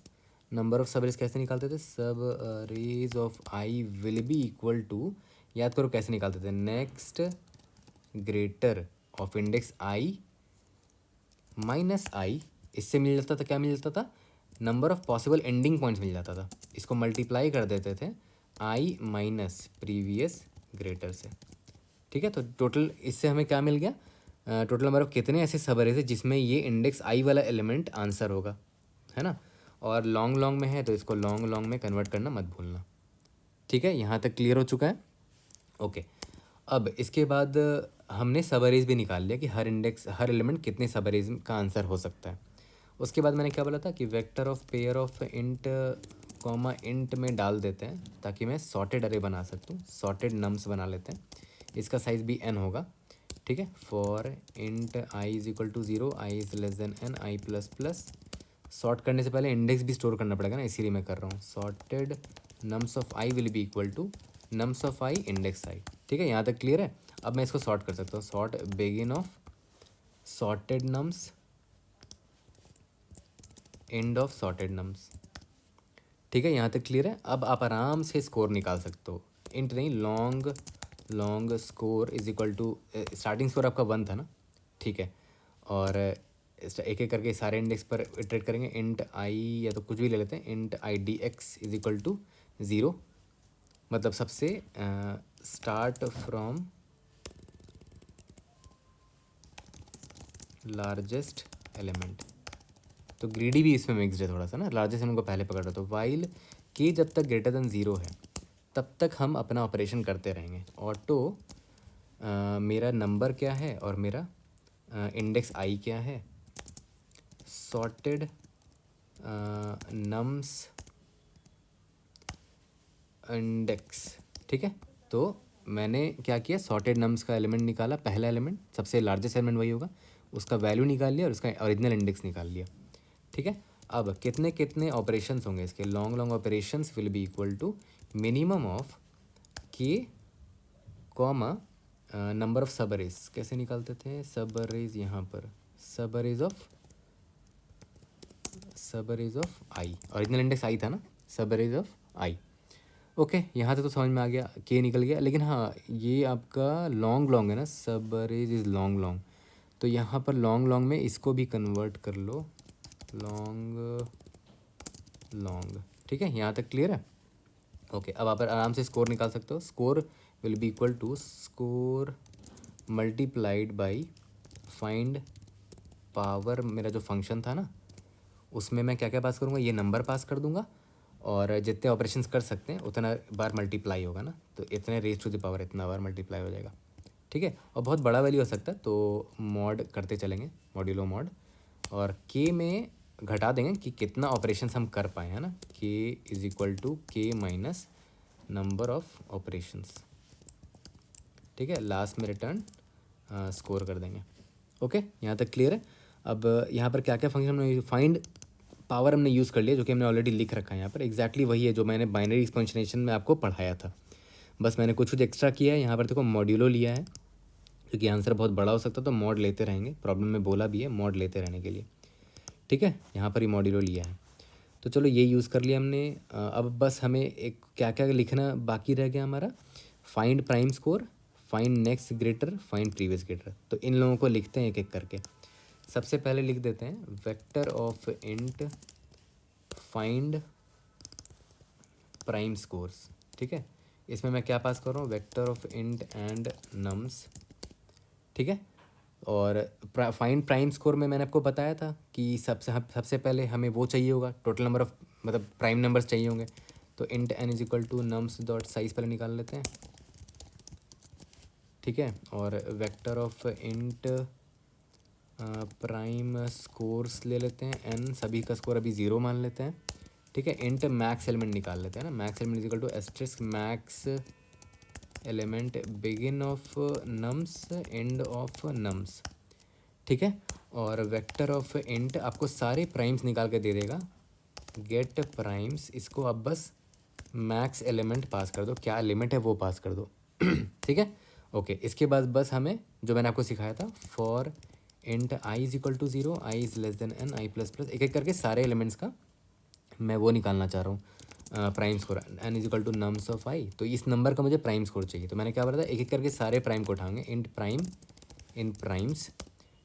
A: number of subarrays कैसे निकालते थे, subarrays of I will be equal to, याद करो कैसे निकालते थे, next greater of index I minus I. इससे मिल जाता था, क्या मिल जाता था, number of possible ending points मिल जाता था। इसको मल्टीप्लाई कर देते थे आई माइनस प्रीवियस ग्रेटर से। ठीक है, तो टोटल इससे हमें क्या मिल गया, टोटल नंबर ऑफ कितने ऐसे सब अरेज है जिसमें ये इंडेक्स आई वाला एलिमेंट आंसर होगा, है ना। और लॉन्ग में है तो इसको लॉन्ग में कन्वर्ट करना मत भूलना। ठीक है, यहाँ तक क्लियर हो चुका है। ओके, अब इसके बाद हमने सब अरेज भी निकाल लिया कि हर एलिमेंट कितने सब अरेज का आंसर हो सकता है। उसके बाद मैंने क्या बोला था कि vector of pair of int comma int में डाल देते हैं ताकि मैं सॉर्टेड अरे बना सकता हूँ। सॉर्टेड नम्स बना लेते हैं, इसका साइज़ भी n होगा। ठीक है, for int I is equal to 0, I is less than n, I plus plus sort करने से पहले इंडेक्स भी स्टोर करना पड़ेगा ना, इसीलिए मैं कर रहा हूँ। Sorted nums of I will be equal to nums of I index I. ठीक है, यहाँ तक क्लियर है। अब मैं इसको सॉर्ट कर सकता हूँ। Sort begin of sorted nums end of sorted nums. ठीक है, यहाँ तक क्लियर है। अब आप आराम से स्कोर निकाल सकते हो। इंट नहीं, long score is equal to, starting score आपका 1 था ना, ठीक है। और एक एक करके सारे इंडेक्स पर इटरेट करेंगे। इंट आई या तो कुछ भी ले लेते हैं, int I D X is equal to 0, मतलब सबसे स्टार्ट फ्रॉम लार्जेस्ट एलिमेंट। तो ग्रीडी भी इसमें मिक्सड है थोड़ा सा ना, लार्जेस्ट एलिमेंट को पहले पकड़ रहा। तो वाइल के जब तक ग्रेटर देन 0 है तब तक हम अपना ऑपरेशन करते रहेंगे। ऑटो मेरा नंबर क्या है और मेरा इंडेक्स आई क्या है, सॉर्टेड नम्स इंडेक्स। ठीक है, तो मैंने क्या किया, सॉर्टेड नम्स का एलिमेंट निकाला, पहला एलिमेंट सबसे लार्जेस्ट एलिमेंट वही होगा, उसका वैल्यू निकाल लिया और उसका ओरिजिनल इंडेक्स निकाल लिया। ठीक है, अब कितने कितने ऑपरेशंस होंगे इसके, long operations will be equal to minimum of K comma number of subarrays. कैसे निकालते थे सब अरेज, यहाँ पर subarrays of I, original index I था ना, सब अरेज ऑफ आई। ओके, यहाँ तक तो समझ में आ गया, के निकल गया। लेकिन हाँ, ये आपका लॉन्ग है ना, सब अरेज इज़ लॉन्ग, तो यहाँ पर लॉन्ग में इसको भी कन्वर्ट कर लो, लॉन्ग। ठीक है, यहाँ तक क्लियर है। ओके, अब आप आराम से स्कोर निकाल सकते हो। Score will be equal to score multiplied by find power, मेरा जो फंक्शन था ना उसमें मैं क्या क्या पास करूँगा, ये नंबर पास कर दूंगा और जितने ऑपरेशंस कर सकते हैं उतना बार मल्टीप्लाई होगा ना, तो इतने रेज टू द पावर इतना बार मल्टीप्लाई हो जाएगा। ठीक है, और बहुत बड़ा वैल्यू हो सकता है, तो मॉड करते चलेंगे, मॉड्यूलो मॉड, और के में घटा देंगे कि कितना ऑपरेशंस हम कर पाए, है ना। के इज इक्वल टू के माइनस नंबर ऑफ ऑपरेशंस। ठीक है, लास्ट में रिटर्न स्कोर कर देंगे। ओके, यहाँ तक क्लियर है। अब यहाँ पर क्या क्या फंक्शन हमने, फाइंड पावर हमने यूज़ कर लिया, जो कि हमने ऑलरेडी लिख रखा है यहाँ पर, एग्जैक्टली वही है जो मैंने बाइनरी एक्सपेंशनेशन में आपको पढ़ाया था। बस मैंने कुछ एक्स्ट्रा किया है। यहाँ पर देखो मॉड्यूलो लिया है, क्योंकि आंसर बहुत बड़ा हो सकता है, तो मॉड लेते रहेंगे, प्रॉब्लम में बोला भी है मॉड लेते रहने के लिए। ठीक है, यहाँ पर ही मॉड्यूलो लिया है, तो चलो ये यूज़ कर लिया हमने। अब बस हमें एक क्या क्या लिखना बाकी रह गया हमारा, find prime score, find next greater, find previous greater. तो इन लोगों को लिखते हैं एक एक करके। सबसे पहले लिख देते हैं vector of int find prime scores. ठीक है, इसमें मैं क्या पास कर रहा हूँ, vector of int and nums. ठीक है, और फाइंड प्राइम स्कोर में मैंने आपको बताया था कि सबसे पहले हमें वो चाहिए होगा, टोटल नंबर ऑफ, मतलब प्राइम नंबर्स चाहिए होंगे। तो int N is equal to nums dot size पहले निकाल लेते हैं। ठीक है, और vector of int prime scores ले लेते हैं, एन सभी का स्कोर अभी 0 मान लेते हैं। ठीक है, इंट मैक्स एलिमेंट निकाल लेते हैं ना, max element is equal to asterisk max element begin of nums end of nums. ठीक है, और वेक्टर ऑफ इंट आपको सारे प्राइम्स निकाल के दे देगा, गेट प्राइम्स। इसको आप बस मैक्स एलिमेंट पास कर दो, क्या लिमिट है वो पास कर दो। ठीक है, ओके। इसके बाद बस हमें जो मैंने आपको सिखाया था, for int I is equal to 0, I is less than N, I plus plus, एक एक करके सारे एलिमेंट्स का मैं वो निकालना चाह रहा हूँ, prime score. N is equal to nums of I, तो इस नंबर का मुझे प्राइम स्कोर चाहिए। तो मैंने क्या बोला था, एक एक करके सारे प्राइम को उठाएंगे, इंट प्राइम इन प्राइम्स।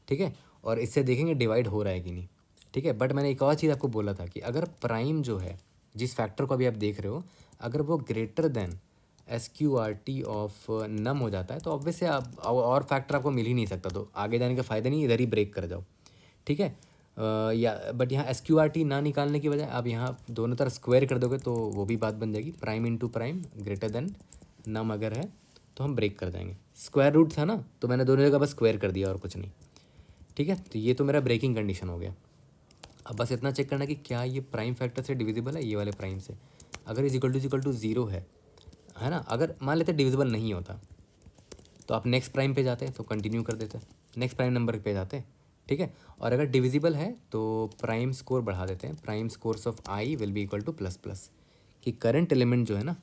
A: ठीक है, और इससे देखेंगे डिवाइड हो रहा है कि नहीं। ठीक है, बट मैंने एक और चीज़ आपको बोला था कि अगर प्राइम जो है, जिस फैक्टर को अभी आप देख रहे हो, अगर वो ग्रेटर देन SQRT ऑफ नम हो जाता है तो ऑब्वियसली आप और फैक्टर आपको मिल ही नहीं सकता, तो आगे जाने का फ़ायदा नहीं, इधर ही ब्रेक कर जाओ। ठीक है, या बट यहाँ SQRT ना निकालने की बजाय आप यहाँ दोनों तरफ स्क्वायर कर दोगे तो वो भी बात बन जाएगी, prime into prime greater than num अगर है तो हम ब्रेक कर देंगे। स्क्वायर रूट था ना, तो मैंने दोनों जगह बस स्क्वायर कर दिया और कुछ नहीं। ठीक है, तो ये तो मेरा ब्रेकिंग कंडीशन हो गया। अब बस इतना चेक करना कि क्या ये प्राइम फैक्टर से डिविजिबल है, ये वाले प्राइम से। अगर इज इक्वल टू 0 है ना, अगर मान लेते डिविजिबल नहीं होता तो आप नेक्स्ट प्राइम पे जाते तो कंटिन्यू कर देते, नेक्स्ट प्राइम नंबर पे जाते ठीक है। और अगर डिविजिबल है तो प्राइम स्कोर बढ़ा देते हैं, prime scores of I will be equal two plus plus, कि करंट एलिमेंट जो है ना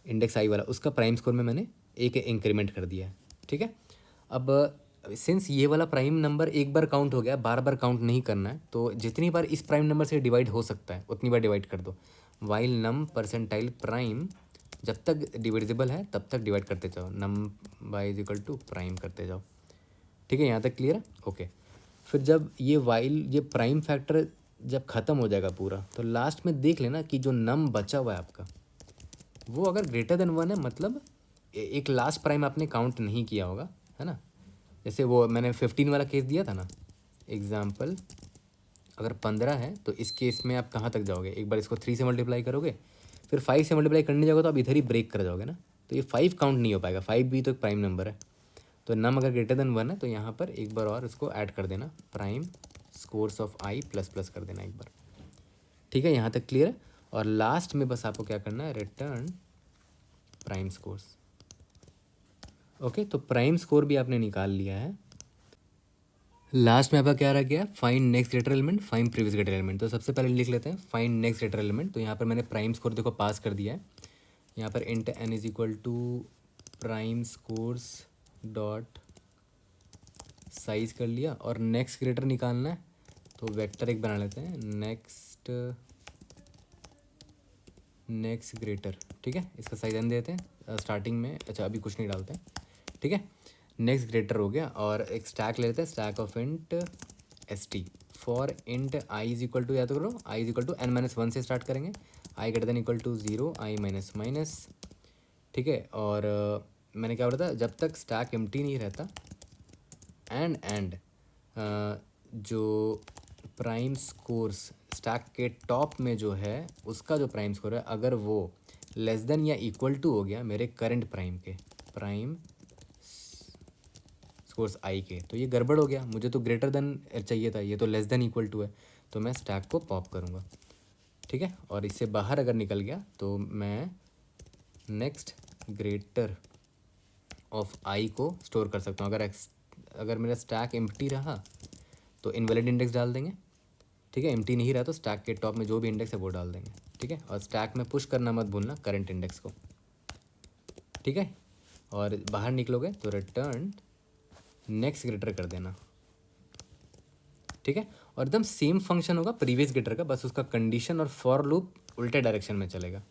A: इंडेक्स आई वाला, उसका प्राइम स्कोर में मैंने एक इंक्रीमेंट कर दिया है। ठीक है। अब सिंस ये वाला प्राइम नंबर एक बार काउंट हो गया, बार बार काउंट नहीं करना है, तो जितनी बार इस प्राइम नंबर से डिवाइड हो सकता है उतनी बार डिवाइड कर दो। वाइल नम परसेंटाइल प्राइम, जब तक डिविजिबल है तब तक डिवाइड करते जाओ, num by is equal to prime करते जाओ। ठीक है, यहाँ तक क्लियर है? ओके। फिर जब ये प्राइम फैक्टर जब ख़त्म हो जाएगा पूरा, तो लास्ट में देख लेना कि जो नम बचा हुआ है आपका, वो अगर ग्रेटर देन 1 है, मतलब एक लास्ट प्राइम आपने काउंट नहीं किया होगा, है ना। जैसे वो मैंने 15 वाला केस दिया था ना एग्जाम्पल, अगर 15 है तो इस केस में आप कहाँ तक जाओगे, एक बार इसको 3 से मल्टीप्लाई करोगे, फिर 5 से मल्टीप्लाई करने जाओगे तो आप इधर ही ब्रेक कर जाओगे ना, तो ये 5 काउंट नहीं हो पाएगा। 5 भी तो एक प्राइम नंबर है, तो नम अगर ग्रेटर देन 1 है तो यहाँ पर एक बार और इसको ऐड कर देना, prime scores of I plus plus कर देना एक बार। ठीक है, यहाँ तक क्लियर है। और लास्ट में बस आपको क्या करना है, रिटर्न प्राइम स्कोर्स। ओके, तो प्राइम स्कोर भी आपने निकाल लिया है। लास्ट में आपका क्या रह गया, find next greater element, find previous greater element. तो सबसे पहले लिख लेते हैं फाइंड नेक्स्ट ग्रेटर एलिमेंट। तो यहाँ पर मैंने प्राइम स्कोर देखो पास कर दिया है, यहाँ पर int N is equal to prime scores dot size कर लिया, और नेक्स्ट ग्रेटर निकालना है तो वेक्टर एक बना लेते हैं, नेक्स्ट ग्रेटर। ठीक है, इसका साइज एन देते हैं स्टार्टिंग में, अच्छा अभी कुछ नहीं डालते हैं। ठीक है, नेक्स्ट ग्रेटर हो गया, और एक स्टैक ले लेते हैं, stack of int S T for int I is equal to, याद करो I is equal to N minus 1 से स्टार्ट करेंगे, I greater than equal to 0, I minus minus. ठीक है, और मैंने क्या बोला था, जब तक स्टैक एम्प्टी नहीं रहता, एंड जो प्राइम स्कोर्स स्टैक के टॉप में जो है उसका जो प्राइम स्कोर है, अगर वो लेस देन या इक्वल टू हो गया मेरे करंट प्राइम के, प्राइम स्कोर्स आई के, तो ये गड़बड़ हो गया, मुझे तो ग्रेटर देन चाहिए था, ये तो लेस देन इक्वल टू है, तो मैं स्टैक को पॉप करूँगा। ठीक है, और इससे बाहर अगर निकल गया तो मैं नेक्स्ट ग्रेटर ऑफ आई को स्टोर कर सकता हूँ। अगर मेरा स्टैक एम्प्टी रहा तो इनवैलिड इंडेक्स डाल देंगे। ठीक है, एम्प्टी नहीं रहा तो स्टैक के टॉप में जो भी इंडेक्स है वो डाल देंगे। ठीक है, और स्टैक में पुश करना मत भूलना करंट इंडेक्स को। ठीक है, और बाहर निकलोगे तो रिटर्न नेक्स्ट ग्रेटर कर देना। ठीक है, और एकदम सेम फंक्शन होगा प्रीवियस ग्रेटर का, बस उसका कंडीशन और फॉर लूप उल्टे डायरेक्शन में चलेगा।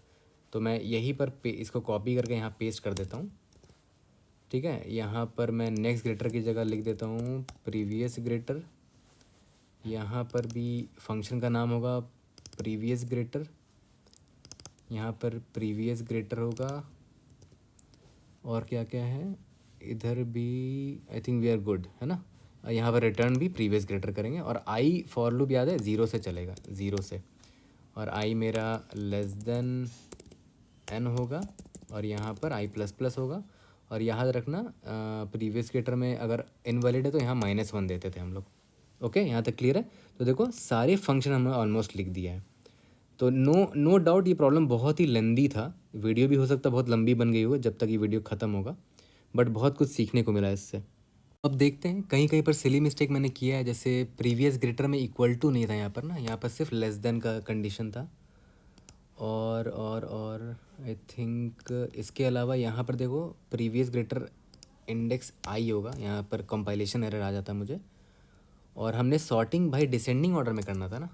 A: तो मैं यहीं पर इसको कॉपी करके यहाँ पेस्ट कर देता हूँ। ठीक है, यहाँ पर मैं नेक्स्ट ग्रेटर की जगह लिख देता हूँ प्रीवियस ग्रेटर, यहाँ पर भी फंक्शन का नाम होगा प्रीवियस ग्रेटर, यहाँ पर प्रीवियस ग्रेटर होगा, और क्या क्या है इधर भी, I think we are good, है ना। यहाँ पर रिटर्न भी प्रीवियस ग्रेटर करेंगे, और आई फॉर लूप याद है 0 से चलेगा, 0 से, और आई मेरा लेस देन एन होगा, और यहाँ पर आई प्लस प्लस होगा। और याद रखना प्रीवियस ग्रेटर में अगर इनवैलिड है तो यहाँ -1 देते थे हम लोग। ओके, यहाँ तक क्लियर है? तो देखो सारे फंक्शन हमने ऑलमोस्ट लिख दिया है। तो नो डाउट ये प्रॉब्लम बहुत ही लेंदी था, वीडियो भी हो सकता है बहुत लंबी बन गई हो जब तक ये वीडियो ख़त्म होगा, बट बहुत कुछ सीखने को मिला इससे। अब देखते हैं, कहीं कहीं पर सिली मिस्टेक मैंने किया है, जैसे प्रीवियस ग्रेटर में इक्वल टू नहीं था यहाँ पर ना, यहाँ पर सिर्फ लेस देन का कंडीशन था। और आई थिंक इसके अलावा यहाँ पर देखो प्रीवियस ग्रेटर इंडेक्स आई होगा, यहाँ पर कंपाइलेशन एरर आ जाता है मुझे। और हमने सॉर्टिंग भाई डिसेंडिंग ऑर्डर में करना था ना,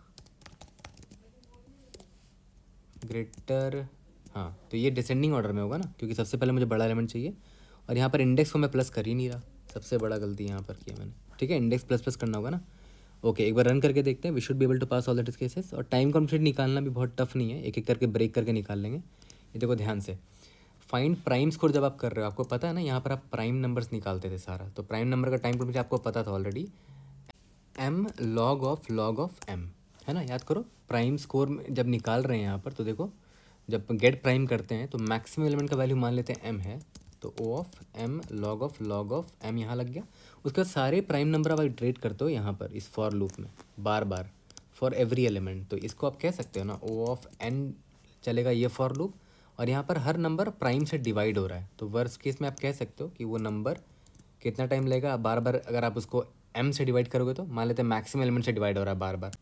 A: ग्रेटर, हाँ तो ये डिसेंडिंग ऑर्डर में होगा ना, क्योंकि सबसे पहले मुझे बड़ा एलिमेंट चाहिए, और यहाँ पर इंडेक्स को मैं प्लस कर ही नहीं रहा, सबसे बड़ा गलती यहाँ पर किया मैंने। ठीक है, इंडेक्स प्लस प्लस करना होगा ना। ओके, एक बार रन करके देखते हैं, we should be able to pass all the test cases. और टाइम कॉन्फ्लिक्ट निकालना भी बहुत टफ नहीं है, एक एक करके ब्रेक करके निकाल लेंगे। ये देखो ध्यान से, फाइंड प्राइम स्कोर जब आप कर रहे हो, आपको पता है ना यहाँ पर आप प्राइम नंबर्स निकालते थे सारा, तो प्राइम नंबर का टाइम कॉन्फ्लिक्ट आपको पता था already, M log of M, है ना। याद करो प्राइम स्कोर जब निकाल रहे हैं यहाँ पर, तो देखो जब गेट प्राइम करते हैं तो मैक्सिमम एलिमेंट का वैल्यू मान लेते हैं एम है, तो O of M log of M यहाँ लग गया। उसके बाद सारे प्राइम नंबर आप इटरेट करते हो यहाँ पर इस फॉर लूप में बार बार फॉर एवरी एलिमेंट, तो इसको आप कह सकते हो ना ओ ऑफ एन चलेगा ये फॉर लूप। और यहाँ पर हर नंबर प्राइम से डिवाइड हो रहा है, तो वर्स्ट केस में आप कह सकते हो कि वो नंबर कितना टाइम लेगा, बार बार अगर आप उसको एम से डिवाइड करोगे तो मान लेते हैं मैक्सिमम एलिमेंट से डिवाइड हो रहा है बार बार,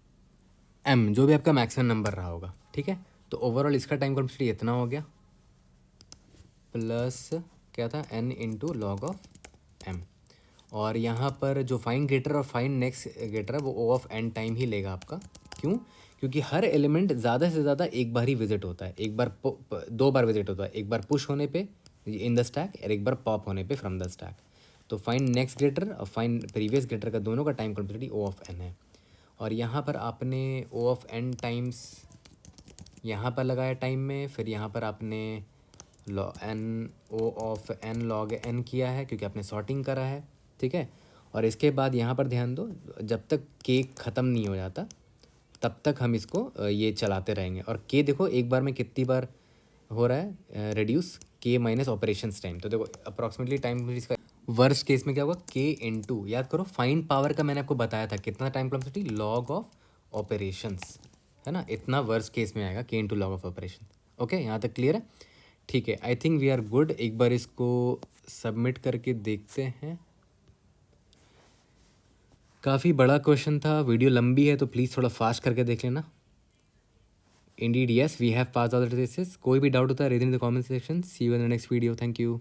A: एम जो भी आपका मैक्सिमम नंबर रहा होगा, ठीक है। तो ओवरऑल इसका टाइम कॉम्प्लेक्सिटी इतना हो गया, प्लस क्या था N into log of M. और यहाँ पर जो फाइंड ग्रेटर और फाइंड नेक्स्ट ग्रेटर है वो ओ ऑफ एन टाइम ही लेगा आपका। क्यों? क्योंकि हर एलिमेंट ज़्यादा से ज़्यादा एक बार ही विजिट होता है, एक बार दो बार विजिट होता है, एक बार पुश होने पे इन द स्टैक और एक बार पॉप होने पे फ्रॉम द स्टैक। तो फाइंड नेक्स्ट ग्रेटर और फाइंड प्रीवियस ग्रेटर का दोनों का time complexity O of N है। और यहाँ पर आपने ओ ऑफ एन टाइम्स यहाँ पर लगाया टाइम में, फिर यहाँ पर आपने N O of N log N किया है क्योंकि आपने सॉर्टिंग करा है, ठीक है। और इसके बाद यहाँ पर ध्यान दो, जब तक के ख़त्म नहीं हो जाता तब तक हम इसको ये चलाते रहेंगे। और के देखो एक बार में कितनी बार हो रहा है रिड्यूस, के माइनस ऑपरेशंस टाइम। तो देखो अप्रॉक्सीमेटली टाइम इसका वर्स्ट केस में क्या होगा, के इनटू, याद करो फाइंड पावर का मैंने आपको बताया था कितना time complexity, log of operations, है ना, इतना वर्स्ट केस में आएगा K into log of operation. Okay, यहाँ तक क्लियर है? ठीक है, I think we are good. एक बार इसको सबमिट करके देखते हैं। काफ़ी बड़ा क्वेश्चन था, वीडियो लंबी है तो प्लीज़ थोड़ा फास्ट करके देख लेना। Indeed yes we have pass all the tests. कोई भी डाउट होता है read in the comment section. See you in the next video. Thank you.